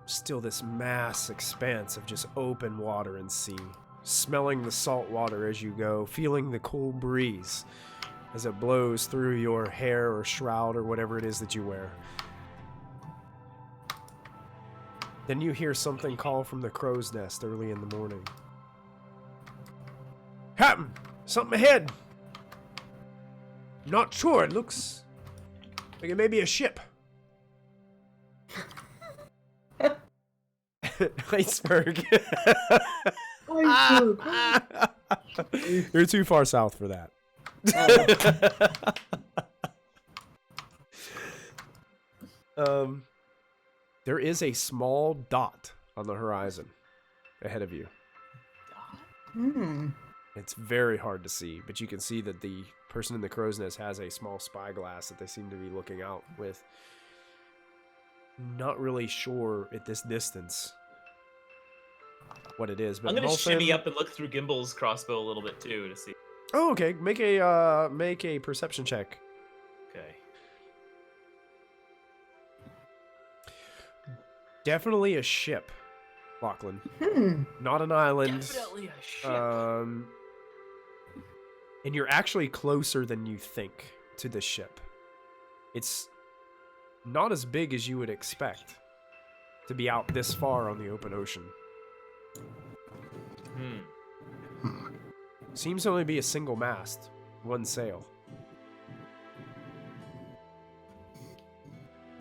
still this mass expanse of just open water and sea, smelling the salt water as you go, feeling the cool breeze as it blows through your hair or shroud or whatever it is that you wear. Then you hear something call from the crow's nest early in the morning. Captain, something ahead. Not sure, it looks like it may be a ship. Iceberg. Iceberg. You're too far south for that. There is a small dot on the horizon ahead of you. It's very hard to see, but you can see that the person in the crow's nest has a small spyglass that they seem to be looking out with. Not really sure at this distance what it is, but I'm gonna Molson... shimmy up and look through Gimbal's crossbow a little bit too to see. Oh, okay. Make a perception check. Okay. Definitely a ship, Lachlan. Not an island. Definitely a ship. And you're actually closer than you think to the ship. It's not as big as you would expect to be out this far on the open ocean. Seems to only be a single mast, one sail.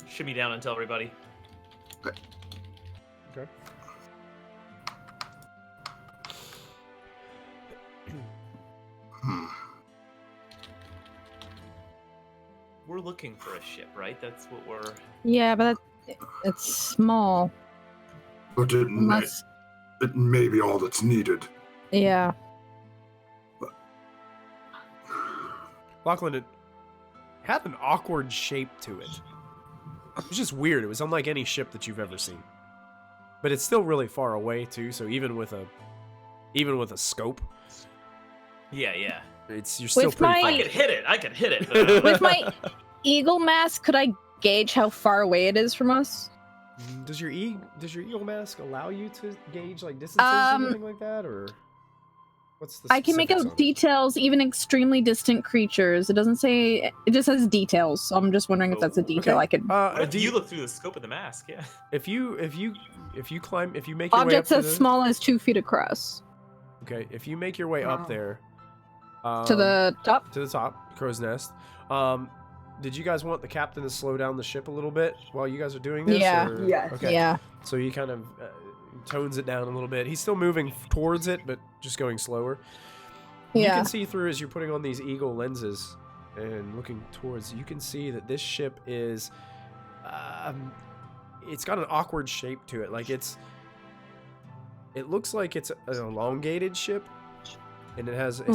Shimmy down and tell everybody. Okay. We're looking for a ship, right? That's what we're... Yeah, but it's small. But it may be all that's needed. Yeah. Lachlan, it had an awkward shape to it. It was just weird. It was unlike any ship that you've ever seen. But it's still really far away too, so even with a scope, Yeah. you're still With pretty my- far. I could hit it. With my eagle mask, could I gauge how far away it is from us? Does your eagle mask allow you to gauge like distances or anything like that, or what's the? I can make specifics out on it? details, even extremely distant creatures. It doesn't say. It just says details. So I'm just wondering if that's a detail Okay. I could. What if Do you look through the scope of the mask? Yeah. If you climb, if you make your Objects way up to as small as 2 feet across. Okay, if you make your way up there, To the top. to the top, crow's nest. Did you guys want the captain to slow down the ship a little bit while you guys are doing this? Yeah. or- Yes. Okay. Yeah. So he kind of tones it down a little bit. He's still moving towards it, but just going slower. You Yeah. can see through as you're putting on these eagle lenses and looking towards. You can see that this ship is, it's got an awkward shape to it. Like it looks like it's an elongated ship, and it has a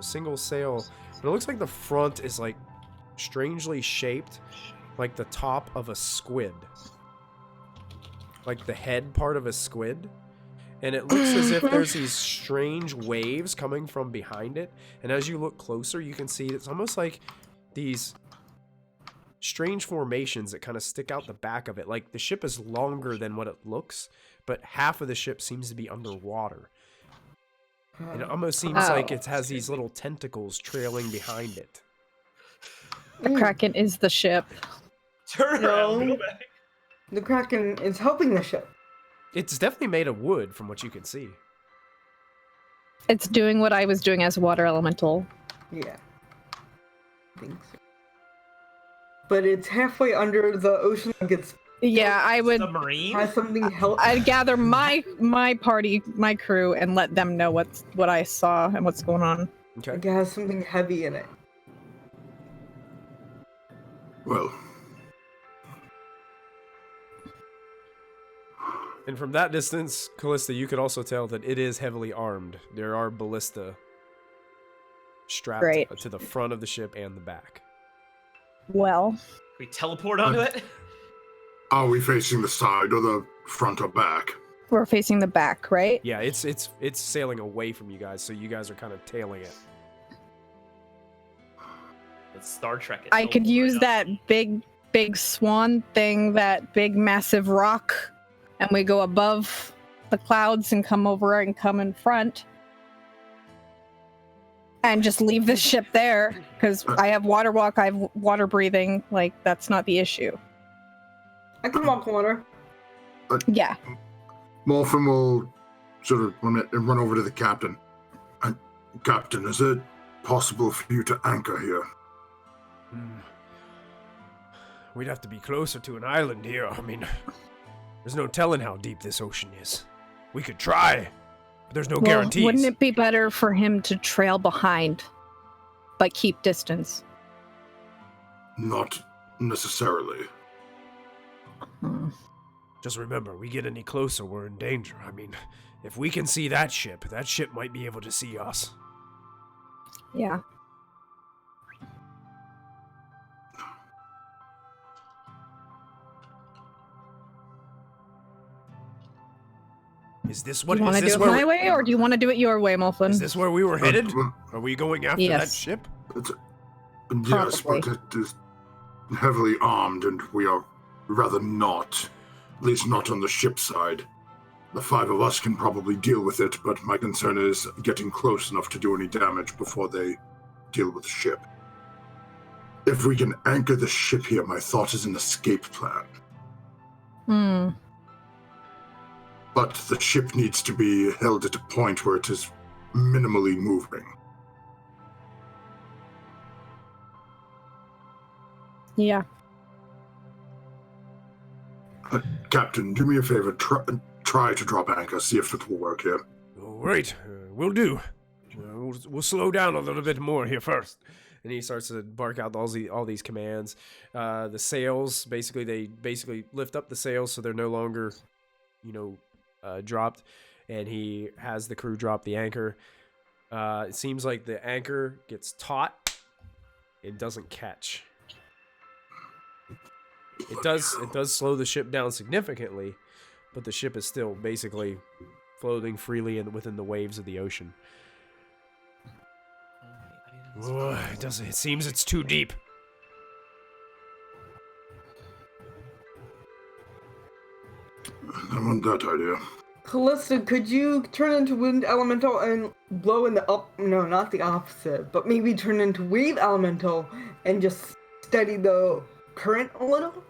single sail. But it looks like the front is like strangely shaped, like the top of a squid, like the head part of a squid. And it looks as if there's these strange waves coming from behind it. And as you look closer, you can see it's almost like these strange formations that kind of stick out the back of it. Like the ship is longer than what it looks, but half of the ship seems to be underwater. And it almost seems like it has these little tentacles trailing behind it. The Kraken is the ship. Turn around. Go back. The Kraken is helping the ship. It's definitely made of wood from what you can see. It's doing what I was doing as a water elemental. Yeah. I think so. But it's halfway under the ocean and gets Yeah, I would. Submarine? has something help. I'd gather my party, my crew, and let them know what I saw and what's going on. Okay. It has something heavy in it. Well, And from that distance, Callista, you could also tell that it is heavily armed. There are ballista strapped Great. to the front of the ship and the back. Well, We teleport onto it? are we facing the side or the front or back? we're facing the back, right? Yeah, it's sailing away from you guys, so you guys are kind of tailing it. Let's Star Trek it. I could Teleport use up. that big swan thing, that big massive rock, and we go above the clouds and come over and come in front. And just leave the ship there, because I have water walk, I have water breathing, like, that's not the issue. I can walk water. Yeah. Morphin will sort of run over to the captain. Captain, is it possible for you to anchor here? We'd have to be closer to an island here. I mean, there's no telling how deep this ocean is. We could try, but there's no guarantees. Wouldn't it be better for him to trail behind? but keep distance. Not necessarily. Just remember, we get any closer, we're in danger. I mean, if we can see that ship might be able to see us. Yeah. Is this Do what? you want Is to this do it where? my way, or do you want to do it your way, Molflin? Is this where we were headed? Are we going after that Yes. ship? Yes, Probably. but it is heavily armed, and we are rather not. At least not on the ship side. The 5 of us can probably deal with it, but my concern is getting close enough to do any damage before they deal with the ship. If we can anchor the ship here, my thought is an escape plan. But the ship needs to be held at a point where it is minimally moving. Yeah. Captain, do me a favor. Try to drop anchor. See if it will work here. All right, we'll do. We'll slow down a little bit more here first. And he starts to bark out all these commands. The sails, they lift up the sails so they're no longer, dropped. And he has the crew drop the anchor. It seems like the anchor gets taut. It doesn't catch. It does slow the ship down significantly, but the ship is still basically floating freely within the waves of the ocean. Oh, it seems it's too deep. I want that idea. Callista, could you turn into wind elemental and blow in not the opposite, but maybe turn into wave elemental and just steady the current a little?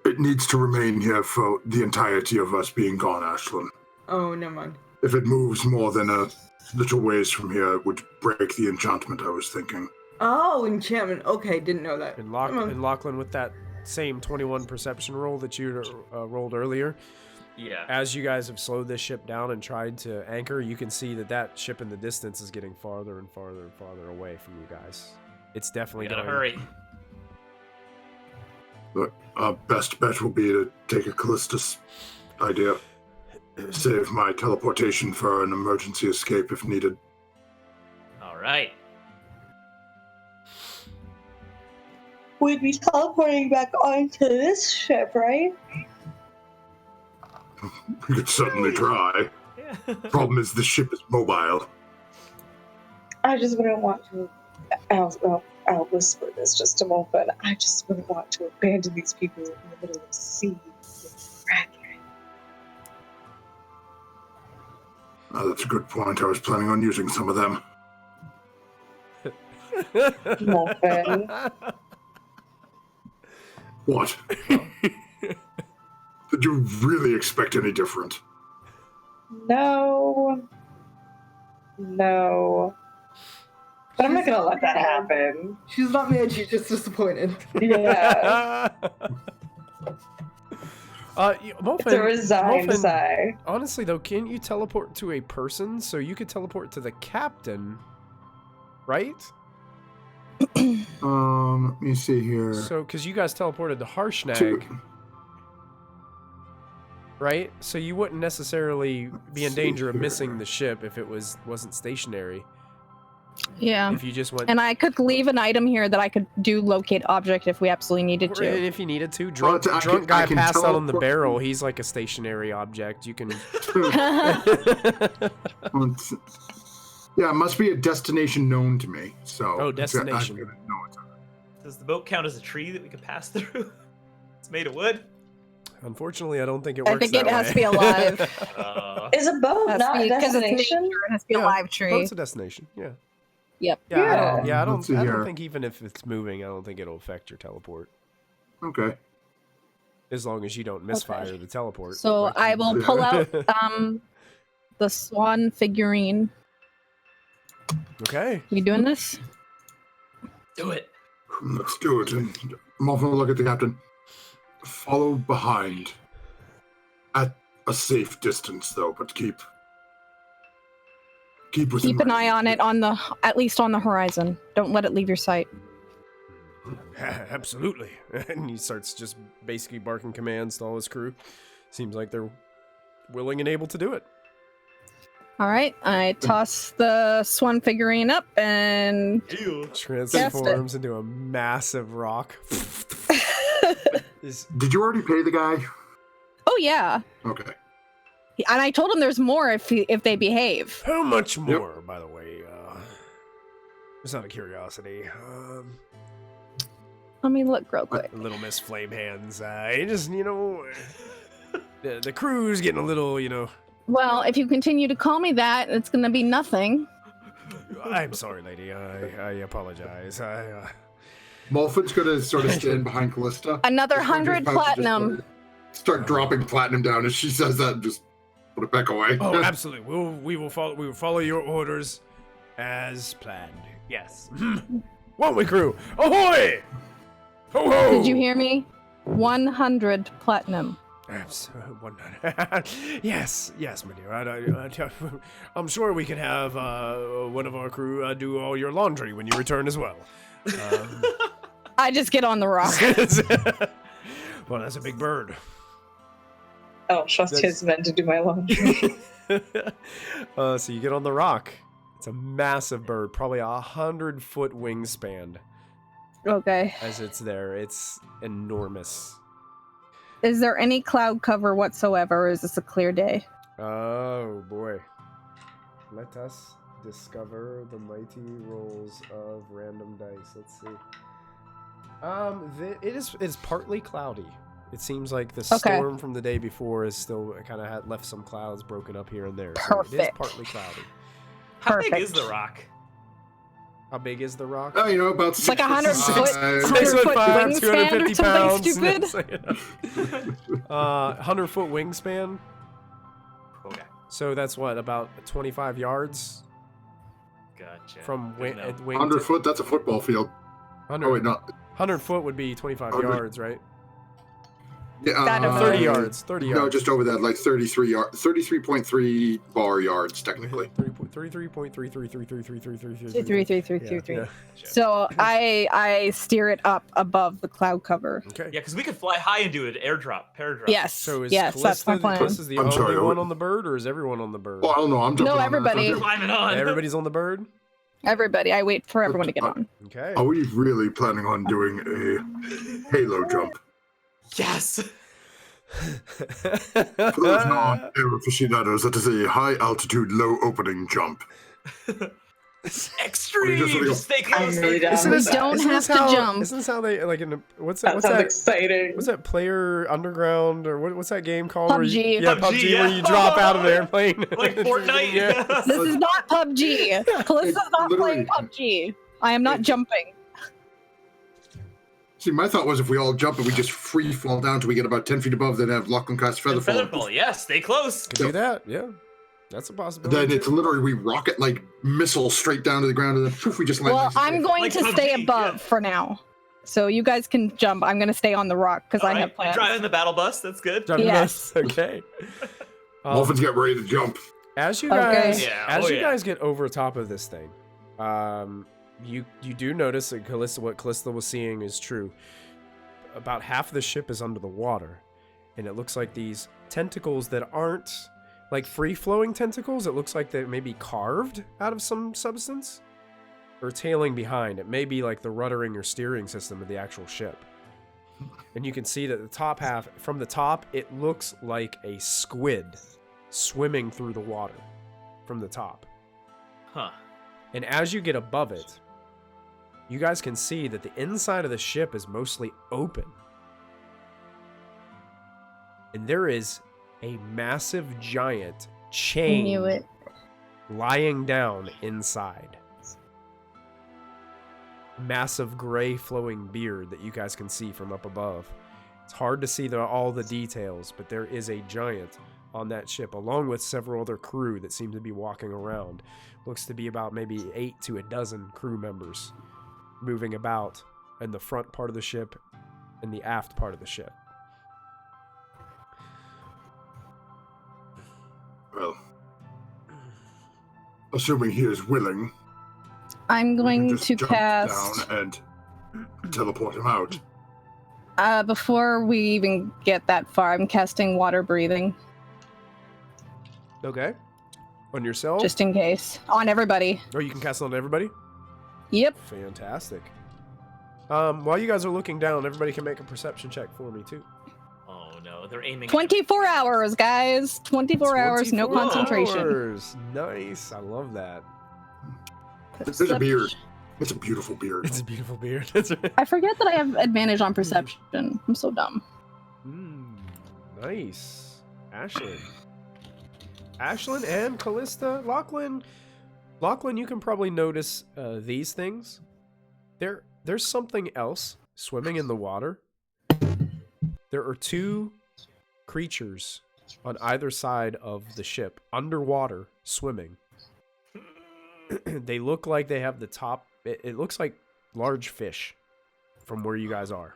It needs to remain here for the entirety of us being gone, Ashlyn. Oh, never mind. If it moves more than a little ways from here, it would break the enchantment I was thinking. Oh, enchantment. Okay, didn't know that. And Lachlan, with that same 21 perception roll that you rolled earlier, Yeah. as you guys have slowed this ship down and tried to anchor, you can see that ship in the distance is getting farther and farther and farther away from you guys. It's definitely We gotta going. hurry. But our best bet will be to take a Callista's idea. Save my teleportation for an emergency escape if needed. All right. We'd be teleporting back onto this ship, right? We could certainly try. Yeah. Problem is, the ship is mobile. I just wouldn't want to. I'll whisper this just a moment. I just wouldn't want to abandon these people in the middle of the sea. That's a good point. I was planning on using some of them. Muffin. What? Did you really expect any different? No. But I'm not gonna let that happen. She's not mad, she's just disappointed. Yeah. It's a resigned sigh. Honestly, though, can't you teleport to a person? So you could teleport to the captain, right? Let me see here. So, because you guys teleported to Harshnag, To- right? So you wouldn't necessarily be in see danger of here. missing the ship if it wasn't stationary. Yeah. If you just went, And I could leave an item here that I could do locate object if we absolutely needed or to. if you needed to, drunk I guy can passed out on the teleport- barrel. He's like a stationary object. You can. Yeah, it must be a destination known to me. So Oh, destination. I know it's Does the boat count as a tree that we could pass through? It's made of wood. Unfortunately, I don't think it I works. think that it has way. to be alive. Is a boat not a Because it's nature, destination? it has to be a Yeah, live tree. Boat's a destination. Yeah. Yep. Yeah. I Let's see don't here. think even if it's moving, I don't think it'll affect your teleport. Okay. As long as you don't misfire the teleport. So like I you- will pull out the swan figurine. Okay. You doing this? Do it. Let's do it. And Muffin will look at the captain. Follow behind. At a safe distance, though, but keep Keep within Keep an eye range. on it at least on the horizon. Don't let it leave your sight. Absolutely. And he starts just basically barking commands to all his crew. Seems like they're willing and able to do it. All right, I toss the swan figurine up and Transforms into a massive rock. Did you already pay the guy? oh yeah, Okay. and I told him there's more if they behave. How much more, by the way? Just out of curiosity. Let me look real quick. Little Miss Flame Hands. Just, the crew's getting a little, Well, if you continue to call me that, it's gonna be nothing. I'm sorry, lady. I apologize. Mulford's gonna sort of stand behind Callista. Another Just hold his 100 pouch and just platinum. Start dropping platinum down as she says that, and just put it back away. Oh, absolutely. We will follow your orders as planned. Yes. Won't we, crew? Ahoy! Ho ho! Did you hear me? 100 platinum. Yes, my dear. I'm sure we can have one of our crew do all your laundry when you return as well. I just get on the rock. Well, that's a big bird. I don't trust his men to do my laundry. So you get on the rock. It's a massive bird, probably 100-foot wingspan. Okay. As it's there, it's enormous. Is there any cloud cover whatsoever, or is this a clear day? Oh boy. Let us discover the mighty rolls of random dice. Let's see. It is partly cloudy. It seems like the storm from the day before is still kind of left some clouds broken up here and there. Perfect. So it is partly cloudy. How big is the rock? How big is the rock? Oh, about It's like 100 foot, 6'5", 100 foot wingspan or 250 something stupid. 100-foot wingspan. Okay. So that's what, about 25 yards Gotcha. from wing 100 foot, that's a football field. 100, Oh, wait, no. 100 foot would be 25 yards, right? Yeah, 30 yards. 30 yards. No, just over that, like 33.3 bar yards, technically. 33.3333333333. So I steer it up above the cloud cover. Okay. Yeah, because we could fly high and do an paradraop. Yes. So is yes, that's my plan. Callista's the I'm only sorry, one on the bird, or is everyone on the bird? Well, I don't know. I'm jumping No, on that. everybody. Climbing on. Everybody's on the bird? Everybody, I wait for everyone to get on. Okay. Are we really planning on doing a halo jump? Yes. For those non-air aficionados, that is a high-altitude, low-opening jump. Extreme. Just Just stay close. really down. We don't have to jump. Isn't this how they, like, in what's That that? sounds exciting. What's that, Player Underground, or what's that game called? PUBG. Where you, PUBG, PUBG, yeah. where you drop out of the airplane. Like Fortnite. Yeah. This is not PUBG. Callista's not Literally. playing PUBG. I am not jumping. See, my thought was if we all jump and we just free fall down till we get about 10 feet above, then have Lachlan cast Featherfall. Featherfall. Yeah, stay close. Could do that, yeah. That's a possibility. Then it's literally we rocket like missile straight down to the ground, and then poof, we just land. Well, next to I'm it. going Like to stay PUBG, above yeah. for now. So you guys can jump. I'm going to stay on the rock because I All have right, plans. driving the battle bus. That's good. Driving Yes. this, okay. Dolphins get ready to jump. As you Okay. guys, Yeah, as oh you yeah. guys get over top of this thing, you do notice that what Callista was seeing is true. About half of the ship is under the water, and it looks like these tentacles that aren't like free-flowing tentacles. It looks like they may be carved out of some substance, or tailing behind. It may be like the ruddering or steering system of the actual ship. And you can see that the top half, from the top, it looks like a squid swimming through the water from the top. Huh. And as you get above it, you guys can see that the inside of the ship is mostly open. And there is a massive giant chain Knew it. lying down inside. Massive gray flowing beard that you guys can see from up above. It's hard to see all the details, but there is a giant on that ship, along with several other crew that seem to be walking around. Looks to be about maybe 8 to a dozen crew members moving about in the front part of the ship and the aft part of the ship. Well, assuming he is willing, I'm we can going just to jump cast. down and teleport him out. Before we even get that far, I'm casting water breathing, Okay. On yourself? just in case. On everybody. Or you can cast it on everybody? Yep. Fantastic. While you guys are looking down, everybody can make a perception check for me, too. Oh no, they're aiming. 24 hours, guys. 24 hours, no 24 concentration. hours. Nice. I love that. There's a beard. It's a beautiful beard. It's a beautiful beard. That's right. I forget that I have advantage on perception. I'm so dumb. Nice. Ashlyn. Ashlyn and Callista. Lachlan, you can probably notice these things. There's something else swimming in the water. There are two creatures on either side of the ship, underwater, swimming. They look like they have the top. It looks like large fish from where you guys are.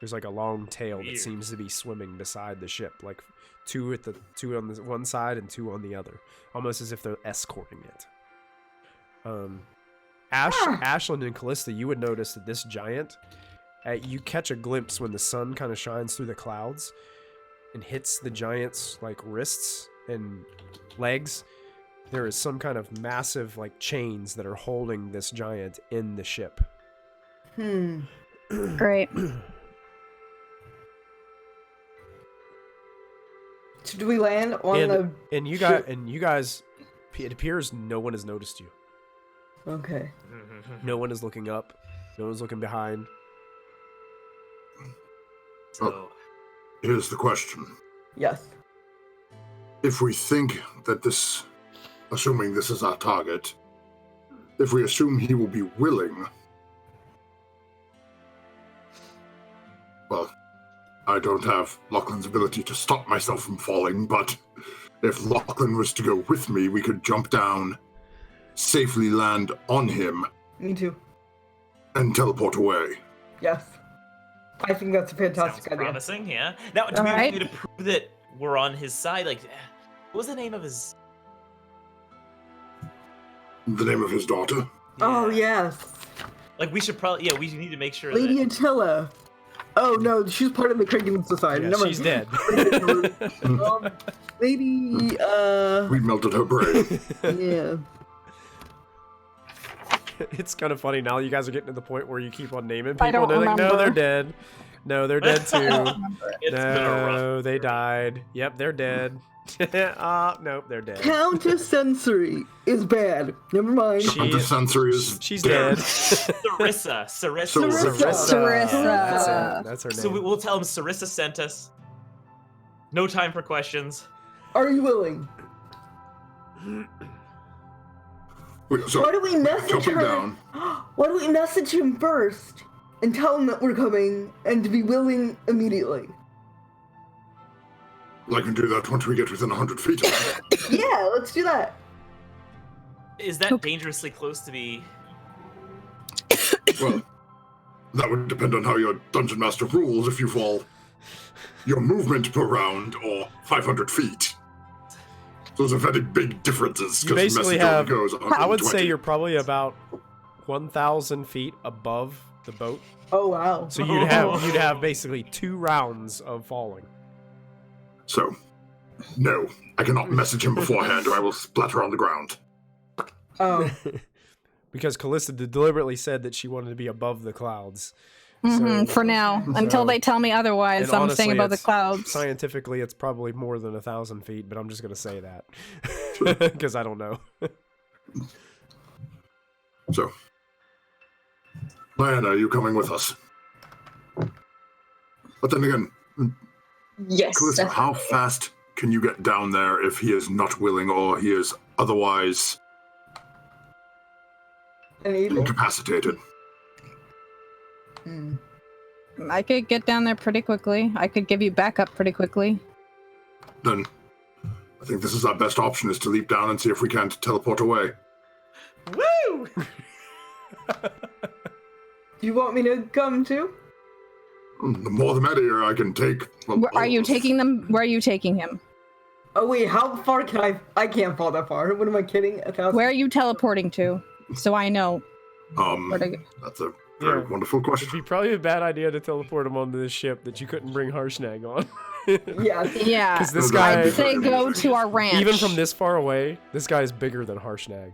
There's like a long tail that seems to be swimming beside the ship, like two on the one side and two on the other, almost as if they're escorting it. Ashlyn and Callista, you would notice that this giant, you catch a glimpse when the sun kind of shines through the clouds and hits the giant's like wrists and legs. There is some kind of massive like chains that are holding this giant in the ship. Great. Should we land on and you guys, it appears no one has noticed you. Okay. No one is looking up. No one's looking behind. So, Here's the question. Yes. If we think that this, assuming this is our target, if we assume he will be willing, well, I don't have Lachlan's ability to stop myself from falling, but if Lachlan was to go with me, we could jump down, safely land on him, Me too. and teleport away. Yes. I think that's a fantastic sounds idea. promising, yeah. Now, do we Alright. need to prove that we're on his side? Like, what was the name of his? The name of his daughter? Oh, yes. Like, we should probably, we need to make sure Lady that. Attila. Oh, no, she's part of the Kraken Society. Yeah, Never she's mind. dead. Lady, We melted her brain. yeah. It's kind of funny now. You guys are getting to the point where you keep on naming people. I don't They're like, no, they're remember. dead. No, they're dead too. It's been a rough. No, they died. Yep, they're dead. Nope, they're dead. Countess Sensory is bad. Never mind. The sensory is She's dead. dead. Sarissa. Sarissa. That's her name. So we'll tell him Sarissa sent us. No time for questions. Are you willing? Wait, so, Why do we message jumping her? down, Why don't we message him first and tell him that we're coming and to be willing immediately? I can do that once we get within 100 feet of him. Yeah, let's do that. Is that dangerously close to be? Well, that would depend on how your dungeon master rules if you fall your movement per round or 500 feet. Those are very big differences. You basically message only have, goes I would 120. say you're probably about 1,000 feet above the boat. Oh wow. So you'd have basically 2 rounds of falling. So, no, I cannot message him beforehand or I will splatter on the ground. Oh. Because Callista deliberately said that she wanted to be above the clouds. For now, until they tell me otherwise. And I'm staying honestly, above the it's- clouds. Scientifically, it's probably more than 1,000 feet, but I'm just going to say that. Because I don't know. So, Diana, are you coming with us? But then again, Yes. Callista, definitely. how fast can you get down there if he is not willing or he is otherwise An evil. incapacitated? I could get down there pretty quickly. I could give you backup pretty quickly. Then I think this is our best option, is to leap down and see if we can teleport away. Woo! Do you want me to come too? The more the merrier. I can take... well, Where are all you of us. taking them? Where are you taking him? Oh wait, how far can I? I can't fall that far. What am I kidding? 1,000? Where are you teleporting to? So I know where to go. That's a very wonderful It'd question. be probably a bad idea to teleport him onto this ship that you couldn't bring Harshnag on. Yeah. Yeah. Because this guy, I'd say go to our ranch. even from this far away, this guy is bigger than Harshnag.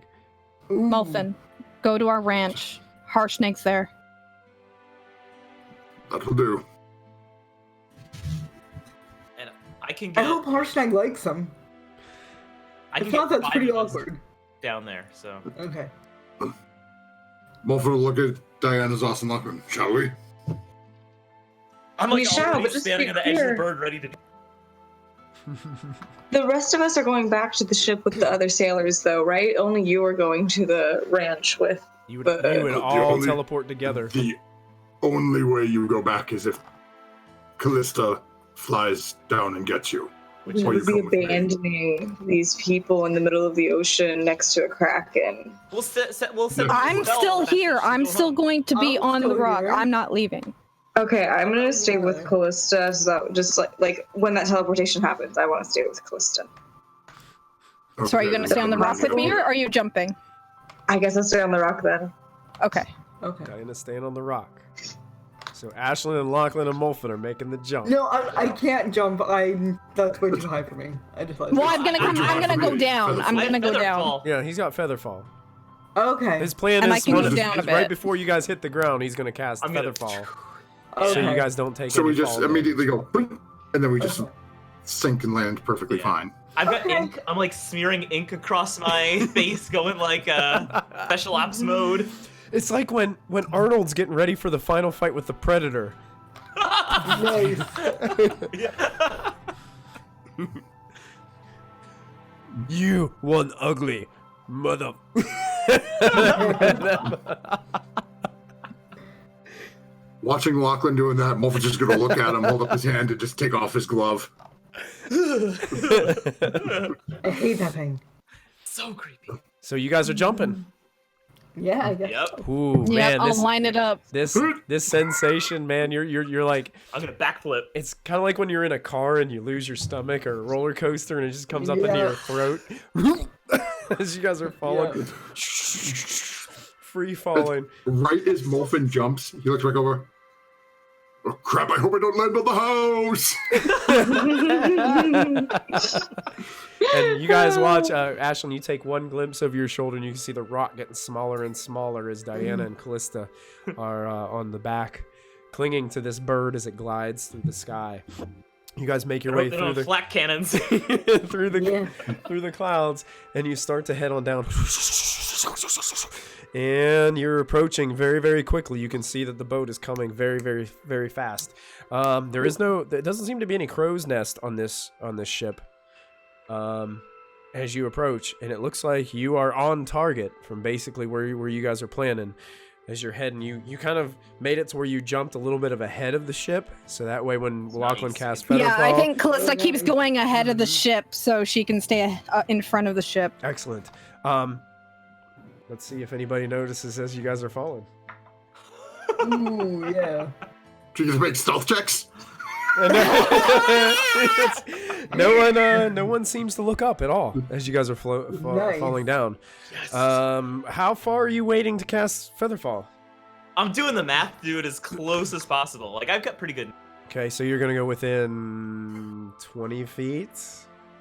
Muffin, go to our ranch. Harshnag's there. That'll do. And I can I get. hope Harshnag likes him. I can If not, get that's pretty 5 of us awkward. down there. So Okay. Morphin will look at Diana's awesome Lachlan. Shall we? I'm We like shall, already but just standing be on the edge of the clear. bird, ready to. The rest of us are going back to the ship with the other sailors, though, right? Only you are going to the ranch with. You would The all only- teleport together. The only way you go back is if Callista flies down and gets you. We Or you would be come with me. abandoning these people in the middle of the ocean next to a kraken. We'll set. We'll set. I'm still here. I'm still going to be I'm on the still rock. here. I'm not leaving. Okay, I'm gonna stay with Callista. So just like when that teleportation happens, I want to stay with Callista. So are you going to stay on the rock with me, or are you jumping? I guess I'll stay on the rock then. Okay. Okay. Diana staying on the rock. So Ashlyn and Lachlan and Molfin are making the jump. No, I can't jump. That's way too high for me. I just like. Well, I'm gonna go down. I'm gonna go down. Yeah, he's got Featherfall. Okay. His plan And I is, can go down a right bit. before you guys hit the ground, he's going to cast I'm gonna- Featherfall. Okay. So you guys don't take So any we just fall immediately go, boing, and then we just sink and land perfectly Yeah. fine. I've got Okay. ink. I'm like smearing ink across my face, going like special ops mode. It's like when Arnold's getting ready for the final fight with the Predator. Nice. You one ugly mother. Watching Lachlan doing that, Morphin's just going to look at him, hold up his hand, and just take off his glove. I hate that thing. So creepy. So you guys are jumping. Yeah, I guess. Yep. Ooh, Yeah, man, I'll line it up. this sensation, man, you're like, I'm gonna backflip. it's kind of like when you're in a car and you lose your stomach or a roller coaster and it just comes up into Yeah. your throat as you guys are falling, free falling. Right as Morphin jumps, he looks back over. Oh crap, I hope I don't land on the house! And you guys watch, Ashlyn, you take one glimpse over your shoulder and you can see the rock getting smaller and smaller as Diana and Callista are on the back, clinging to this bird as it glides through the sky. You guys make your way They're through on the flak cannons. through the Yeah. through the clouds, and you start to head on down. And you're approaching very, very quickly. You can see that the boat is coming very, very, very fast. There doesn't seem to be any crow's nest on this ship. As you approach, and it looks like you are on target from basically where you guys are planning. As you're heading, you kind of made it to where you jumped a little bit of ahead of the ship, so that way when Lachlan casts Featherfall. Yeah, I think Callista keeps going ahead of the ship so she can stay in front of the ship. Excellent. Let's see if anybody notices as you guys are falling. Ooh, yeah. Should you just make stealth checks? No one seems to look up at all as you guys are Nice. falling down. Yes. How far are you waiting to cast Featherfall? I'm doing the math to do it as close as possible. Like I've got pretty good. Okay, so you're gonna go within 20 feet,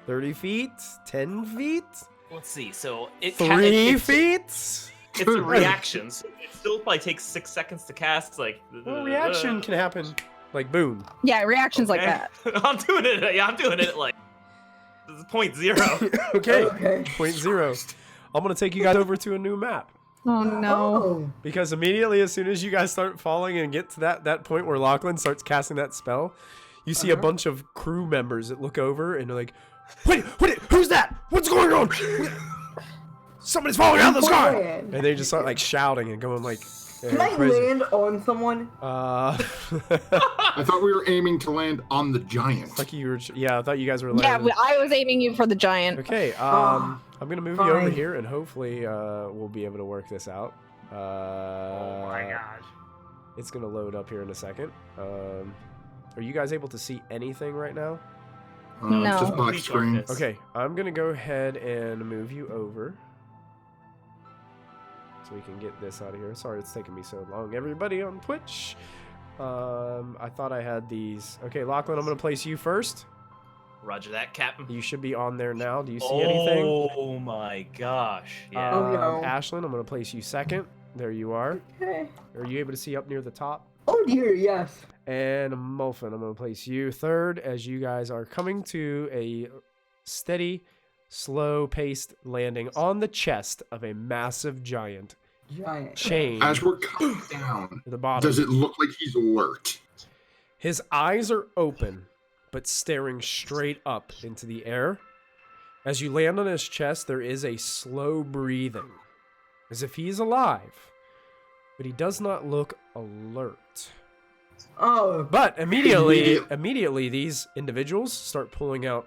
30 feet, 10 feet, Let's see. So it 3 feet. It's a reaction. So it still probably takes 6 seconds to cast. Like Well, reaction can happen like boom. Yeah, reactions like okay? that. I'm doing it. Yeah, I'm doing it like this is 0.0. Okay, Okay. 0.0. I'm gonna take you guys over to a new map. Oh no. Oh. Because immediately, as soon as you guys start falling and get to that point where Lachlan starts casting that spell, you see a bunch of crew members that look over and they're like, Wait, who's that? What's going on? Somebody's falling out of the sky. and they just start like shouting and going like, Can I crazy. land on someone? I thought we were aiming to land on the giant. like you were, yeah, I thought you guys were Yeah, landing. I was aiming you for the giant. Okay, I'm gonna move you over fine. here and hopefully we'll be able to work this out. Oh my gosh. It's gonna load up here in a second. Are you guys able to see anything right now? No. Just black Complete screen. darkness. Okay, I'm gonna go ahead and move you over so we can get this out of here. Sorry it's taking me so long, everybody on Twitch. I thought I had these. Okay, Lachlan, I'm gonna place you first. Roger that, Captain. You should be on there now. Do you see anything? Oh my gosh. Yeah. Oh, no. Ashlyn, I'm gonna place you second. There you are. Okay. Are you able to see up near the top? Oh dear, yes. And Mulfin, I'm going to place you third as you guys are coming to a steady, slow-paced landing on the chest of a massive giant chained As we're coming down, to the bottom. does it look like he's alert? His eyes are open, but staring straight up into the air. As you land on his chest, there is a slow breathing, as if he is alive, but he does not look alert. Oh, But immediately, these individuals start pulling out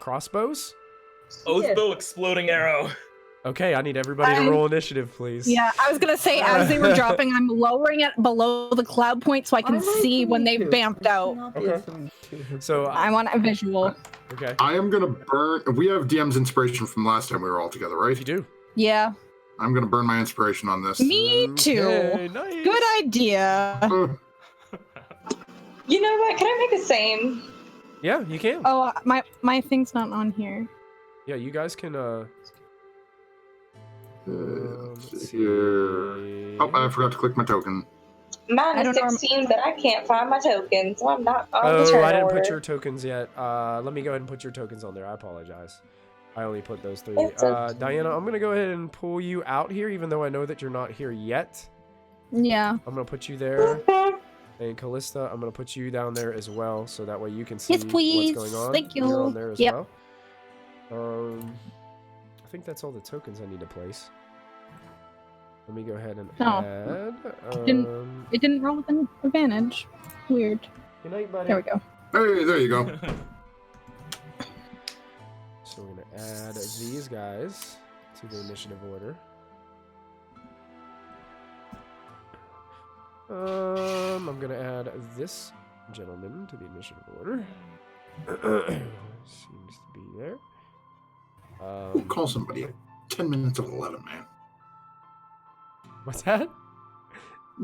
crossbows. Oathbow exploding arrow. Okay, I need everybody to roll initiative, please. Yeah, I was gonna say as they were dropping, I'm lowering it below the cloud point so I can see when they've bamped out. Okay. So I want a visual. okay, I am gonna burn. We have DM's inspiration from last time we were all together, right? you do. Yeah, I'm gonna burn my inspiration on this. me too. Okay, nice. Good idea. You know what? Can I make the same? Yeah, you can. Oh, my thing's not on here. Yeah, you guys can. Let's see here. Oh, I forgot to click my token. Mine I is don't know. 16, but I can't find my token, so I'm not on the Oh, turn I didn't order. put your tokens yet. Let me go ahead and put your tokens on there. I apologize. I only put those three. It's okay. Diana, I'm gonna go ahead and pull you out here, even though I know that you're not here yet. Yeah. I'm gonna put you there. And Callista, I'm gonna put you down there as well, so that way you can see Yes, please. what's going on. Thank you. You're on there as Yep. well. I think that's all the tokens I need to place. Let me go ahead and Oh. add. It didn't roll with an advantage. Weird. Good night, buddy. There we go. Hey, there you go. So we're gonna add these guys to the initiative order. I'm gonna add this gentleman to the initiative order. Seems to be there. We'll call somebody at 10 minutes of 11, man. What's that?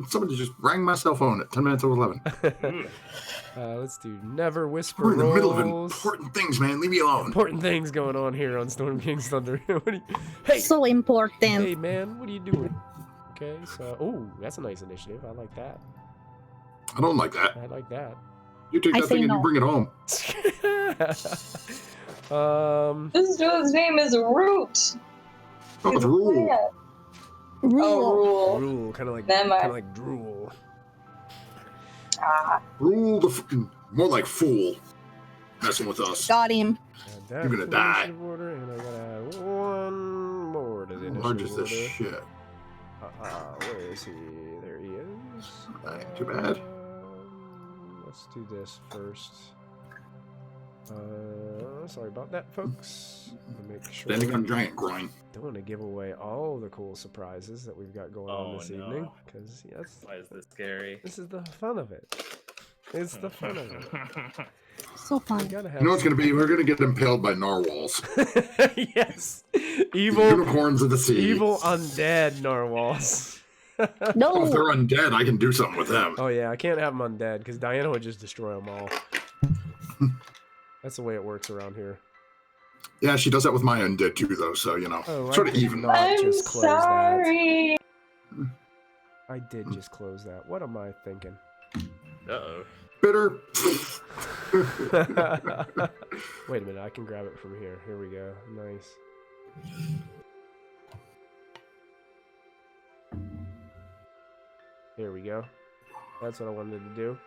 Somebody just rang my cell phone at 10 minutes of 11. Let's do never whisper We're in the middle of rolls. important things, man. Leave me alone. Important things going on here on Storm King's Thunder. Hey, So important. hey, man, what are you doing? Okay, so that's a nice initiative. I like that. I don't like that. I like that. You take I that say thing and no. you bring it home. This dude's name is Root. Oh, it's rule. Yeah. Rule. Oh, Rule. Rule, kind of Never mind. like drool. Ah, Rule more like fool. Messing with us. Got him. Add that You're gonna to the die. initiative order, and I gotta add one more to the initiative Large as order. this shit. Where is he? There he is. Ain't too bad. Let's do this first. Sorry about that, folks. Make sure. Standing on giant groin. Don't want to give away all the cool surprises that we've got going on Oh, this no. evening, because yes, Why is this scary? this is the fun of it. It's the fun of it. So You fun. gotta have. You know what's gonna be? We're gonna get impaled by narwhals. Yes, The evil, unicorns of the sea. evil undead narwhals. Oh, if No. they're undead, I can do something with them. Oh yeah, I can't have them undead because Diana would just destroy them all. That's the way it works around here. Yeah, she does that with my undead too, though. So you know, Oh, sort I of did even. not I'm just close sorry. that. I did just close that. What am I thinking? Uh-oh. Bitter. Wait a minute, I can grab it from here. Here we go. Nice. Here we go. That's what I wanted to do.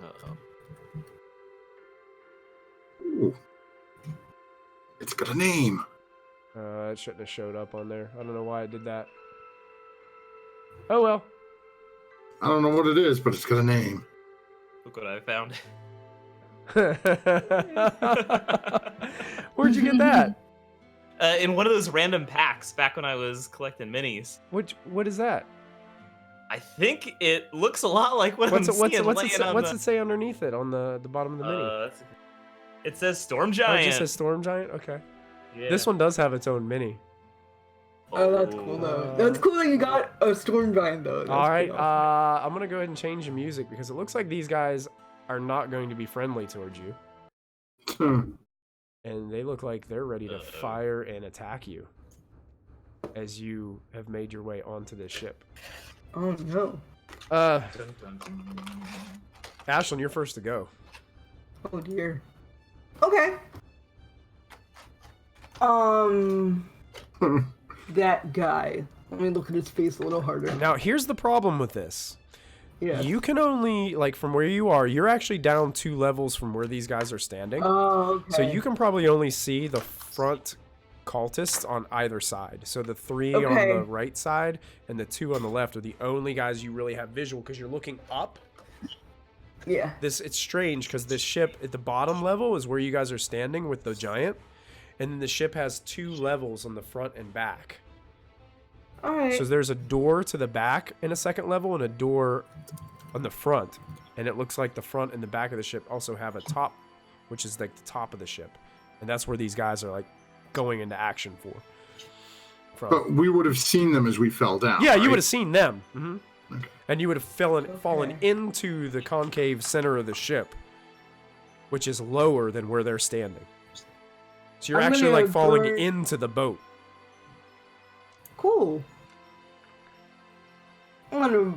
Uh-oh. Ooh. It's got a name. It shouldn't have showed up on there. I don't know why I did that. Oh well. I don't know what it is, but it's got a name. Look what I found. Where'd you get that? In one of those random packs back when I was collecting minis. What is that? I think it looks a lot like what What's I'm seeing. it say underneath it on the bottom of the mini? It says Storm Oh, Giant. it just says Storm Giant? Okay. Yeah. This one does have its own mini. Oh, that's cool though. That's cool that you got a Storm Giant though. That's All right, pretty awesome. I'm gonna go ahead and change the music because it looks like these guys are not going to be friendly towards you, and they look like they're ready to fire and attack you as you have made your way onto this ship. Oh no. Ashlyn, you're first to go. Oh dear. Okay. That guy. Let me look at his face a little harder. Now, here's the problem with this. Yeah. You can only, like, from where you are, you're actually down 2 levels from where these guys are standing. Oh, okay. So you can probably only see the front cultists on either side. So the 3 on Okay. the right side and the 2 on the left are the only guys you really have visual because you're looking up. Yeah. It's strange because this ship at the bottom level is where you guys are standing with the giant. And then the ship has 2 levels on the front and back. All right. So there's a door to the back in a second level and a door on the front. And it looks like the front and the back of the ship also have a top, which is like the top of the ship. And that's where these guys are like going into action for. But we would have seen them as we fell down. Yeah, right? you would have seen them. Mm-hmm. Okay. And you would have fallen into the concave center of the ship, which is lower than where they're standing. So you're I'm actually gonna like falling burn- into the boat. Cool. I'm gonna.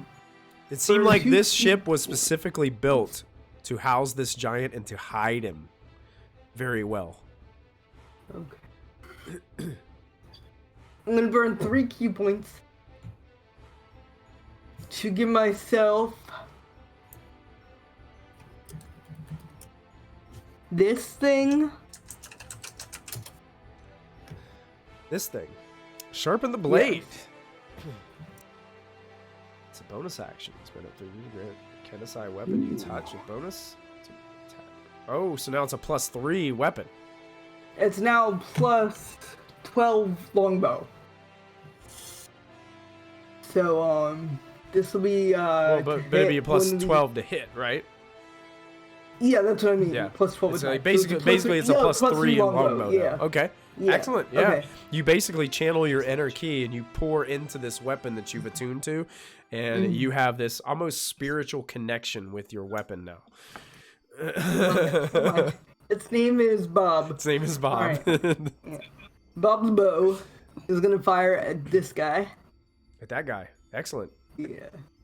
It seemed Burn like 2 this ship was specifically built to house this giant and to hide him very well. Okay. I'm gonna burn 3 key points to give myself this thing. This thing. Sharpen the blade. It's a bonus action. Spend up 3 grant Kenesai weapon you touch with bonus to attack. Oh, so now it's a +3 weapon. It's now plus 12 longbow. So this will be Well, but it'd be a hit plus one of the- 12 to hit, right? Yeah, that's what I mean. Yeah. Plus 12 It's attack. like basically it's a +3 in longbow. Yeah. Now. Okay. Yeah. Excellent. Yeah. Okay. You basically channel your inner key and you pour into this weapon that you've attuned to, and you have this almost spiritual connection with your weapon now. Okay. Its name is Bob. Its name is Bob. Bob's bow is gonna fire at this guy. At that guy. Excellent. Yeah.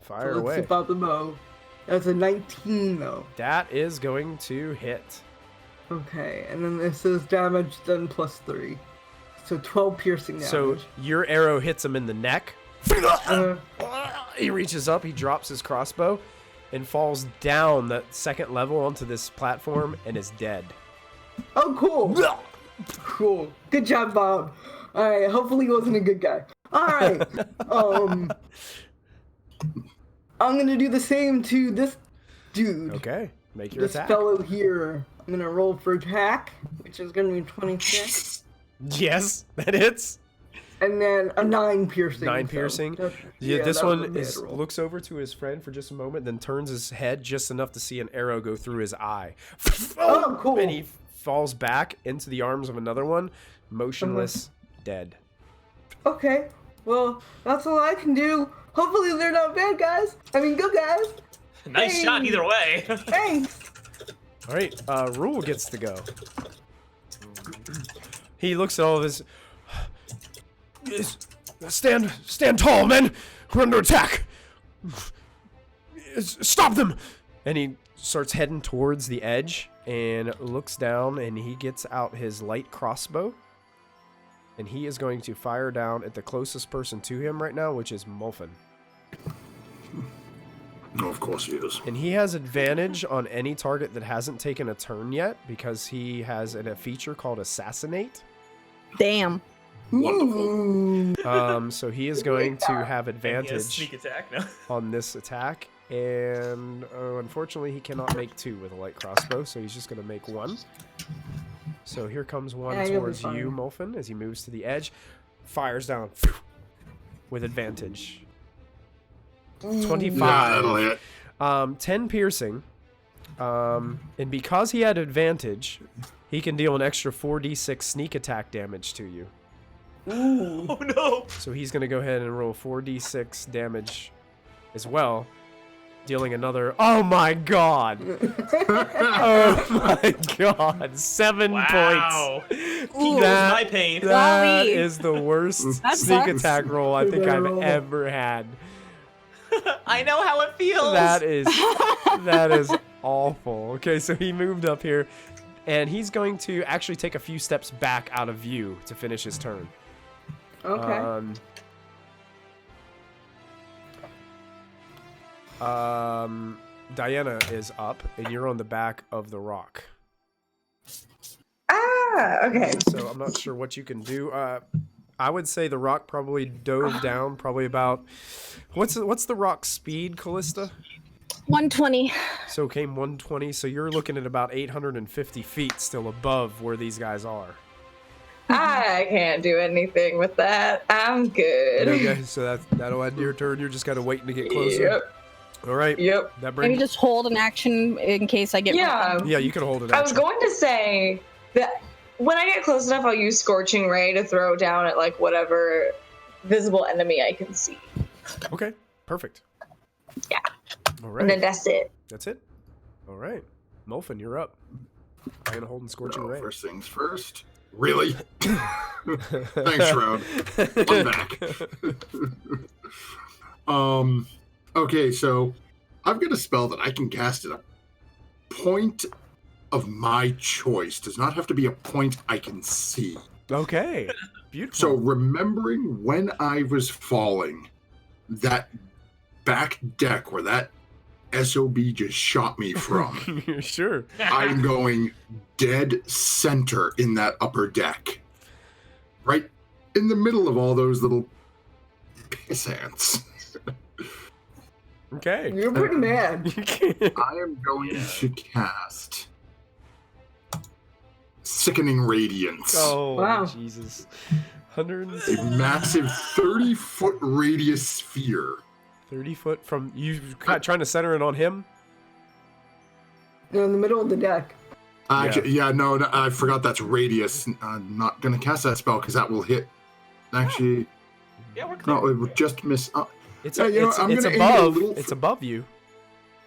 Fire So let's see away. Bob the bow. That's a 19 though. That is going to hit. Okay, and then this is damage done +3. So 12 piercing damage. So your arrow hits him in the neck. Uh, He reaches up, he drops his crossbow, and falls down that second level onto this platform and is dead. oh, cool. Cool. Good job, Bob. Alright, hopefully he wasn't a good guy. Alright. I'm gonna do the same to this dude. Okay, make your This attack. fellow here. I'm gonna roll for attack, which is gonna be 26. Yes, that hits. And then a 9 piercing. 9 so piercing. that's- Yeah, this that was a one bad is roll. looks over to his friend for just a moment, then turns his head just enough to see an arrow go through his eye. Oh, cool. And he falls back into the arms of another one, motionless, Uh-huh. dead. Okay, well, that's all I can do. Hopefully they're not bad guys. I mean, good guys. Nice Hey. shot either way. Thanks. All right, Rule gets to go. He looks at all of his. Stand tall, men. We're under attack. Stop them! And he starts heading towards the edge and looks down, and he gets out his light crossbow, and he is going to fire down at the closest person to him right now, which is Mulfin. Oh, of course he is. And he has advantage on any target that hasn't taken a turn yet because he has a feature called Assassinate. Damn. Wonderful. So he is going to have And he has advantage sneak attack now. on this attack, and unfortunately he cannot make 2 with a light crossbow, so he's just going to make 1. So here comes one Yeah, you'll be towards you, fine. Mulfin, as he moves to the edge, fires down with advantage. 25. Yeah, that'll hit. 10 piercing. And because he had advantage, he can deal an extra 4d6 sneak attack damage to you. Ooh. Oh no! So he's going to go ahead and roll 4d6 damage as well, dealing another. Oh my god! Oh my god! 7 Wow. points. Equals my pain. That Wowie. is the worst That sneak sucks. attack roll I think I've ever had. I know how it feels. That is awful. Okay, so he moved up here, and he's going to actually take a few steps back out of view to finish his turn. Okay. Diana is up, and you're on the back of the rock. Okay. So I'm not sure what you can do. I would say the rock probably dove down, probably about. What's the rock speed, Callista? 120. So it came 120. So you're looking at about 850 feet still above where these guys are. I can't do anything with that. I'm good. Okay, so that'll end your turn. You're just kind of waiting to get closer. Yep. All right. Yep. That Maybe brings. just hold an action in case I get. Yeah. Yeah, you can hold it. I was going to say that when I get close enough, I'll use Scorching Ray to throw down at like whatever visible enemy I can see. Okay. Perfect. Yeah. All And then right. that's it. That's it. All right. Molfin, you're up. Diana holding Scorching Ray. First things first. Really? Thanks, Shroud. I'm back. Okay, so I've got a spell that I can cast at a point of my choice. Does not have to be a point I can see. Okay. Beautiful. So remembering when I was falling, that back deck where that SOB just shot me from, Sure. I'm going dead center in that upper deck. Right in the middle of all those little piss ants. Okay. You're pretty mad. I am going to cast Sickening Radiance. Oh, Wow. Jesus. A 130 massive 30-foot radius sphere. foot from you trying to center it on him? They're in the middle of the deck. Actually, no, I forgot that's radius. I'm not going to cast that spell because that will hit. Actually, Yeah, we're clear. no, it would just miss. It's Yeah, you know, I'm it's gonna aim it a above. little It's above you.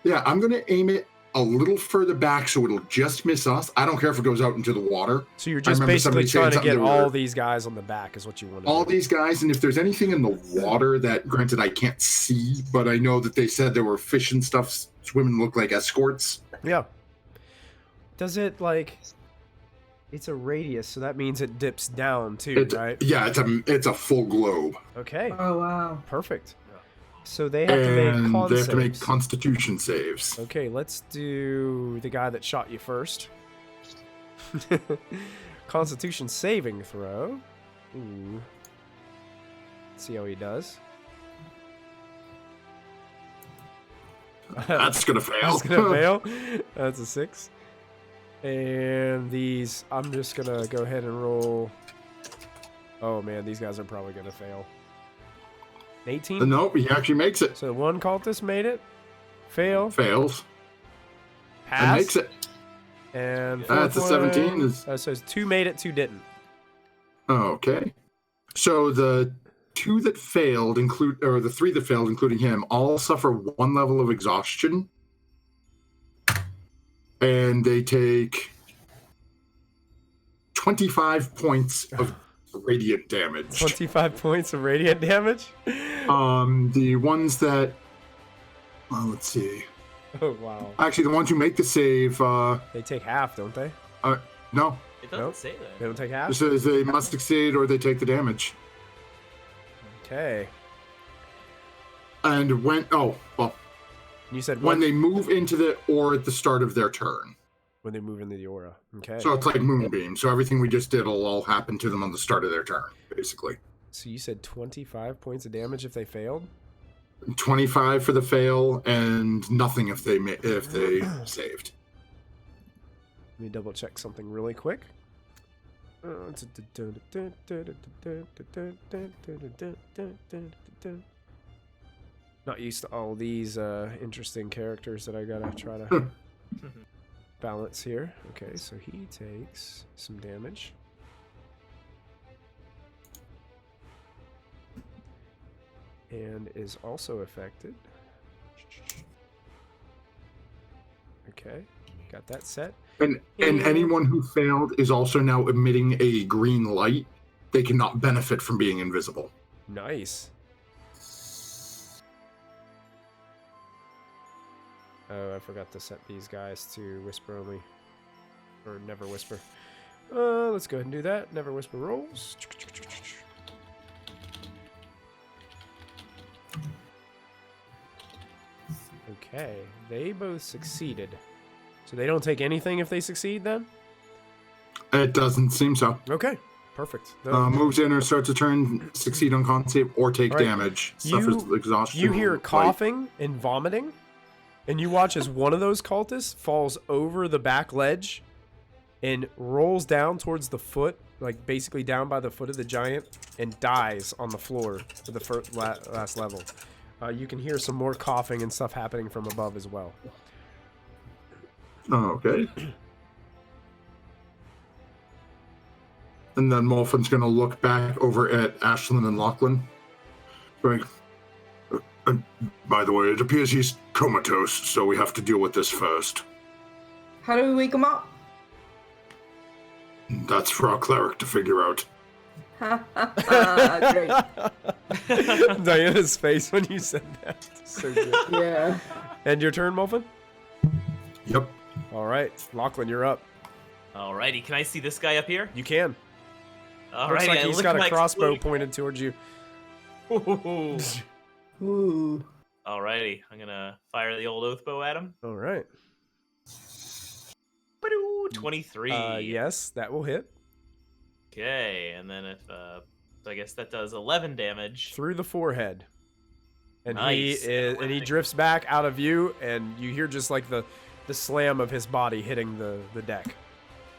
Yeah, I'm going to aim it a little further back so it'll just miss us. I don't care if it goes out into the water. So you're just remember basically somebody saying trying to something get that all were- these guys on the back is what you want to All do. these guys, and if there's anything in the water that, granted, I can't see, but I know that they said there were fish and stuff swimming look like escorts. Yeah. Does it like? It's a radius, so that means it dips down too, right? Yeah, it's a full globe, Okay. Oh wow. Perfect. So they have to make and con they have to make saves. Constitution saves. Okay, let's do the guy that shot you first. Constitution saving throw. Ooh. Let's see how he does. That's gonna fail. That's gonna fail. That's a 6. And these, I'm just gonna go ahead and roll. Oh man, these guys are probably gonna fail. 18. Nope, he actually makes it. So one cultist made it. Fail. Fails. Pass. And makes it. And That's a fourth 17 one- is- so it's 2 made it, 2 didn't. Okay. So the 2 that failed or the 3 that failed, including him, all suffer 1 level of exhaustion. And they take 25 points of radiant damage. 25 points of radiant damage. The ones that, let's see. Oh wow. Actually, the ones who make the save, They take half, don't they? no, It doesn't Nope. say that. They don't take half. it says they must succeed or they take the damage. Okay. And You said when when they move into the or at the start of their turn. when they move into the aura. Okay. So it's like Moonbeam. So everything we just did will all happen to them on the start of their turn, basically. So you said 25 points of damage if they failed. 25 for the fail and nothing if they saved. Let me double check something really quick. Not used to all these interesting characters that I gotta try to balance here. Okay, so he takes some damage. And is also affected. Okay, got that set. And anyone who failed is also now emitting a green light. They cannot benefit from being invisible. Nice. Oh, I forgot to set these guys to whisper only. Or never whisper. Let's go ahead and do that. Never whisper rolls. Okay, they both succeeded. So they don't take anything if they succeed then? It doesn't seem so. Okay, perfect. Moves in or starts a turn, succeed on con save, or take damage. Suffers exhaustion. You hear coughing and vomiting, and you watch as one of those cultists falls over the back ledge and rolls down towards the foot, like basically down by the foot of the giant, and dies on the floor for the last level. You can hear some more coughing and stuff happening from above as well. Oh, okay. And then Molfin's going to look back over at Ashlyn and Lachlan. Going, by the way, it appears he's comatose, so we have to deal with this first. How do we wake him up? That's for our cleric to figure out. Great. Diana's face when you said that. So good. Yeah. And your turn, Molfin? Yep. All right, Lachlan, you're up. Alrighty, can I see this guy up here? You can. Alrighty, Looks like I he's look got at a my crossbow exploding- pointed towards you. Ooh. Ooh. Alrighty, I'm gonna fire the old oath bow at him. All right. 23. Yes, that will hit. Okay, and then if so I guess that does 11 damage. Through the forehead. And Nice. he drifts back out of view, and you hear just like the slam of his body hitting the deck.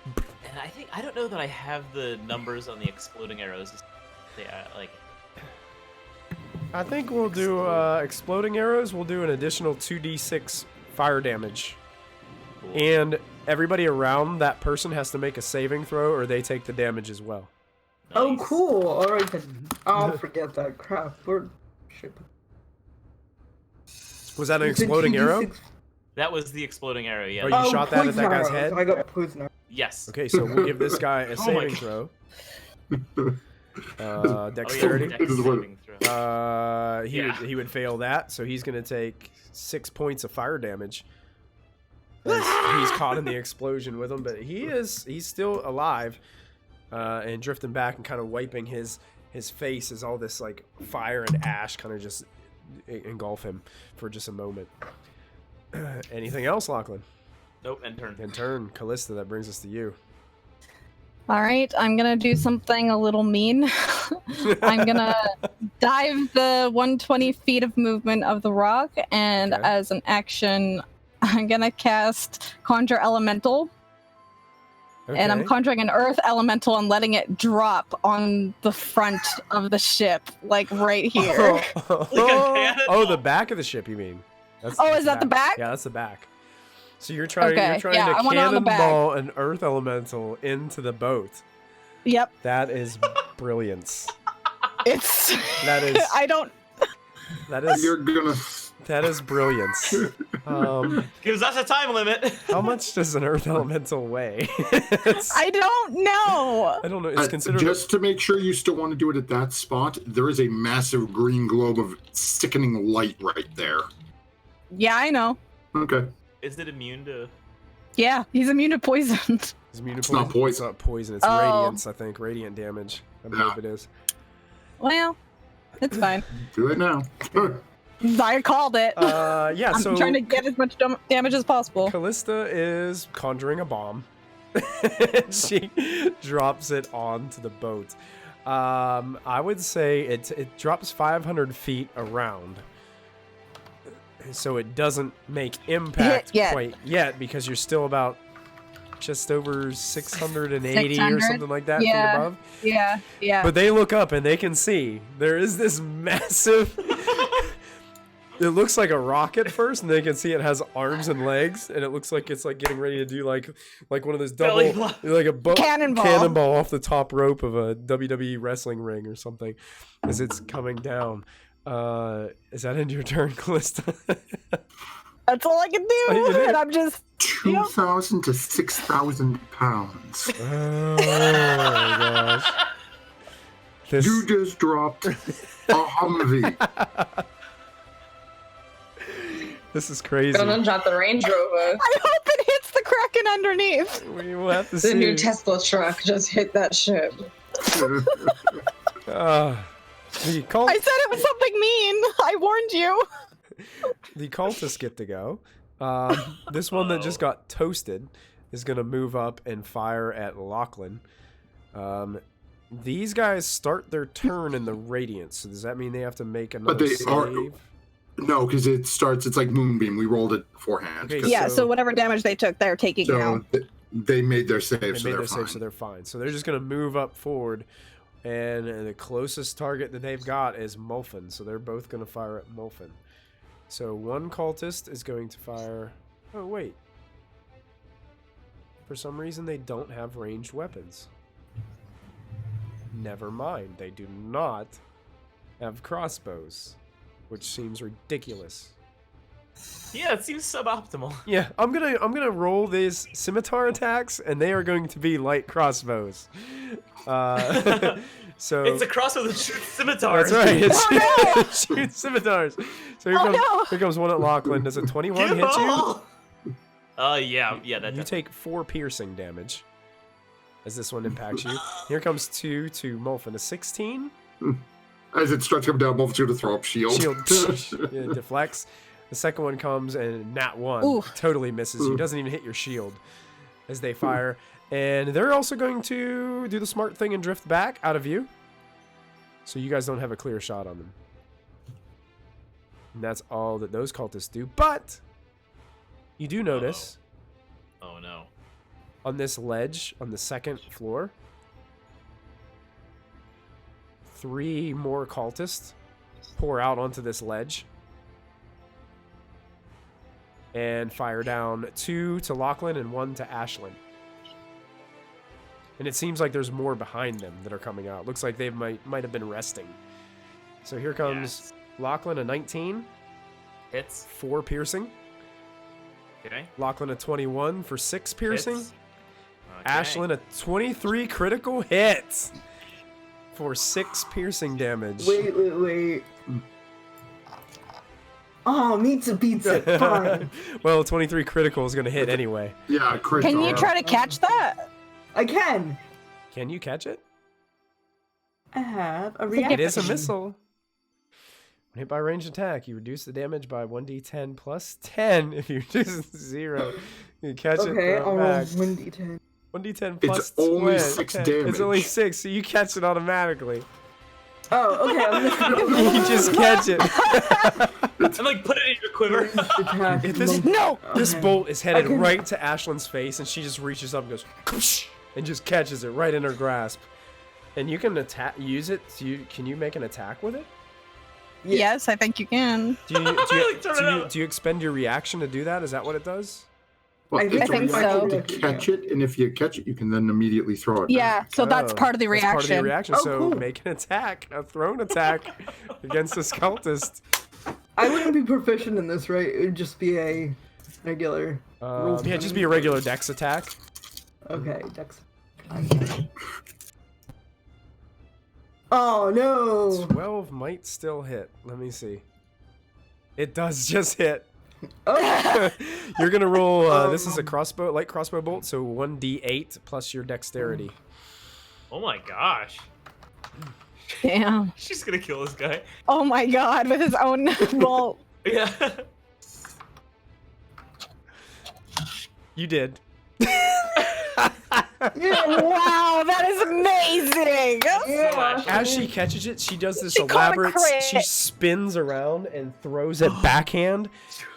And I don't know that I have the numbers on the exploding arrows. They like. I think we'll do exploding arrows. We'll do an additional 2d6 fire damage. Cool. And everybody around that person has to make a saving throw, or they take the damage as well. Oh, Nice. cool. All right, then. I'll forget that crap. Shit. Was that an You said exploding 2d6 arrow? That was the exploding arrow, yeah. Oh, you shot that at that guy's poison head? arrows. I got poison arrows. Yes. Okay, so we'll give this guy a Oh my saving throw. Oh, Dexterity. yeah, dex saving throw. He would fail that, so he's going to take 6 points of fire damage. He's caught in the explosion with him, but he's still alive and drifting back and kind of wiping his face as all this like fire and ash kind of just engulf him for just a moment. Anything else, Lachlan? Nope, end turn. In turn, Callista, that brings us to you. All right, I'm gonna do something a little mean. I'm gonna dive the 120 feet of movement of the rock, and Okay. as an action, I'm gonna cast Conjure Elemental. And I'm Okay. conjuring an earth elemental and letting it drop on the front of the ship, like right here. Oh, the back of the ship, you mean? That's Is that the back? Yeah, that's the back. So you're trying Okay, to yeah, I want it on the back. cannonball an earth elemental into the boat. Yep, That is brilliance. it's. That is You're gonna. that is brilliance. Gives us a time limit. How much does an earth elemental weigh? I I don't know. don't know. It's considered Just to make sure you still want to do it at that spot, there is a massive green globe of sickening light right there. Yeah, I know. Okay. Is it immune to? Yeah, he's immune to poison. It's immune to It's not poison. It's not poison. It's Oh. radiance, I think. Radiant damage. I believe it is. Well, it's fine. Do it now. I called it. Yeah, I'm so trying to get as much damage as possible. Callista is conjuring a bomb. She drops it onto the boat. I would say it drops 500 feet around. So it doesn't make impact Hit yet. quite yet because you're still about just over 680 or 600? something like that feet Yeah. above. Yeah. But they look up and they can see there is this massive It looks like a rock at first, and then you can see it has arms and legs, and it looks like it's like getting ready to do like one of those double, like a cannonball off the top rope of a WWE wrestling ring or something, as it's coming down. Is that into your turn, Callista? That's all I can do, and I'm just 2,000 to 6,000 pounds. Oh my gosh! You just dropped a Humvee. This is crazy. Don't drop the Range Rover. I hope it hits the Kraken underneath. We will have to The see. new Tesla truck just hit that ship. The cult, I said it was something mean. I warned you. the cultists get to go. This one that just got toasted is going to move up and fire at Lachlan. These guys start their turn in the Radiance. So does that mean they have to make another save? No, because it starts. It's like Moonbeam. We rolled it beforehand. Okay, Yeah, so whatever damage they took, they're taking now. They made their save, They so made they're their fine. save, so they're fine. So they're just going to move up forward. And the closest target that they've got is Mulfin. So they're both going to fire at Mulfin. So one cultist is going to fire... Oh, wait. For some reason, they don't have ranged weapons. Never mind. They do not have crossbows, which seems ridiculous. Yeah, it seems suboptimal. Yeah, I'm gonna roll these scimitar attacks, and they are going to be light crossbows. So It's a crossbow that shoots scimitars. that's right. It Oh, no! shoots scimitars. So Oh, here comes one at Lachlan. Does a 21 Give hit you? all! Yeah, that You does. take 4 piercing damage as this one impacts you. Here comes 2 to Mulfin. A 16. As it starts coming down, Mulf's going to throw up shield. Yeah, deflects. The second one comes and nat 1 Ooh. totally misses you. Doesn't even hit your shield as they fire. And they're also going to do the smart thing and drift back out of view. So you guys don't have a clear shot on them. And that's all that those cultists do. But you do notice Oh no. on this ledge on the second floor, 3 more cultists pour out onto this ledge and fire down 2 to Lachlan and 1 to Ashlyn. And it seems like there's more behind them that are coming out. Looks like they might have been resting. So here comes Lachlan, a 19. Hits. 4 piercing. Okay. Lachlan, a 21 for 6 piercing. Hits. Okay. Ashlyn, a 23 critical hit for 6 piercing damage. Wait. Oh, pizza. Fine. Well, 23 critical is going to hit anyway. Yeah, crit. Can you try to catch that? I can. Can you catch it? I have a reaction. It is a missile. When hit by a ranged attack, you reduce the damage by 1d10 plus 10. If you reduce it to 0, you catch it. Okay, throw I'll it roll back. 1d10. 1d10 plus It's only 20. 6 Okay, It's only damage. 6, so you catch it automatically. Oh, okay. I'm just You just catch it. I'm like, put it in your quiver. attack. This bolt is headed Okay. right to Ashlyn's face, and she just reaches up and goes, "Koosh," and just catches it right in her grasp. And you can use it. Can you make an attack with it? Yes, I think you can. Do you expend your reaction to do that? Is that what it does? Well, I it's a think reaction so. to catch it, and if you catch it, you can then immediately throw it. Yeah, so that's Oh, part of the that's reaction. part of the reaction. Oh, So cool. make an attack, a thrown attack against this cultist. I wouldn't be proficient in this, right? It would just be a regular. Yeah, just be a regular dex attack. Okay, dex. Oh no! 12 might still hit. Let me see. It does just hit. Oh, You're gonna roll. This is a light crossbow bolt, so 1d8 plus your dexterity. Oh my gosh. Damn. She's gonna kill this guy. Oh my god, with his own bolt. Yeah. You did. Wow, that is amazing. yeah. As she catches it, she does this She caught a elaborate. crit. She spins around and throws it backhand,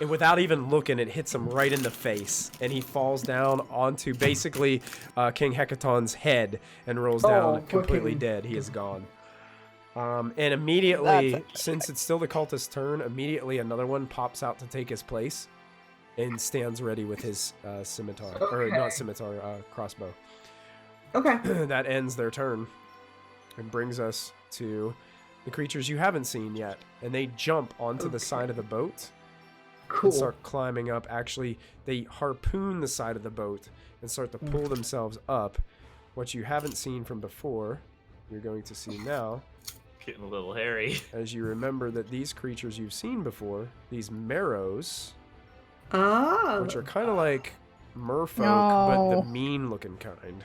and without even looking, it hits him right in the face, and he falls down onto basically King Hekaton's head and rolls down poor completely King. dead. He is gone. And immediately, since it's still the cultist's turn, immediately another one pops out to take his place and stands ready with his scimitar. Or not scimitar, crossbow. Okay. That ends their turn and brings us to the creatures you haven't seen yet. And they jump onto the side of the boat Cool. and start climbing up. Actually, they harpoon the side of the boat and start to pull themselves up. What you haven't seen from before, you're going to see now. Getting a little hairy. As you remember that these creatures you've seen before, these marrows, Ah. which are kind of like merfolk, but the mean-looking kind,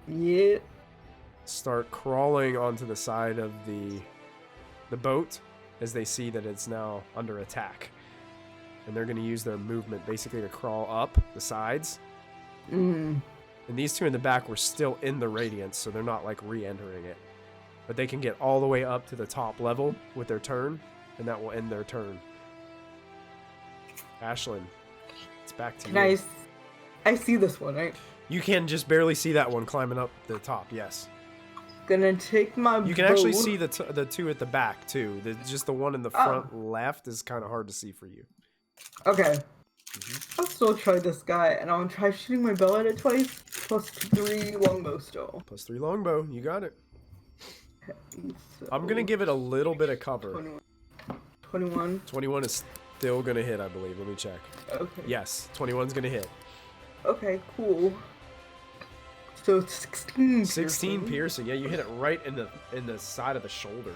Yeah. start crawling onto the side of the boat as they see that it's now under attack. And they're going to use their movement basically to crawl up the sides. Mm. And these two in the back were still in the radiance, so they're not like re-entering it. But they can get all the way up to the top level with their turn, and that will end their turn. Ashlyn, it's back to you. I see this one, right? You can just barely see that one climbing up the top, yes. Gonna take my You can actually see the two at the back, too. Just the one in the front left is kind of hard to see for you. Okay. I'll still try this guy, and I'll try shooting my bow at it twice, plus 3 longbow still. Plus 3 longbow, you got it. Okay, so I'm going to give it a little bit of cover. 21. 21 is still going to hit, I believe. Let me check. Okay. Yes, 21's going to hit. Okay, cool. So 16 16 piercing. Yeah, you hit it right in the side of the shoulder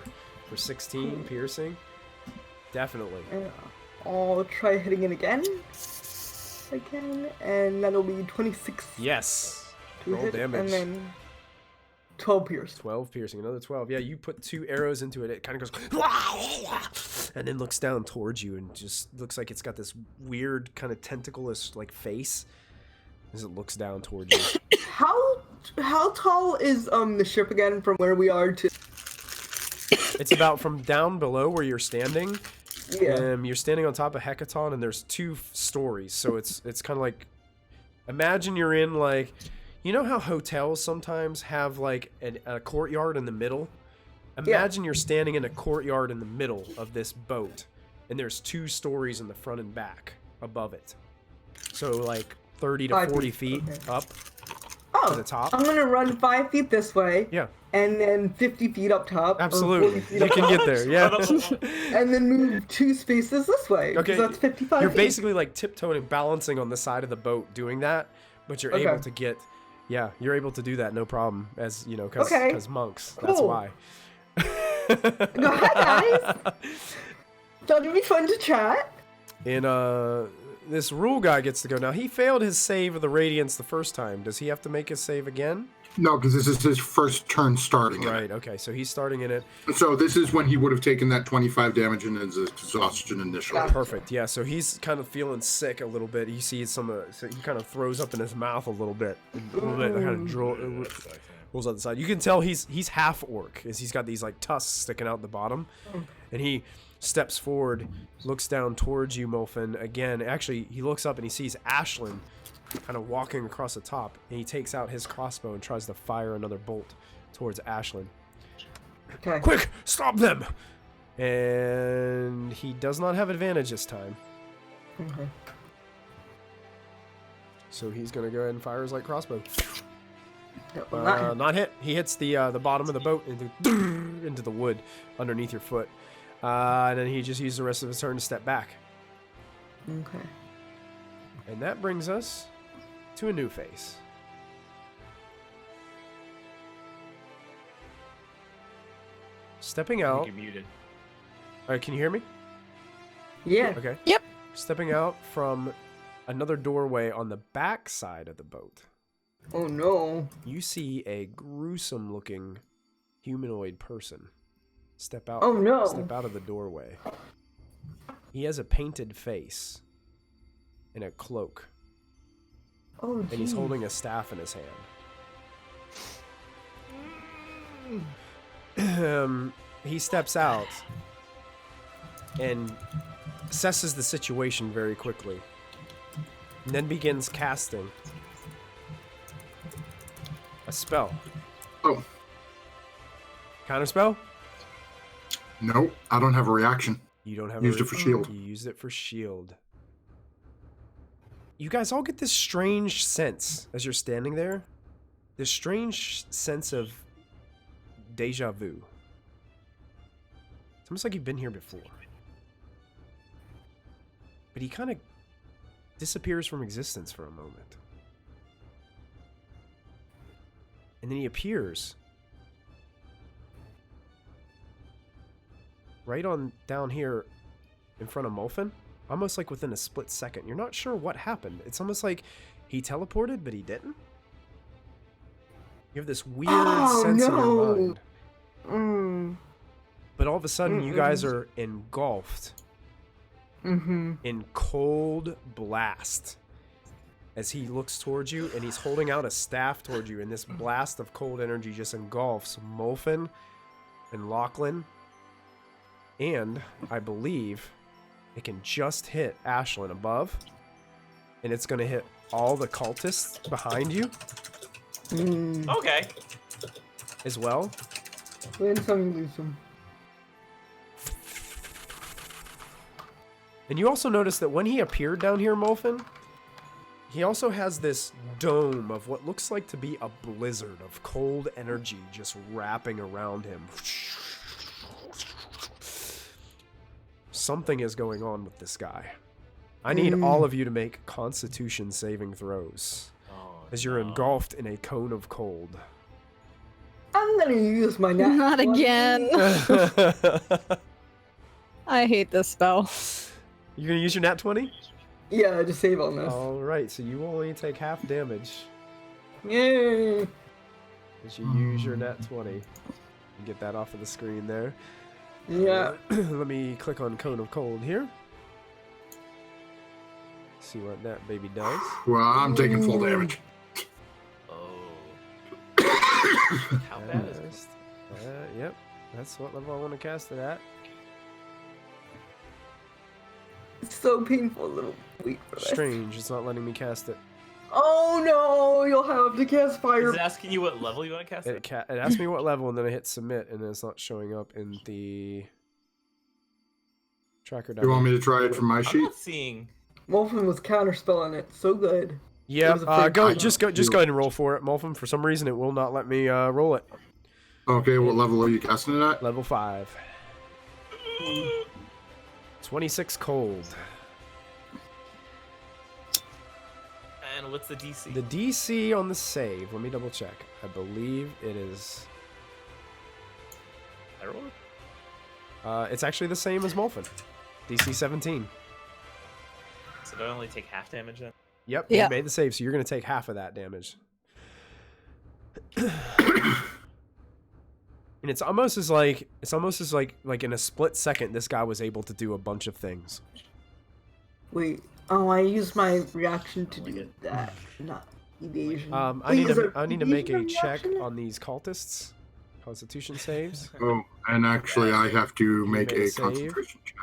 for 16 piercing. Definitely. Yeah. I'll try hitting it again. And that'll be 26. Yes. To Roll hit, damage. And then 12 pierce. 12 piercing. Another 12. Yeah, you put 2 arrows into it. It kind of goes and then looks down towards you and just looks like it's got this weird kind of tentacleish like face as it looks down towards you. How tall is the ship again from where we are to? It's about from down below where you're standing. Yeah. You're standing on top of Hekaton, and there's 2 stories. So it's kind of like, imagine you're in like, you know how hotels sometimes have like a courtyard in the middle? Imagine you're standing in a courtyard in the middle of this boat, and there's 2 stories in the front and back above it. So like 30 to 40 feet up to the top. I'm gonna run 5 feet this way. Yeah. And then 50 feet up top. Absolutely. You can get there, yeah. And then move 2 spaces this way. Okay. So that's 55 You're feet. basically like tiptoeing, balancing on the side of the boat doing that, but you're able to get, you're able to do that no problem, as, you know, because monks. Cool. That's why. Go ahead, guys. Thought it'd be fun to chat. And this rule guy gets to go. Now, he failed his save of the Radiance the first time. Does he have to make his save again? No, because this is his first turn starting. Right, okay, so he's starting in it. So this is when he would have taken that 25 damage in his exhaustion initially. Perfect, yeah, so he's kind of feeling sick a little bit. You see so he kind of throws up in his mouth a little bit. Kind of rolls out the side. You can tell he's half orc, as he's got these like tusks sticking out the bottom. And he steps forward, looks down towards you, Molfin. Again, actually, he looks up and he sees Ashlyn kind of walking across the top, and he takes out his crossbow and tries to fire another bolt towards Ashlyn. Okay. Quick, stop them! And he does not have advantage this time. Okay. So he's gonna go ahead and fire his light crossbow. That will not hit. Not hit. He hits the bottom of the boat into the wood underneath your foot. And then he just used the rest of his turn to step back. Okay. And that brings us to a new face. Stepping out. You're muted. All right, can you hear me? Yeah. Okay. Yep. Stepping out from another doorway on the back side of the boat, Oh no. you see a gruesome-looking humanoid person step out. Oh, no. Step out of the doorway. He has a painted face and a cloak, Oh, and he's geez. holding a staff in his hand. He steps out and assesses the situation very quickly, and then begins casting a spell. Oh, Counter spell? Nope, I don't have a reaction. You don't have Used a it for shield. You used it for shield. You guys all get this strange sense as you're standing there. This strange sense of deja vu. It's almost like you've been here before. But he kind of disappears from existence for a moment. And then he appears right on down here in front of Molfin, almost like within a split second. You're not sure what happened. It's almost like he teleported, but he didn't. You have this weird sense in your mind. But all of a sudden, you guys are engulfed in cold blast as he looks towards you, and he's holding out a staff towards you, and this blast of cold energy just engulfs Molfin and Lachlan. And I believe it can just hit Ashlyn above, and it's going to hit all the cultists behind you. Okay. As well. Win some, lose some. And you also notice that when he appeared down here, Molfin, he also has this dome of what looks like to be a blizzard of cold energy just wrapping around him. Something is going on with this guy. I need all of you to make Constitution saving throws as you're engulfed in a cone of cold. I'm gonna use my nat Not 20. again. I hate this spell. You're gonna use your nat 20? Yeah, just save on this. Alright, so you only take half damage Yay! as you use your nat 20. You get that off of the screen there. Yeah. Let me click on Cone of Cold here. See what that baby does. Well, I'm taking full damage. How bad is it? Yep, that's what level I want to cast it at. It's so painful, little wait for this. Strange, it's not letting me cast it. Oh no, you'll have to cast fire. Is it asking you what level you want to cast it? It asked me what level, and then I hit submit, and it's not showing up in the tracker. You want me to try it from my I'm sheet? not seeing. Molfin was counterspelling it. So good. Yeah, It was a fake just go ahead and roll for it, Molfin. For some reason, it will not let me roll it. Okay, what level are you casting it at? Level 5. 26 cold. And what's the DC? The DC on the save, let me double check. I believe it is... I roll it? It's actually the same as Molfin. DC 17. So do I only take half damage then? Yep, Yeah. you made the save, so you're going to take half of that damage. And it's almost as like in a split second, this guy was able to do a bunch of things. Wait. Oh, I used my reaction to do that, not evasion. I Wait, need is to there make a evasion check reaction? on these cultists. Constitution saves. Oh, and actually, I have to make made a a save? concentration check.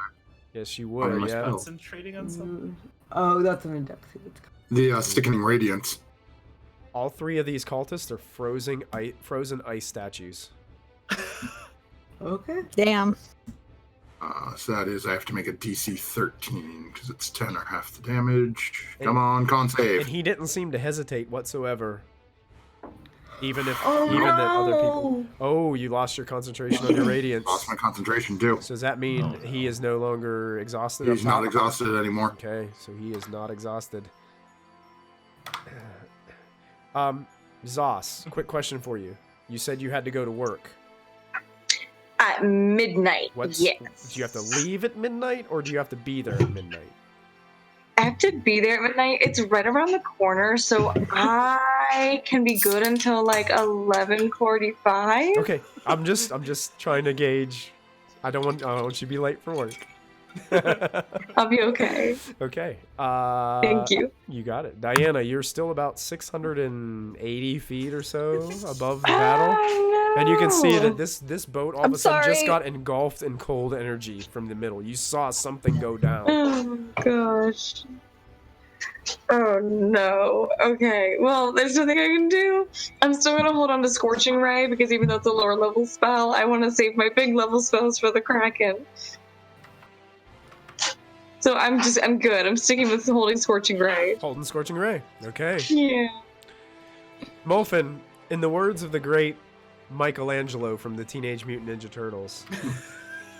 Yes, you On would. my Yeah. spell. Concentrating on something? Oh, that's an index. It's- The sickening radiance. All 3 of these cultists are frozen ice statues. Okay. Damn. So that is, I have to make a DC 13 because it's 10 or half the damage. And- Come on, con And save. he didn't seem to hesitate whatsoever. Even the Oh, other people. no. Oh, you lost your concentration on your radiance. Lost my concentration too. So does that mean he is no longer exhausted? He's up not top? exhausted anymore. Okay, so he is not exhausted. Zos, quick question for you. You said you had to go to work. At midnight, yes. Do you have to leave at midnight, or do you have to be there at midnight? I have to be there at midnight. It's right around the corner, so I can be good until like 11:45. Okay, I'm just trying to gauge. I don't want you to be late for work. I'll be okay. Okay. Thank you. You got it. Diana, you're still about 680 feet or so above the battle. And you can see that this boat all of a sudden just got engulfed in cold energy from the middle. You saw something go down. Oh gosh. Oh no. Okay. Well, there's nothing I can do. I'm still gonna hold on to Scorching Ray because even though it's a lower level spell, I want to save my big level spells for the Kraken. So I'm good. I'm sticking with holding Scorching Ray. Holding Scorching Ray. Okay. Yeah. Molfin, in the words of the great Michelangelo from the Teenage Mutant Ninja Turtles,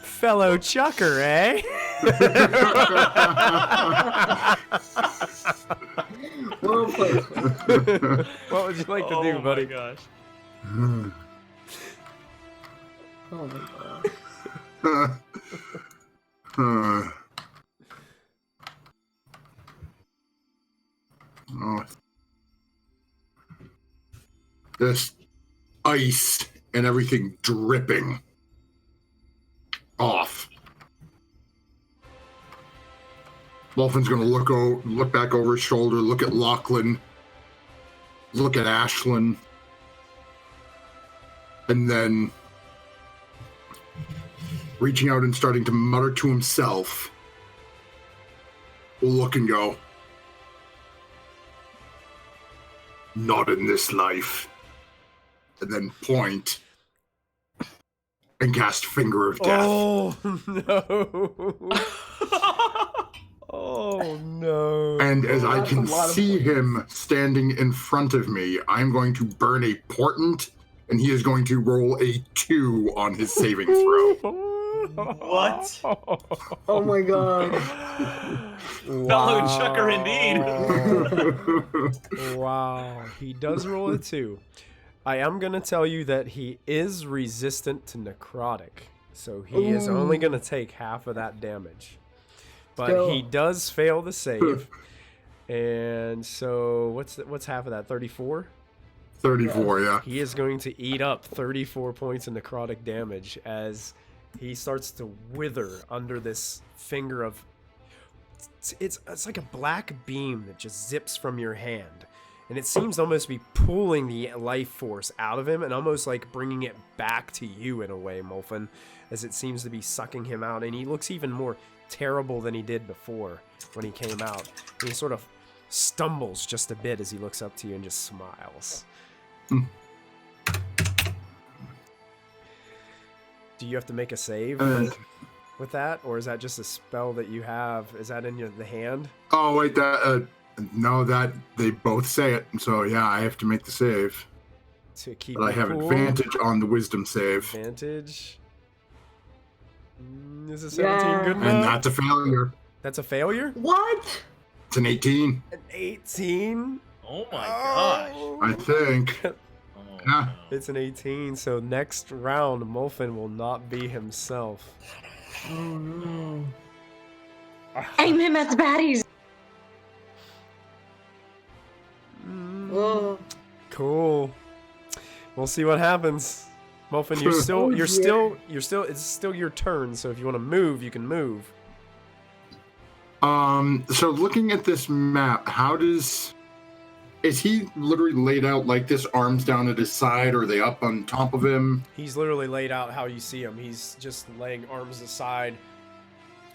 fellow chucker, eh? Well played. What would you like to do, buddy? Oh my gosh. Oh my god. Oh. This ice and everything dripping off. Wolfen's gonna look back over his shoulder, look at Lachlan, look at Ashlyn, and then reaching out and starting to mutter to himself, will look and go, "Not in this life," and then point and cast Finger of Death. Oh, no. Oh, no. And as I That's can a lot of see points. him standing in front of me, I'm going to burn a portent, and he is going to roll a 2 on his saving throw. What? Oh my god. Fellow chucker indeed. Wow. He does roll a 2. I am going to tell you that he is resistant to necrotic. So he is only going to take half of that damage. But Still. he does fail the save. And so what's half of that? 34? 34, yeah. He is going to eat up 34 points of necrotic damage as he starts to wither under this finger of... It's like a black beam that just zips from your hand. And it seems to almost be pulling the life force out of him and almost like bringing it back to you in a way, Molfin, as it seems to be sucking him out. And he looks even more terrible than he did before when he came out. And he sort of stumbles just a bit as he looks up to you and just smiles. Do you have to make a save with that, or is that just a spell that you have? Is that in the hand? Oh, wait, no, that they both say it. So, yeah, I have to make the save. To keep But I it have cool? advantage on the wisdom save. Advantage. Is a 17 Yeah. good And enough? that's a failure. That's a failure? What? It's an 18, An 18? Oh my gosh. I think. Oh, Yeah. no. It's an 18, so next round, Molfin will not be himself. Oh no. Aim him at the baddies. Oh. Cool. We'll see what happens. Molfin, you're still, Oh, it's still your turn, so if you want to move, you can move. So looking at this map, is he literally laid out like this, arms down at his side, or are they up on top of him? He's literally laid out how you see him. He's just laying arms aside,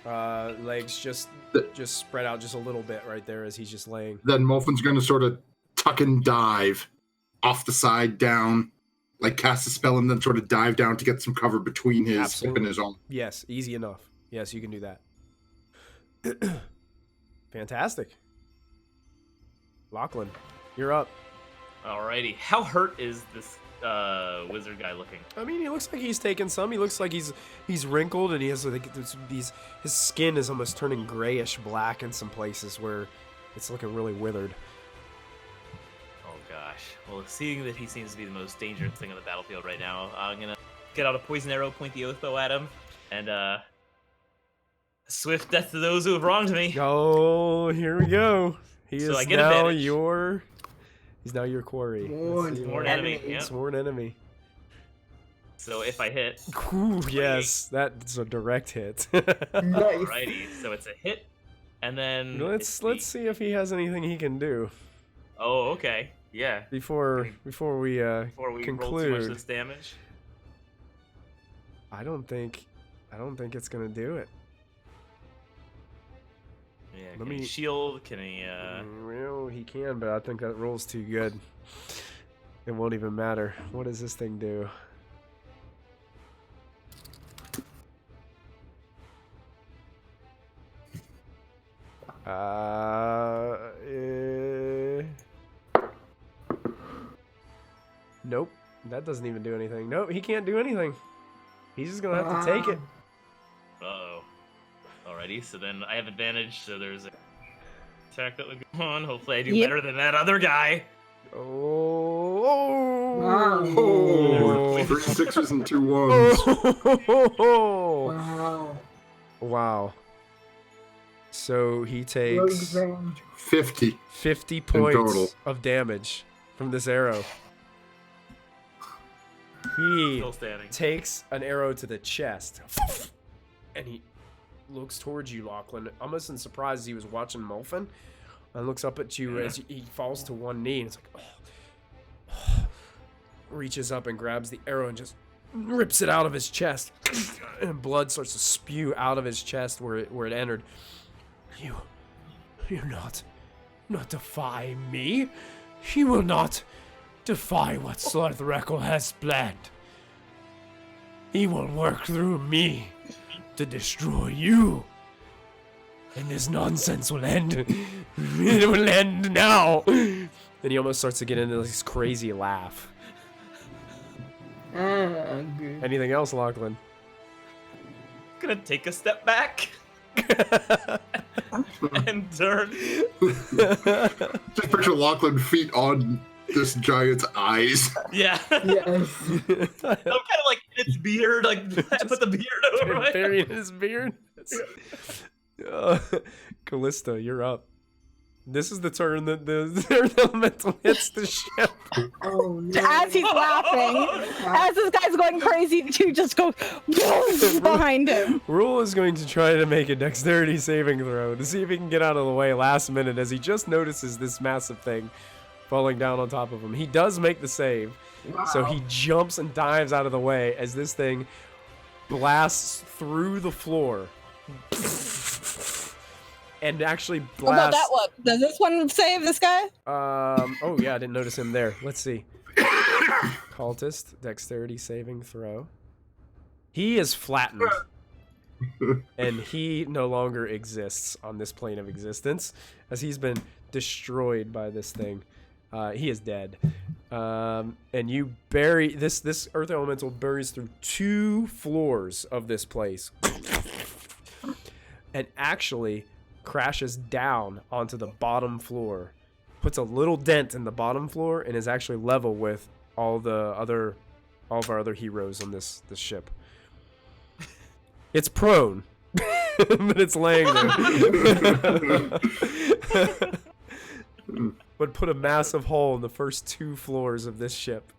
legs just spread out just a little bit right there as he's just laying. Then Molfin's going to sort of tuck and dive off the side down, like cast a spell and then sort of dive down to get some cover between his hip Absolutely. and his arm. Yes, easy enough. Yes, you can do that. Fantastic. Lachlan, you're up. Alrighty. How hurt is this wizard guy looking? I mean, he looks like he's taken some. He looks like he's wrinkled, and he has like his skin is almost turning grayish black in some places where it's looking really withered. Oh gosh. Well, seeing that he seems to be the most dangerous thing on the battlefield right now, I'm gonna get out a poison arrow, point the oath bow at him, and swift death to those who have wronged me. Oh, here we go. He So is I get now advantage. He's now your quarry. Sworn Sworn enemy. Yeah. Sworn enemy. So if I hit, Ooh, yes, that's a direct hit. Nice. alrighty. So it's a hit, and then let's it's see if he has anything he can do Oh, okay. Yeah. before we Before we roll too much conclude. of this damage. I don't think it's gonna do it. Yeah, Let can me- he shield? Can he, Well, he can, but I think that roll's too good. It won't even matter. What does this thing do? Nope. That doesn't even do anything. Nope, he can't do anything. He's just gonna have to take it. Uh-oh. Alrighty, so then I have advantage, so there's a attack that would go on. Hopefully I do Yep. better than that other guy. Oh, 3 6s and 2 1s. Wow. Wow. So he takes 50. 50 total. points of damage from this arrow. He Still standing. takes an arrow to the chest, and he looks towards you, Lachlan, almost in surprise as he was watching Molfin, and looks up at you as he falls to one knee, and it's like, reaches up and grabs the arrow and just rips it out of his chest, and blood starts to spew out of his chest where it entered. You're not defy me. He will not defy what Slarthrekel has planned. He will work through me to destroy you. And this nonsense will end. It will end now. And he almost starts to get into this crazy laugh. Good. Anything else, Lachlan? Gonna take a step back and turn. Just picture Lachlan feet on this giant's eyes. Yeah. Yes. I'm kind of like in its beard, like I put the beard over my Burying his beard. Callista, you're up. This is the turn that the Earth Elemental hits the ship. Oh no. As he's laughing, as this guy's going crazy, you just go behind him. Rule is going to try to make a dexterity saving throw to see if he can get out of the way last minute as he just notices this massive thing falling down on top of him. He does make the save, so he jumps and dives out of the way as this thing blasts through the floor. And actually What about blasts... that one? Does this one save this guy? Oh yeah, I didn't notice him there. Let's see. Cultist, dexterity saving throw. He is flattened. And he no longer exists on this plane of existence, as he's been destroyed by this thing. He is dead. And you bury... This Earth Elemental buries through 2 floors of this place. And actually crashes down onto the bottom floor, puts a little dent in the bottom floor, and is actually level with all of our other heroes on this ship. It's prone, but it's laying there. Would put a massive hole in the first 2 floors of this ship.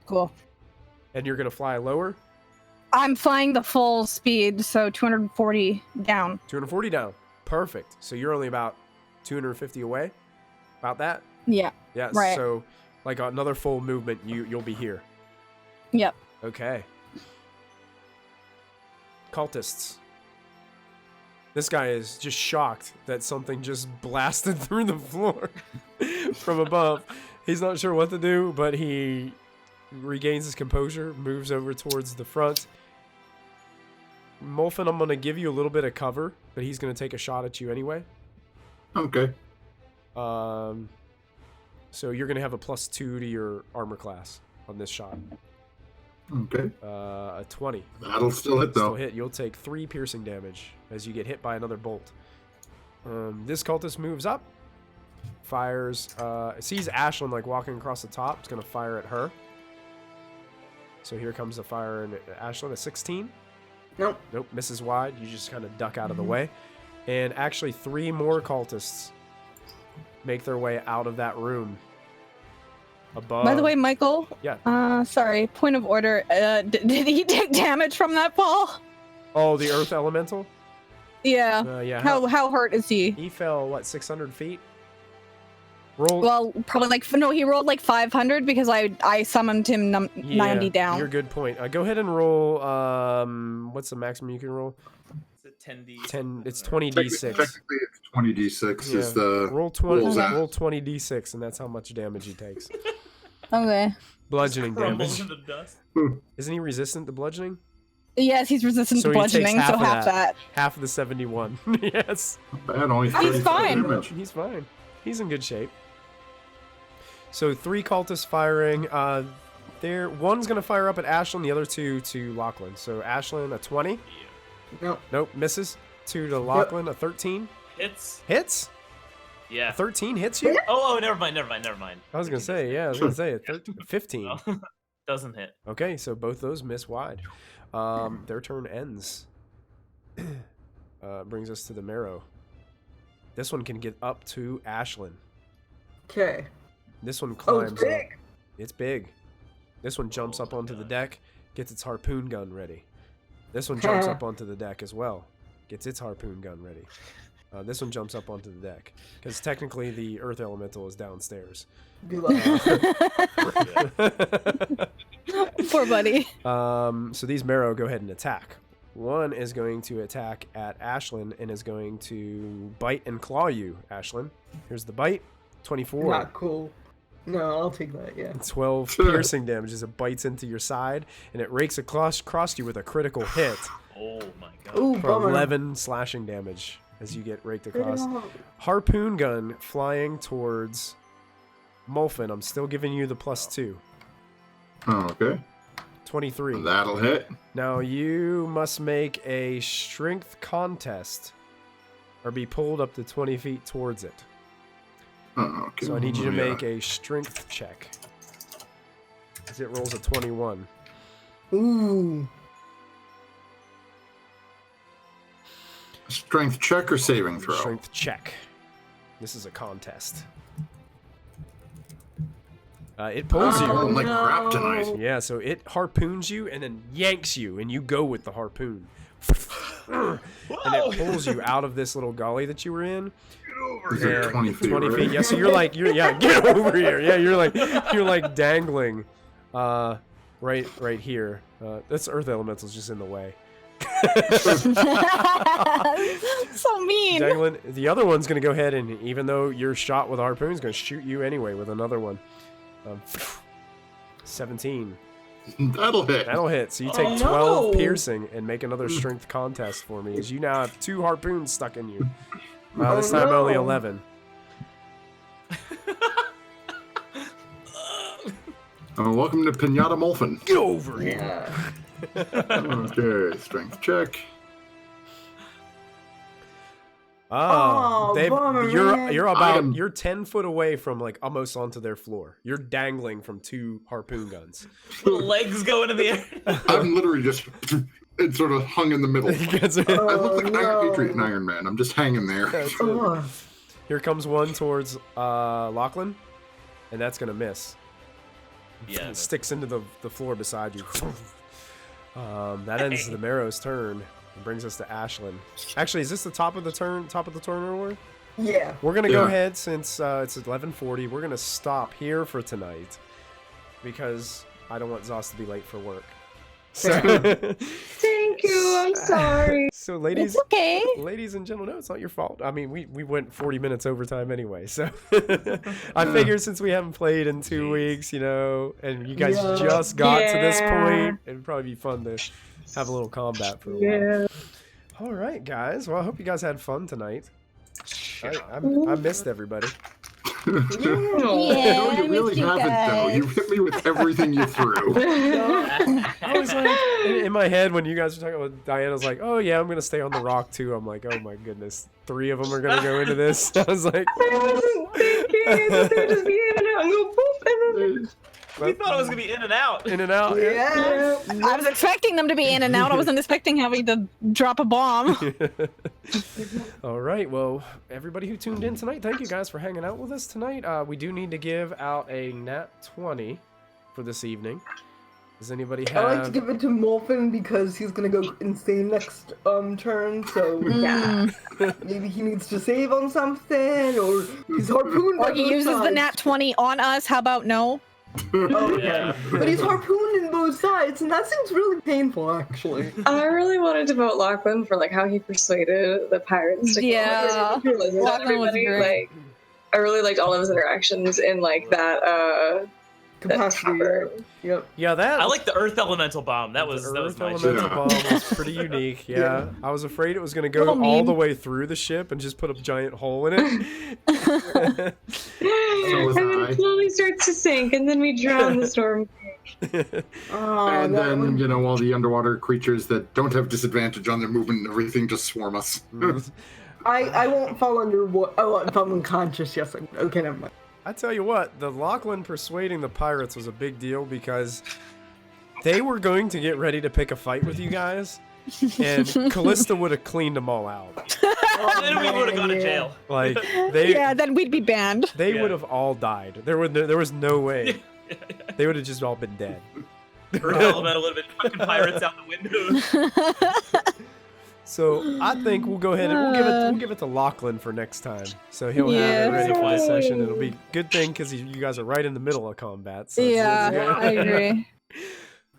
Cool. And you're gonna fly lower? I'm flying the full speed, so 240 down. 240 down. Perfect. So you're only about 250 away? About that? Yeah. Yeah, Right. so like another full movement, you'll be here. Yep. Okay. Cultists. This guy is just shocked that something just blasted through the floor from above. He's not sure what to do, but he regains his composure, moves over towards the front. Molfin, I'm going to give you a little bit of cover, but he's going to take a shot at you anyway. Okay. So you're going to have a +2 to your armor class on this shot. Okay. A 20. That'll still hit, Still though. hit. You'll take 3 piercing damage as you get hit by another bolt. This cultist moves up, fires, sees Ashlyn like walking across the top. It's going to fire at her. So here comes the fire and Ashlyn, a 16. Nope. Nope, misses wide. You just kind of duck out of the way. And actually 3 more cultists make their way out of that room. Above. By the way, Michael. Yeah. Sorry. Point of order. Did he take damage from that fall? Oh, the Earth Elemental? Yeah. Yeah. How hurt is he? He fell, what, 600 feet? Roll. Well, probably he rolled like 500 because I summoned him 90 down. You're a good point. Go ahead and roll. What's the maximum you can roll? Is it 10d. 10. It's 20d6. Technically, it's 20d6 is Yeah. the Roll 20. rules at. Roll 20d6, and that's how much damage he takes. Okay. Bludgeoning Crumbles damage. into dust. Isn't he resistant to bludgeoning? Yes, he's resistant So to he takes bludgeoning, half so of half that. Half of the 71. Yes. Bad, only He's 35 fine. damage. He's fine. He's in good shape. So 3 cultists firing. One's gonna fire up at Ashlyn, the other 2 to Lachlan. So Ashlyn, a 20. No. Nope, misses. 2 to Lachlan, a 13. Hits. Hits? Yeah. 13 hits you? Oh, never mind. I was gonna say, yeah, I was gonna say 15. No, doesn't hit. Okay, so both those miss wide. Their turn ends. Brings us to the Marrow. This one can get up to Ashlyn. Okay. This one Oh, climbs it's big. up. It's big. This one jumps up onto the deck, gets its harpoon gun ready. This one jumps up onto the deck as well, gets its harpoon gun ready. This one jumps up onto the deck, because technically the Earth Elemental is downstairs. Good luck. Poor buddy. So these Marrow go ahead and attack. One is going to attack at Ashlyn and is going to bite and claw you, Ashlyn. Here's the bite. 24. Not cool. No, I'll take that, yeah. 12 piercing damage as it bites into your side, and it rakes across you with a critical hit Oh my god. Ooh, for bummer. 11 slashing damage as you get raked across. Oh, Harpoon gun flying towards Molfin. I'm still giving you the +2. Oh, okay. 23. That'll hit. Now you must make a strength contest or be pulled up to 20 feet towards it. Oh, okay. So I need you to Yeah. make a strength check. As it rolls a 21. Ooh. Strength check or saving throw? Strength check. This is a contest. It pulls Oh, you. like kryptonite. Yeah, so it harpoons you and then yanks you, and you go with the harpoon. And it pulls you out of this little gully that you were in. Is it 20 feet? 20 right? feet. Yeah, so get over here. Yeah, you're like dangling, right here. This Earth Elemental's just in the way. So mean. Dangling. The other one's gonna go ahead and, even though you're shot with a harpoon, is gonna shoot you anyway with another one. 17. That'll hit. That'll hit. So you take 12 piercing and make another strength contest for me, as you now have 2 harpoons stuck in you. This time only 11. Welcome to Pinata Molfin. Get over here. Yeah. Okay, strength check. Oh, Dave, bummer, man. you're 10 foot away from, like, almost onto their floor. You're dangling from 2 harpoon guns. Little legs going in the air. I'm literally just it's sort of hung in the middle. I look like Iron Patriot and Iron Man. I'm just hanging there. Oh. Here comes one towards Lachlan, and that's gonna miss. Yeah. It sticks into the floor beside you. That ends the Marrow's turn and brings us to Ashlyn. Actually, is this the top of the turn order? Yeah. We're gonna go Yeah. ahead, since it's 11:40. We're gonna stop here for tonight because I don't want Zoss to be late for work. So, Thank you. I'm sorry. so ladies, It's okay. ladies and gentlemen, no, it's not your fault. I mean, we went 40 minutes overtime anyway, so I figured since we haven't played in 2 weeks, and you guys Yeah. just got to this Yeah. point, it'd probably be fun to have a little combat for a while. All right, guys. Well, I hope you guys had fun tonight. I missed everybody. Yeah, No, I you really missed you haven't, though. guys. You hit me with everything you threw. I was like, in my head when you guys were talking about Diana's like, oh yeah, I'm gonna stay on the rock too. I'm like, oh my goodness, 3 of them are gonna go into this. I was like, I wasn't thinking that they would just be in and out and go boop and then We thought it was gonna be in and out. in and out. Yeah. I was expecting them to be in and out. I wasn't expecting having to drop a bomb. All right. Well, everybody who tuned in tonight, thank you guys for hanging out with us tonight. We do need to give out a nat 20 for this evening. Does anybody I like to have? give it to Molfin because he's gonna go insane next turn, so yeah. Maybe he needs to save on something, or he's harpooned by Or he both uses the sides. nat 20 on us. How about no? Okay. Yeah. But he's harpooned in both both sides, and that seems really painful, actually. I really wanted to vote Lachlan for like how he persuaded the pirates to Yeah, listen to Lachlan was everybody. great. Like, I really liked all of his interactions in like that Capacity. tavern. Yep. Yeah, that I like the Earth Elemental Bomb. That was Earth my Elemental shit. Bomb was pretty unique. Yeah. Yeah. I was afraid it was going to go Little all meme. the way through the ship and just put a giant hole in it. So was And then I. it slowly starts to sink, and then we drown the storm. Oh, And that then, one- you know, all the underwater creatures that don't have disadvantage on their movement and everything just swarm us. I won't fall under what. Oh, if I'm unconscious, yes. Okay, never mind. I tell you what, the Lachlan persuading the pirates was a big deal because they were going to get ready to pick a fight with you guys, and Callista would have cleaned them all out. Then we would have gone to Yeah. jail. Like they Yeah, then we'd be banned. they Yeah. would have all died. There was no way. They would have just all been dead. Earth Elemental would have been fucking pirates out the windows. So I think we'll go ahead and we'll give it to Lachlan for next time. So he'll have Yeah. it ready for the session. It'll be a good thing because you guys are right in the middle of combat. So Yeah, it's good. I agree.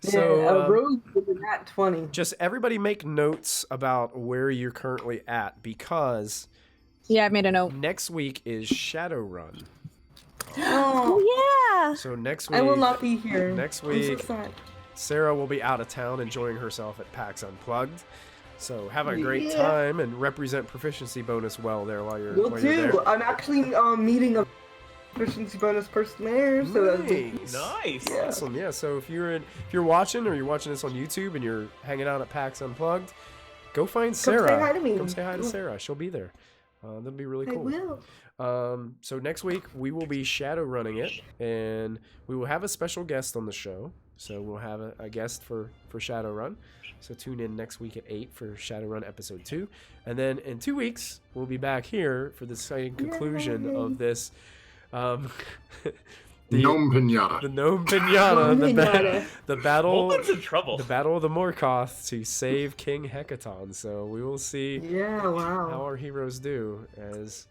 So yeah, Rose with a nat 20. just everybody make notes about where you're currently at because Yeah, I made a note. next week is Shadowrun. Oh, Yeah. So next week I will not be here. Next I'm so week, sad. Sarah will be out of town enjoying herself at PAX Unplugged. So have a great Yeah. time and represent proficiency bonus well there while you're Will while you're do. there. I'm actually meeting a proficiency bonus person there, so that's Nice. Nice. Yeah. Awesome. Yeah. So if you're watching or you're watching this on YouTube and you're hanging out at PAX Unplugged, go find Sarah. say hi to me. Come say hi to Sarah. She'll be there. That'll be really I cool. will. So next week we will be shadow running it, and we will have a special guest on the show. So we'll have a guest for Shadowrun. So tune in next week at 8 for Shadowrun episode 2, and then in 2 weeks we'll be back here for the exciting conclusion Yay. of this. The Gnome Pinata. the gnome pinata, Gnome pinata. the battle, Molten's in trouble. the battle of the Morkoth to save King Hekaton. So we will see Yeah, how wow. our heroes do as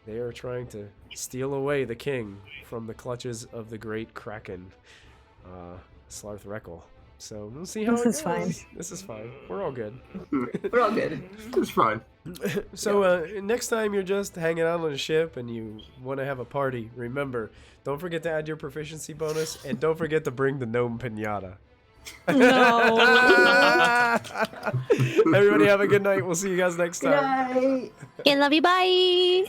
they are trying to steal away the king from the clutches of the great Kraken, Slarthrekel. So we'll see how This it is fine. goes. This is fine. We're all good. We're all good. It's fine. So next time you're just hanging out on a ship and you want to have a party, remember, don't forget to add your proficiency bonus and don't forget to bring the gnome pinata. No. Everybody have a good night. We'll see you guys next Good time. night. Okay, love you. Bye.